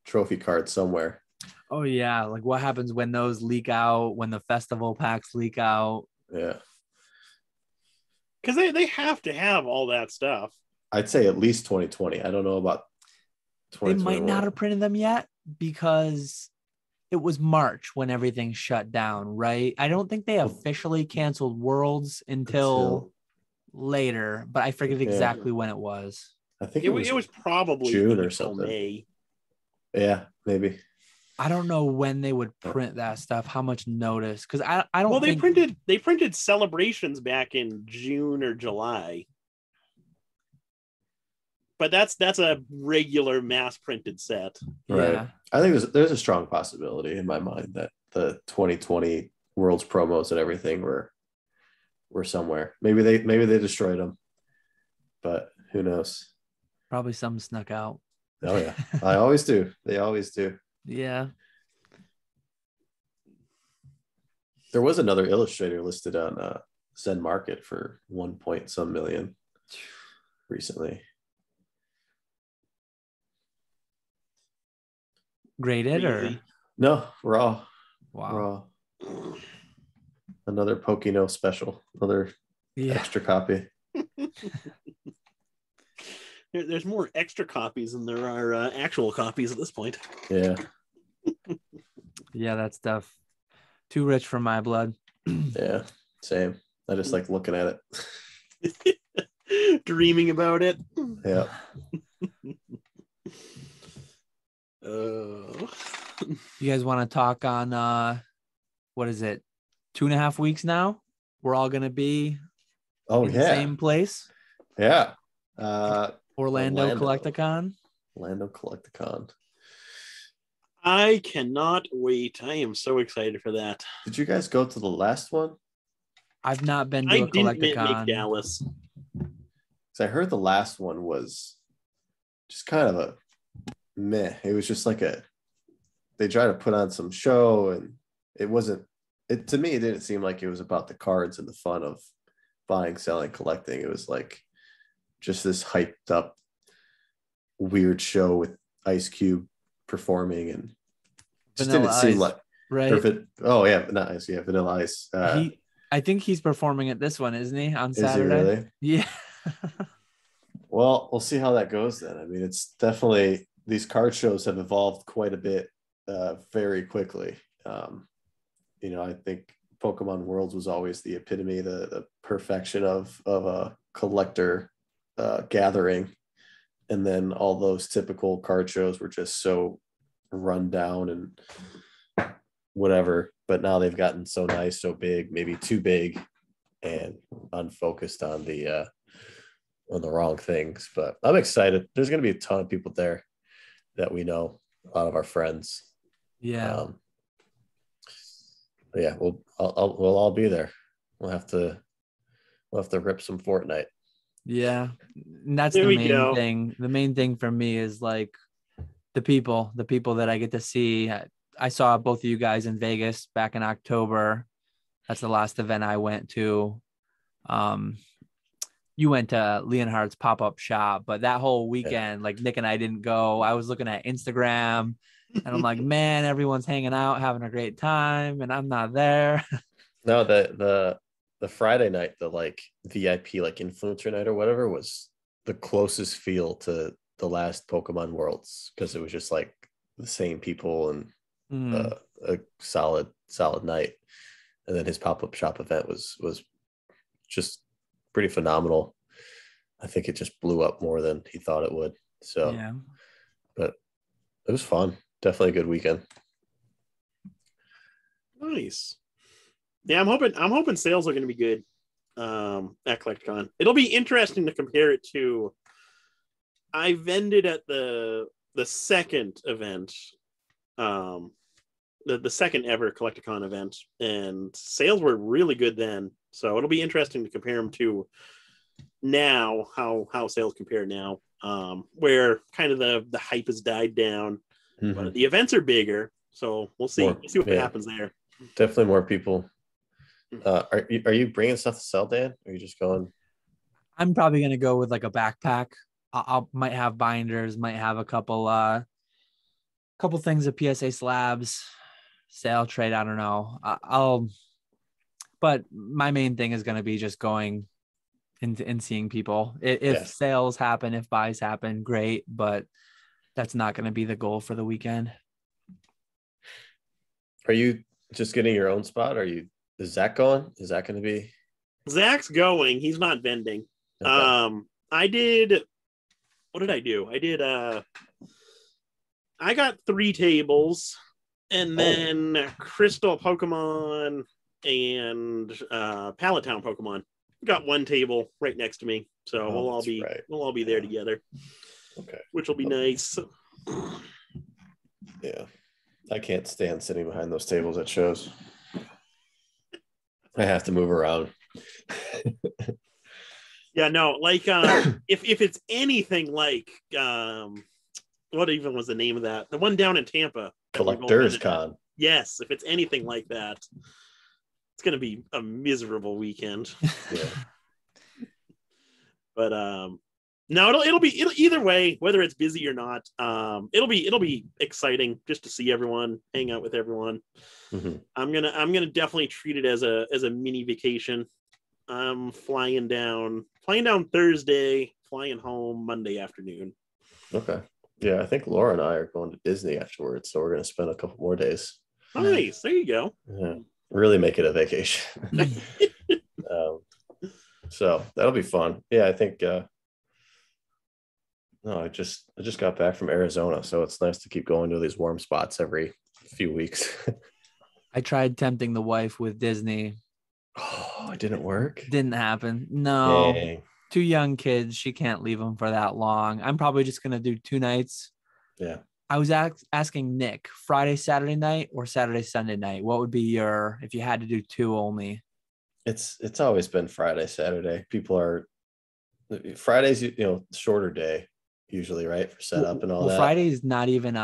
B: trophy cards somewhere.
C: Oh yeah, like what happens when those leak out, when the festival packs leak out?
B: Yeah.
A: Because they have to have all that stuff.
B: I'd say at least 2020. I don't know about 2021.
C: They might not have printed them yet because it was March when everything shut down, right? I don't think they officially canceled Worlds until later, but I forget exactly when it was.
B: I think
A: it was probably
B: June or something.
A: May.
B: Yeah, maybe.
C: I don't know when they would print that stuff, how much notice, because I don't.
A: Well, they printed Celebrations back in June or July, but that's a regular mass printed set.
B: Right.
C: Yeah.
B: I think there's a strong possibility in my mind that the 2020 Worlds promos and everything were somewhere. Maybe they destroyed them, but who knows?
C: Probably some snuck out.
B: Oh yeah, I always do. They always do.
C: Yeah.
B: There was another illustrator listed on Zen Market for 1 point some million recently.
C: Graded or
B: no, raw.
C: Wow.
B: Raw. Another Pokino special, another extra copy.
A: There's more extra copies than there are actual copies at this point.
B: Yeah.
C: Yeah, that stuff. Too rich for my blood.
B: Yeah, same. I just like looking at it.
A: Dreaming about it.
B: Yeah.
C: You guys want to talk on what is it? 2.5 weeks now? We're all gonna be in the same place.
B: Yeah.
C: Orlando Collecticon.
B: Orlando Collecticon.
A: I cannot wait. I am so excited for that.
B: Did you guys go to the last one?
C: I've not been to a Collecticon.
A: Make Dallas.
B: Because I heard the last one was just kind of a meh. It was just like they tried to put on some show, and it wasn't. To me, it didn't seem like it was about the cards and the fun of buying, selling, collecting. It was like just this hyped up weird show with Ice Cube performing, and just
C: Vanilla
B: didn't
C: Ice,
B: seem like
C: right.
B: perfect. Oh yeah, not Ice. Yeah, Vanilla Ice.
C: I think he's performing at this one, isn't he? On Saturday.
B: Is he really?
C: Yeah.
B: Well, we'll see how that goes then. I mean, it's definitely, these card shows have evolved quite a bit very quickly. I think Pokemon Worlds was always the epitome, the perfection of a collector gathering. And then all those typical card shows were just so run down and whatever. But now they've gotten so nice, so big, maybe too big, and unfocused on the wrong things. But I'm excited. There's going to be a ton of people there that we know, a lot of our friends.
C: Yeah.
B: Yeah, we'll all be there. We'll have to rip some Fortnite.
C: Yeah, and that's
A: There
C: the
A: we
C: main
A: go.
C: thing. The main thing for me is like the people that I get to see. I saw both of you guys in Vegas back in October. That's the last event I went to. You went to Leonhardt's pop-up shop, but that whole weekend, like Nick and I didn't go. I was looking at Instagram and I'm like, man, everyone's hanging out, having a great time, and I'm not there.
B: No, the Friday night, the like VIP like influencer night or whatever was the closest feel to the last Pokemon Worlds because it was just like the same people and a solid night. And then his pop-up shop event was just pretty phenomenal. I think it just blew up more than he thought it would. So,
C: Yeah.
B: But it was fun. Definitely a good weekend.
A: Nice. Yeah, I'm hoping sales are going to be good at CollectCon. It'll be interesting to compare it to. I vended at the second event, the second ever CollectCon event, and sales were really good then. So it'll be interesting to compare them to now, how sales compare now, where kind of the hype has died down, but the events are bigger. So we'll see. We'll see what happens there.
B: Definitely more people. Are you bringing stuff to sell, Dan? Or are you just going?
C: I'm probably gonna go with like a backpack. I might have binders, might have a couple things of PSA slabs, sale trade. I don't know. But my main thing is gonna be just going and seeing people. If sales happen, if buys happen, great. But that's not gonna be the goal for the weekend.
B: Are you just getting your own spot? Is Zach going? Is that going to be?
A: Zach's going. He's not vending.
B: Okay.
A: What did I do? I got 3 tables, and then Crystal Pokemon and Pallet Town Pokemon got 1 table right next to me. So we'll all be there together.
B: Okay.
A: Which will be nice.
B: Yeah. I can't stand sitting behind those tables at shows. I have to move around.
A: Yeah, no, like if it's anything like what even was the name of that? The one down in Tampa.
B: Collectors Con.
A: Yes, if it's anything like that, it's gonna be a miserable weekend.
B: Yeah.
A: But no, it'll be either way, whether it's busy or not. It'll be exciting just to see everyone, hang out with everyone.
B: Mm-hmm.
A: I'm gonna definitely treat it as a mini vacation. I'm flying down Thursday, flying home Monday afternoon.
B: Okay. Yeah, I think Laura and I are going to Disney afterwards, so we're going to spend a couple more days.
A: Nice. There you go.
B: Yeah, really make it a vacation. So that'll be fun. Yeah, I think. No, I just got back from Arizona, so it's nice to keep going to these warm spots every few weeks.
C: I tried tempting the wife with Disney.
B: Oh, it didn't work.
C: Didn't happen. No.
B: Dang.
C: 2 young kids. She can't leave them for that long. I'm probably just going to do 2 nights.
B: Yeah.
C: I was asking Nick, Friday, Saturday night or Saturday, Sunday night? What would be if you had to do 2 only?
B: It's always been Friday, Saturday. Fridays, shorter day usually, right? For setup and all that.
C: Friday is not even,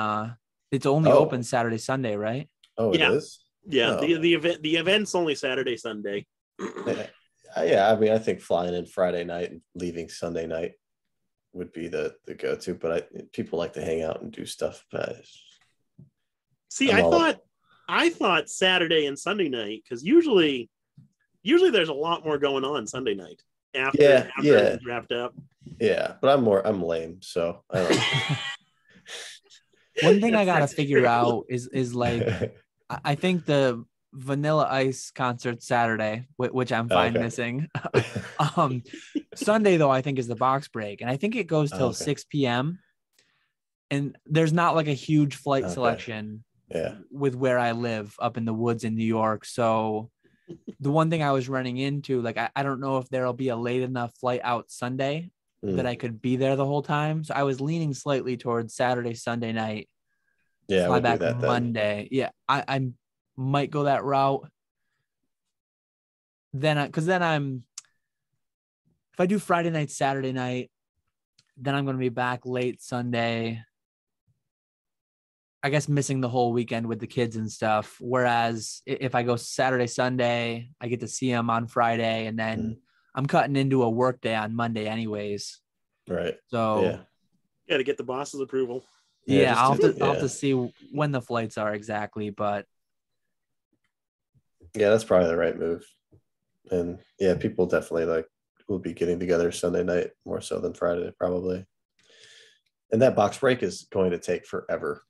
C: it's only open Saturday, Sunday, right?
B: Oh, it is?
A: Yeah. Oh. The event's only Saturday, Sunday.
B: Yeah, I mean, I think flying in Friday night and leaving Sunday night would be the go-to, but people like to hang out and do stuff.
A: See, I thought Saturday and Sunday night, because usually there's a lot more going on Sunday night after it's wrapped up.
B: Yeah, but I'm lame, so I don't.
C: One thing I gotta figure out is like I think the Vanilla Ice concert Saturday, which I'm fine missing. Sunday though, I think is the box break, and I think it goes till 6 p.m. And there's not like a huge flight selection with where I live up in the woods in New York. So the one thing I was running into, like I don't know if there'll be a late enough flight out Sunday that I could be there the whole time. So I was leaning slightly towards Saturday, Sunday night.
B: Yeah,
C: fly back Monday. Yeah, I might go that route. because then if I do Friday night, Saturday night, then I'm going to be back late Sunday. I guess missing the whole weekend with the kids and stuff. Whereas if I go Saturday, Sunday, I get to see them on Friday, and then I'm cutting into a work day on Monday anyways.
B: Right.
C: So
A: got to get the boss's approval.
C: Yeah, I'll have to see when the flights are exactly, but
B: yeah, that's probably the right move. And yeah, people definitely will be getting together Sunday night more so than Friday probably. And that box break is going to take forever.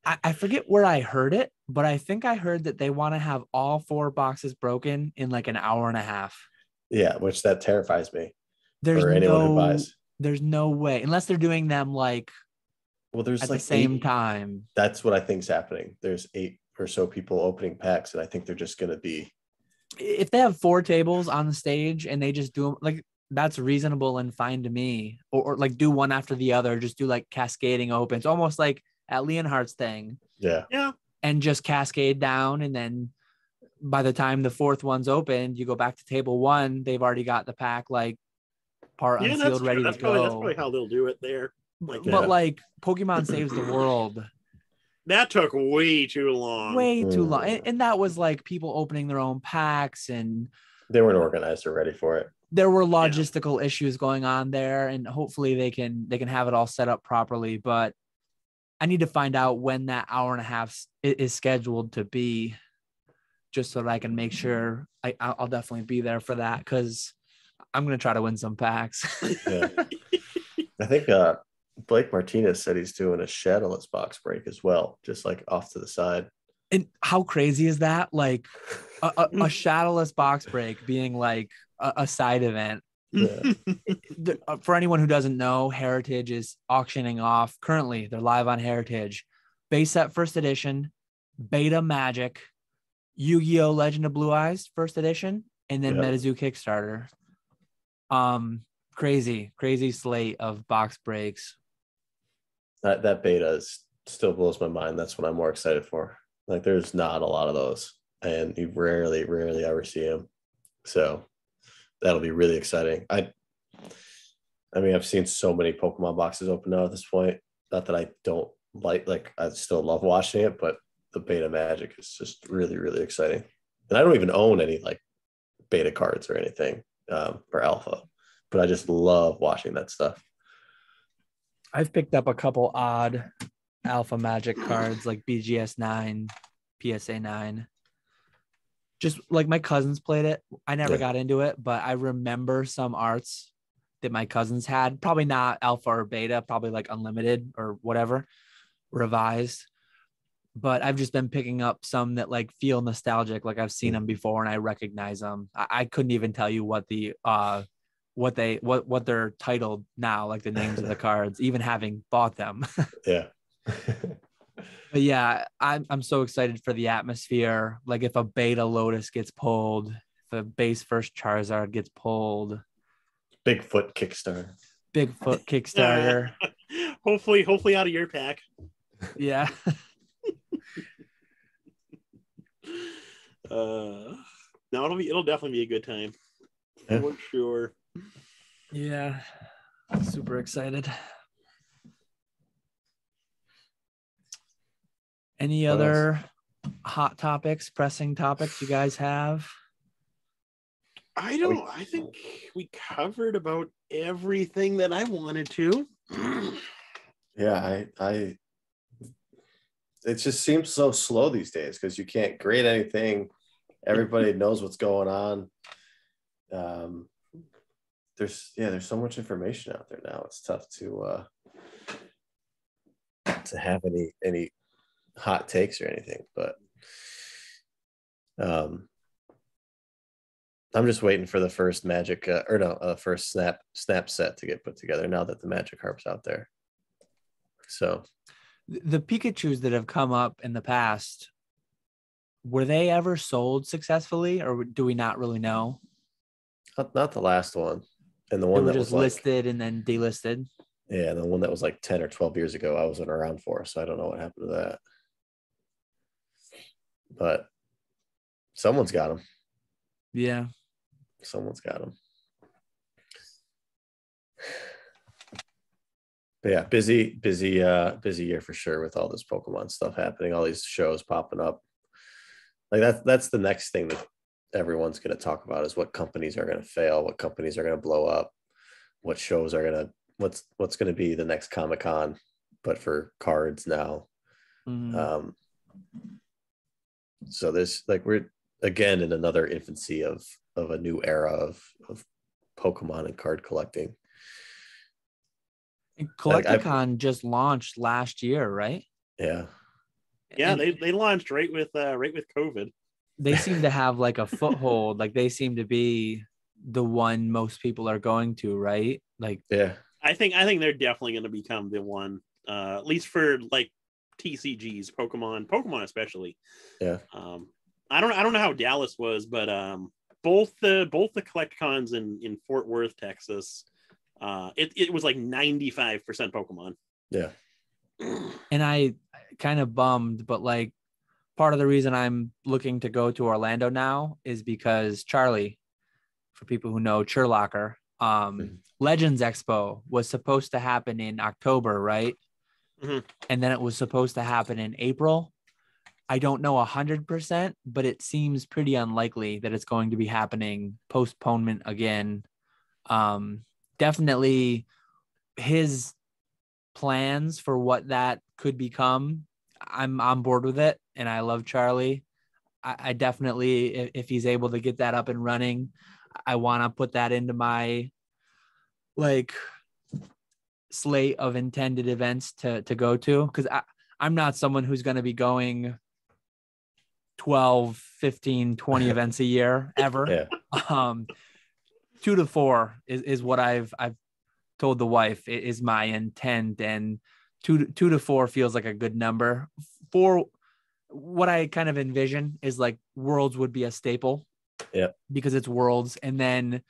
C: I forget where I heard it, but I think I heard that they want to have all 4 boxes broken in like an hour and a half.
B: Yeah, which that terrifies me.
C: There's
B: for anyone who buys.
C: There's no way, unless they're doing them
B: there's
C: at the same time.
B: That's what I think is happening. There's 8 or so people opening packs, and I think they're just going to be.
C: If they have 4 tables on the stage and they just do them that's reasonable and fine to me. Or do one after the other, just do cascading opens, almost like at Leonhardt's thing.
B: Yeah.
C: And just cascade down, and then by the time the 4th one's opened, you go back to table 1. They've already got the pack part unsealed, ready to go.
A: That's probably how they'll do it there.
C: Pokemon Saves the World.
A: That took way too long.
C: And that was people opening their own packs, and
B: they weren't organized or ready for it.
C: There were logistical issues going on there, and hopefully they can have it all set up properly. But I need to find out when that hour and a half is scheduled to be, just so that I can make sure I'll definitely be there for that, because I'm going to try to win some packs.
B: Yeah. I think Blake Martinez said he's doing a shadowless box break as well, just off to the side.
C: And how crazy is that? A shadowless box break being a side event.
B: Yeah.
C: For anyone who doesn't know, Heritage is auctioning off currently. They're live on Heritage. Base set first edition, Beta Magic, Yu-Gi-Oh! Legend of Blue Eyes first edition, and then MetaZoo Kickstarter. Crazy slate of box breaks.
B: That beta still blows my mind. That's what I'm more excited for. There's not a lot of those, and you rarely ever see them. So that'll be really exciting. I mean, I've seen so many Pokemon boxes open now at this point. Not that I don't I still love watching it, but the beta magic is just really, really exciting. And I don't even own any beta cards or anything or alpha, but I just love watching that stuff.
C: I've picked up a couple odd alpha magic cards like BGS 9, PSA 9. Just my cousins played it. I never got into it, but I remember some arts that my cousins had. Probably not alpha or beta, probably unlimited or whatever, revised. But I've just been picking up some that feel nostalgic. I've seen them before and I recognize them. I couldn't even tell you what what they're titled now, the names of the cards, even having bought them.
B: Yeah.
C: But yeah, I'm so excited for the atmosphere. If a beta Lotus gets pulled, if a base first Charizard gets pulled.
B: Bigfoot Kickstarter.
A: Hopefully out of your pack.
C: Yeah.
A: No, it'll definitely be a good time. For sure.
C: Yeah. I'm super excited. Any other hot topics, pressing topics you guys have?
A: I think we covered about everything that I wanted to.
B: Yeah, it just seems so slow these days because you can't grade anything. Everybody knows what's going on. There's so much information out there now. It's tough to have any hot takes or anything, but I'm just waiting for the first Magic first snap set to get put together now that the Magikarp's out there. So
C: the Pikachus that have come up in the past, were they ever sold successfully, or do we not really know?
B: Not the last one, and the one that
C: was listed and then delisted.
B: Yeah, the one that was 10 or 12 years ago, I wasn't around for, so I don't know what happened to that. But someone's got them.
C: Yeah.
B: Someone's got them. But yeah, busy year for sure with all this Pokemon stuff happening, all these shows popping up. Like that's the next thing that everyone's going to talk about is what companies are going to fail, what companies are going to blow up, what shows are going to what's going to be the next Comic-Con, but for cards now.
C: Mm-hmm.
B: So this, like, we're again in another infancy of a new era of Pokemon and card collecting.
C: Collecticon just launched last year, right?
B: Yeah.
A: Yeah,
C: And
A: they launched right with COVID.
C: they seem to have like a foothold. Like they seem to be the one most people are going to, right? Like,
B: yeah,
A: I think they're definitely going to become the one, at least for like TCGs, Pokemon especially.
B: Yeah.
A: I don't know how Dallas was, but both the Collecticons in Fort Worth, Texas, it was like 95% Pokemon.
B: Yeah.
C: and I kind of bummed, but like part of the reason I'm looking to go to Orlando now is because Charlie, for people who know Churlocker, Legends Expo was supposed to happen in October, right?
A: Mm-hmm.
C: And then it was supposed to happen in April. I don't know 100%, but it seems pretty unlikely that it's going to be happening. Postponement again. Definitely his plans for what that could become, I'm on board with it, and I love Charlie. I definitely, if he's able to get that up and running, I want to put that into my like slate of intended events to go to, because I'm not someone who's going to be going 12, 15, 20 events a year ever.
B: Yeah.
C: 2 to 4 is what I've told the wife is my intent, and two to 4 feels like a good number. 4, what I kind of envision is like Worlds would be a staple.
B: Yeah.
C: Because it's Worlds, and then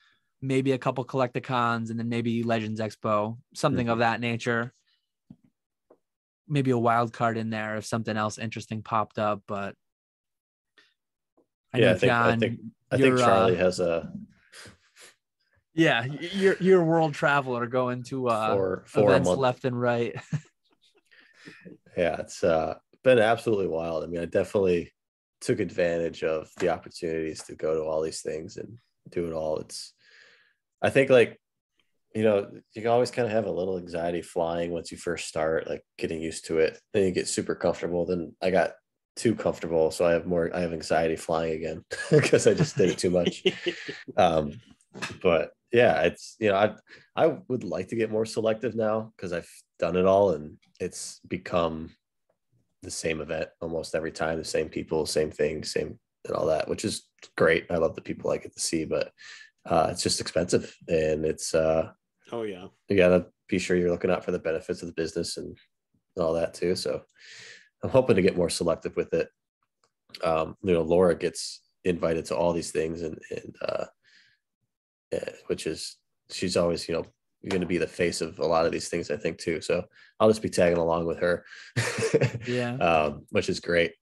C: maybe a couple Collecticons, and then maybe Legends Expo, something of that nature. Maybe a wild card in there if something else interesting popped up, but I know, John,
B: I think Charlie has a
C: you're a world traveler going to
B: four
C: events
B: a month
C: left and right.
B: Yeah, it's been absolutely wild. I mean, I definitely took advantage of the opportunities to go to all these things and do it all. I think, like, you know, you can always kind of have a little anxiety flying once you first start, like getting used to it. Then you get super comfortable. Then I got too comfortable, so I have anxiety flying again because I just did it too much. But yeah, it's, you know, I would like to get more selective now because I've done it all and it's become the same event almost every time, the same people, same thing, same and all that, which is great. I love the people I get to see, but it's just expensive, and it's
A: oh yeah,
B: you gotta be sure you're looking out for the benefits of the business and all that too. So I'm hoping to get more selective with it. You know, Laura gets invited to all these things, and which is, she's always, you know, going to be the face of a lot of these things, I think, too. So I'll just be tagging along with her.
C: Yeah.
B: Which is great.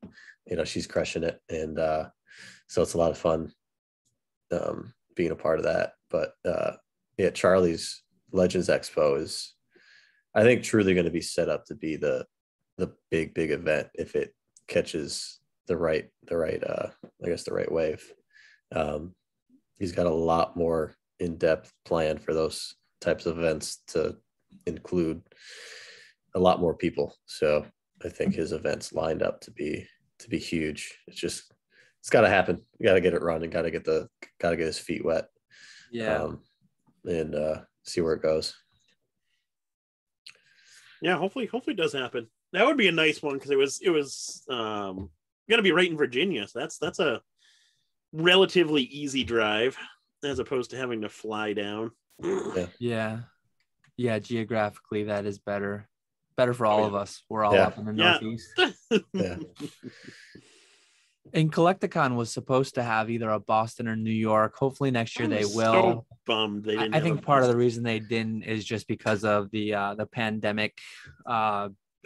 B: You know, she's crushing it. And so it's a lot of fun being a part of that. But yeah, Charlie's Legends Expo is, I think, truly going to be set up to be the big event if it catches the right wave. He's got a lot more in-depth plan for those types of events to include a lot more people. So I think his events lined up to be huge. It's got to happen. You got to get it running. Got to get his feet wet.
C: Yeah.
A: And
B: see where it goes.
A: Yeah, hopefully it does happen. That would be a nice one because it was going to be right in Virginia. So that's a relatively easy drive as opposed to having to fly down.
C: Yeah, geographically that is better for all of us. We're all up in the Northeast.
B: Yeah.
C: And Collecticon was supposed to have either a Boston or New York. Hopefully next year they will.
A: So bummed they didn't.
C: I think part of the reason they didn't is just because of the pandemic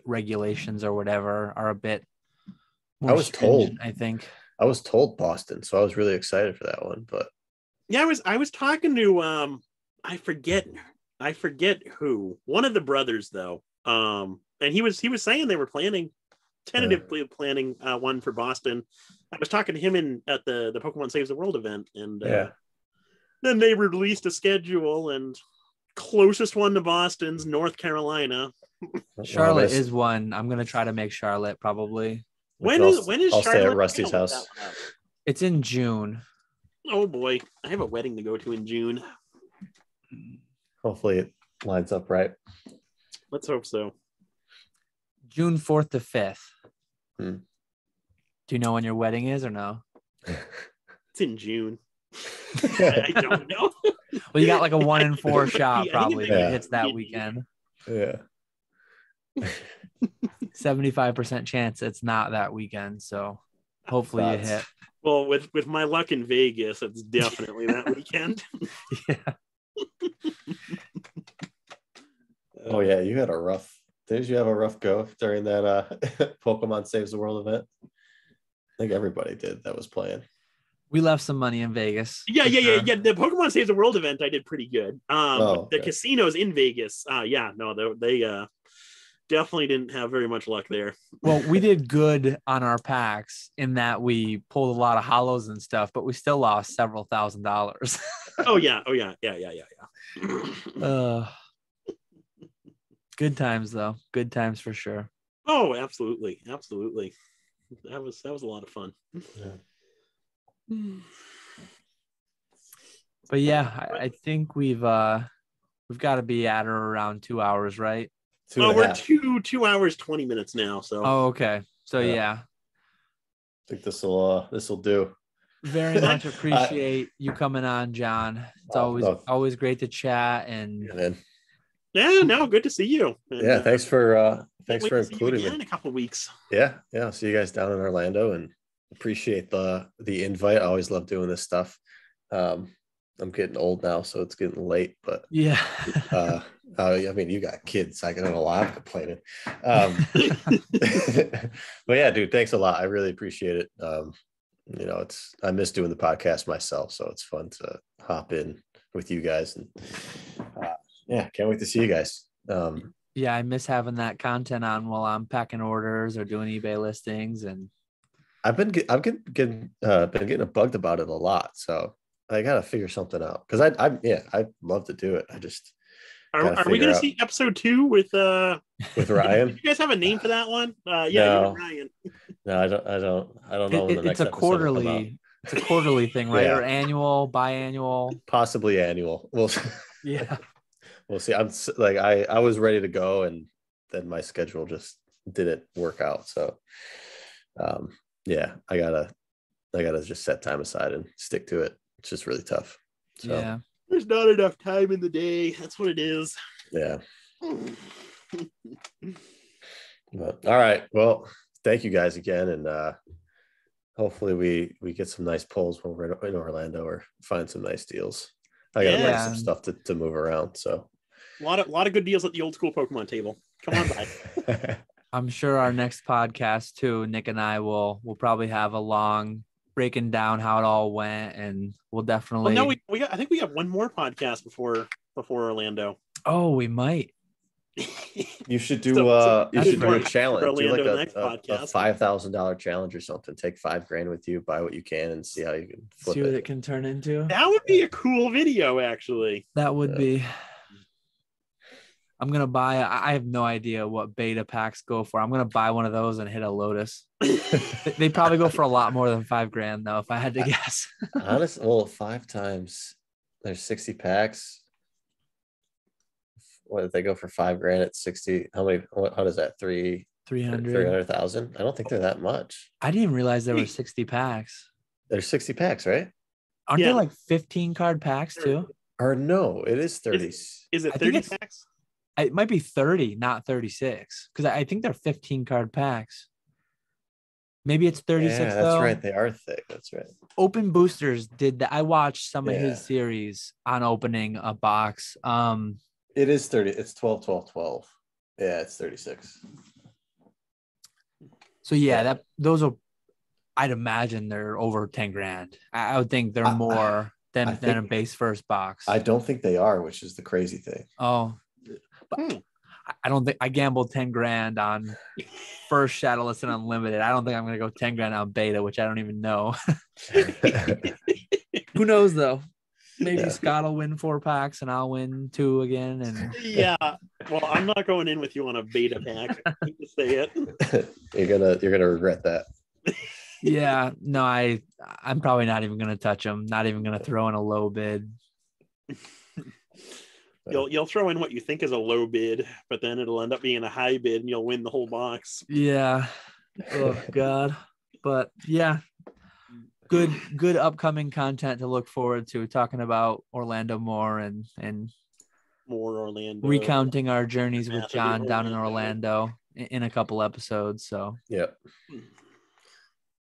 C: regulations or whatever are a bit more
B: I was told,
C: I think.
B: I was told Boston, so I was really excited for that one. But
A: Yeah, I was talking to I forget who, one of the brothers though. And he was saying they were tentatively planning one for Boston. I was talking to him at the Pokemon Saves the World event, and
B: yeah,
A: then they released a schedule, and closest one to Boston's North Carolina.
C: Charlotte is one. I'm gonna try to make Charlotte probably.
A: When is
B: I'll
A: Charlotte?
B: stay at Rusty's house.
C: It's in June.
A: Oh boy, I have a wedding to go to in June.
B: Hopefully it lines up right.
A: Let's hope so.
C: June 4th to 5th.
B: Hmm.
C: Do you know when your wedding is or no?
A: It's in June. I don't know.
C: Well, you got like a 1 in 4 shot probably.
B: Yeah.
C: It hits that weekend.
B: Yeah.
C: 75% chance it's not that weekend. So hopefully you hit.
A: Well, with my luck in Vegas, it's definitely that weekend.
C: Yeah.
B: Oh yeah, you had a rough. Did you have a rough go during that Pokemon Saves the World event? I think everybody did that was playing.
C: We left some money in Vegas.
A: Yeah. The Pokemon Saves the World event, I did pretty good. The casinos in Vegas, they definitely didn't have very much luck there.
C: Well, we did good on our packs in that we pulled a lot of hollows and stuff, but we still lost several $1,000s.
A: Oh yeah.
C: Good times though. Good times for sure.
A: Oh, absolutely. That was a lot of fun.
B: Yeah.
C: But yeah, I think we've got to be at or around 2 hours, right?
A: We're 2 hours 20 minutes now. So
C: okay. So yeah.
B: I think this will do.
C: Very much appreciate you coming on, John. It's always great to chat and
A: yeah, no, good to see you. And,
B: thanks for including me
A: in a couple of weeks.
B: Yeah, I'll see you guys down in Orlando and appreciate the invite. I always love doing this stuff. I'm getting old now, so it's getting late, but
C: yeah.
B: I mean, you got kids. I can have a lot of complaining. But yeah, dude, thanks a lot. I really appreciate it. I miss doing the podcast myself, so it's fun to hop in with you guys, and can't wait to see you guys.
C: Yeah, I miss having that content on while I'm packing orders or doing eBay listings, and
B: I've been getting bugged about it a lot, so I gotta figure something out because I'd love to do it. I just
A: are we gonna see episode 2 with
B: Ryan?
A: Do you guys have a name for that one?
B: No.
A: Ryan.
B: No, I don't know.
C: It's a quarterly thing, right?
B: Yeah.
C: Or annual, biannual,
B: possibly annual. We'll see. I'm like I was ready to go, and then my schedule just didn't work out. So, I gotta just set time aside and stick to it. It's just really tough. So,
C: yeah.
A: There's not enough time in the day. That's what it is.
B: Yeah. But, all right. Well, thank you guys again. And hopefully we get some nice pulls when we're in Orlando or find some nice deals. I got to bring some stuff to move around. So
A: a lot of good deals at the old school Pokemon table. Come on by.
C: I'm sure our next podcast too, Nick and I will probably have a long breaking down how it all went, and we'll definitely.
A: Well, no, I think we have one more podcast before Orlando.
C: Oh, we might.
B: You should do a challenge. Do like a $5,000 challenge or something. Take $5,000 with you, buy what you can, and see how you can flip
C: what it can turn into.
A: That would be a cool video, actually.
C: That would be. I'm gonna buy. I have no idea what beta packs go for. I'm gonna buy one of those and hit a Lotus. They probably go for a lot more than $5,000 though, if I had to guess.
B: Honestly, well, 5 times there's 60 packs. What if they go for $5,000 at 60? How does that? 300,000? I don't think they're that much.
C: I didn't even realize there were 60 packs.
B: There's 60 packs, right?
C: Aren't there like 15 card packs too?
B: Or no, it is 30.
A: Is it 30 packs?
C: It might be 30, not 36. Because I think they're 15 card packs. Maybe it's 36.
B: Yeah, that's right. They are thick. That's right.
C: Open Boosters did that. I watched some of his series on opening a box.
B: It is 30. It's 12, 12, 12. Yeah, it's 36.
C: So those will. I'd imagine they're over 10 grand. I would think they're more than a base first box.
B: I don't think they are, which is the crazy thing.
C: Oh, but I don't think I gambled 10 grand on first Shadowless and Unlimited. I don't think I'm going to go 10 grand on beta, which I don't even know. Who knows though? Maybe Scott will win 4 packs and I'll win 2 again. And
A: yeah, well, I'm not going in with you on a beta pack. I hate to say it.
B: You're gonna regret that.
C: Yeah, no, I'm probably not even going to touch them. Not even going to throw in a low bid.
A: You'll throw in what you think is a low bid, but then it'll end up being a high bid, and you'll win the whole box.
C: Yeah. Oh God. But yeah, good upcoming content to look forward to. Talking about Orlando more and
A: more Orlando,
C: recounting our journeys with John down in Orlando in a couple episodes. So
B: yeah.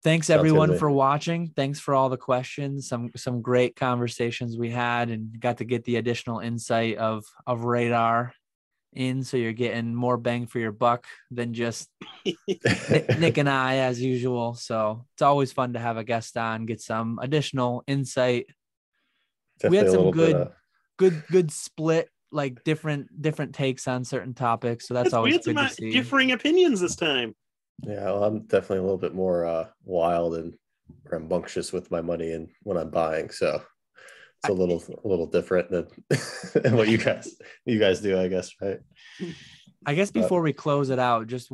C: Thanks everyone for watching. Thanks for all the questions. Some great conversations we had, and got to get the additional insight of Radar in. So you're getting more bang for your buck than just Nick and I as usual. So it's always fun to have a guest on, get some additional insight.
B: Definitely
C: we had some good split, like different takes on certain topics. So that's always good to see.
A: Differing opinions this time.
B: Yeah, well, I'm definitely a little bit more wild and rambunctious with my money and when I'm buying, so it's a little different than what you guys do, I guess, right?
C: I guess before we close it out, just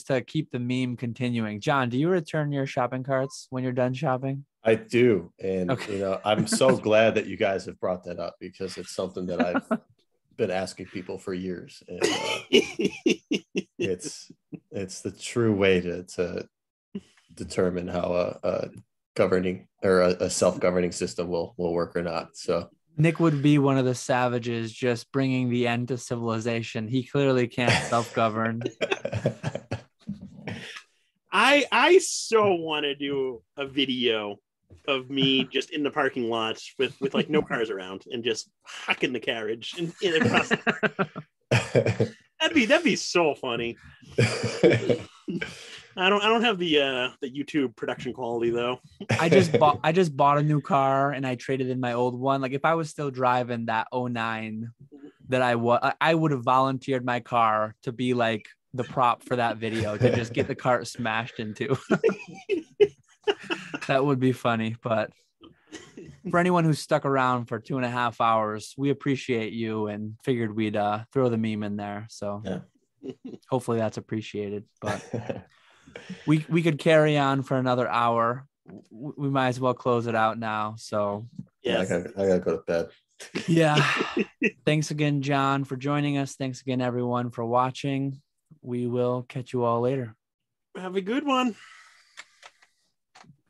C: to keep the meme continuing. John, do you return your shopping carts when you're done shopping?
B: I do, and
C: okay.
B: I'm so glad that you guys have brought that up, because it's something that I've been asking people for years, and it's the true way to determine how a governing or a self-governing system will work or not. So
C: Nick would be one of the savages just bringing the end to civilization. He clearly can't self-govern.
A: I so want to do a video of me just in the parking lot with like no cars around and just hucking the carriage and across. That'd be so funny. I don't have the YouTube production quality though.
C: I just bought a new car and I traded in my old one. Like if I was still driving that 09 that I would have volunteered my car to be like the prop for that video, to just get the cart smashed into. That would be funny. But for anyone who's stuck around for 2.5 hours, we appreciate you and figured we'd throw the meme in there. So hopefully that's appreciated. But we could carry on for another hour. We might as well close it out now. So
B: yeah, I gotta go to bed.
C: Yeah. Thanks again, John, for joining us. Thanks again, everyone, for watching. We will catch you all later.
A: Have a good one.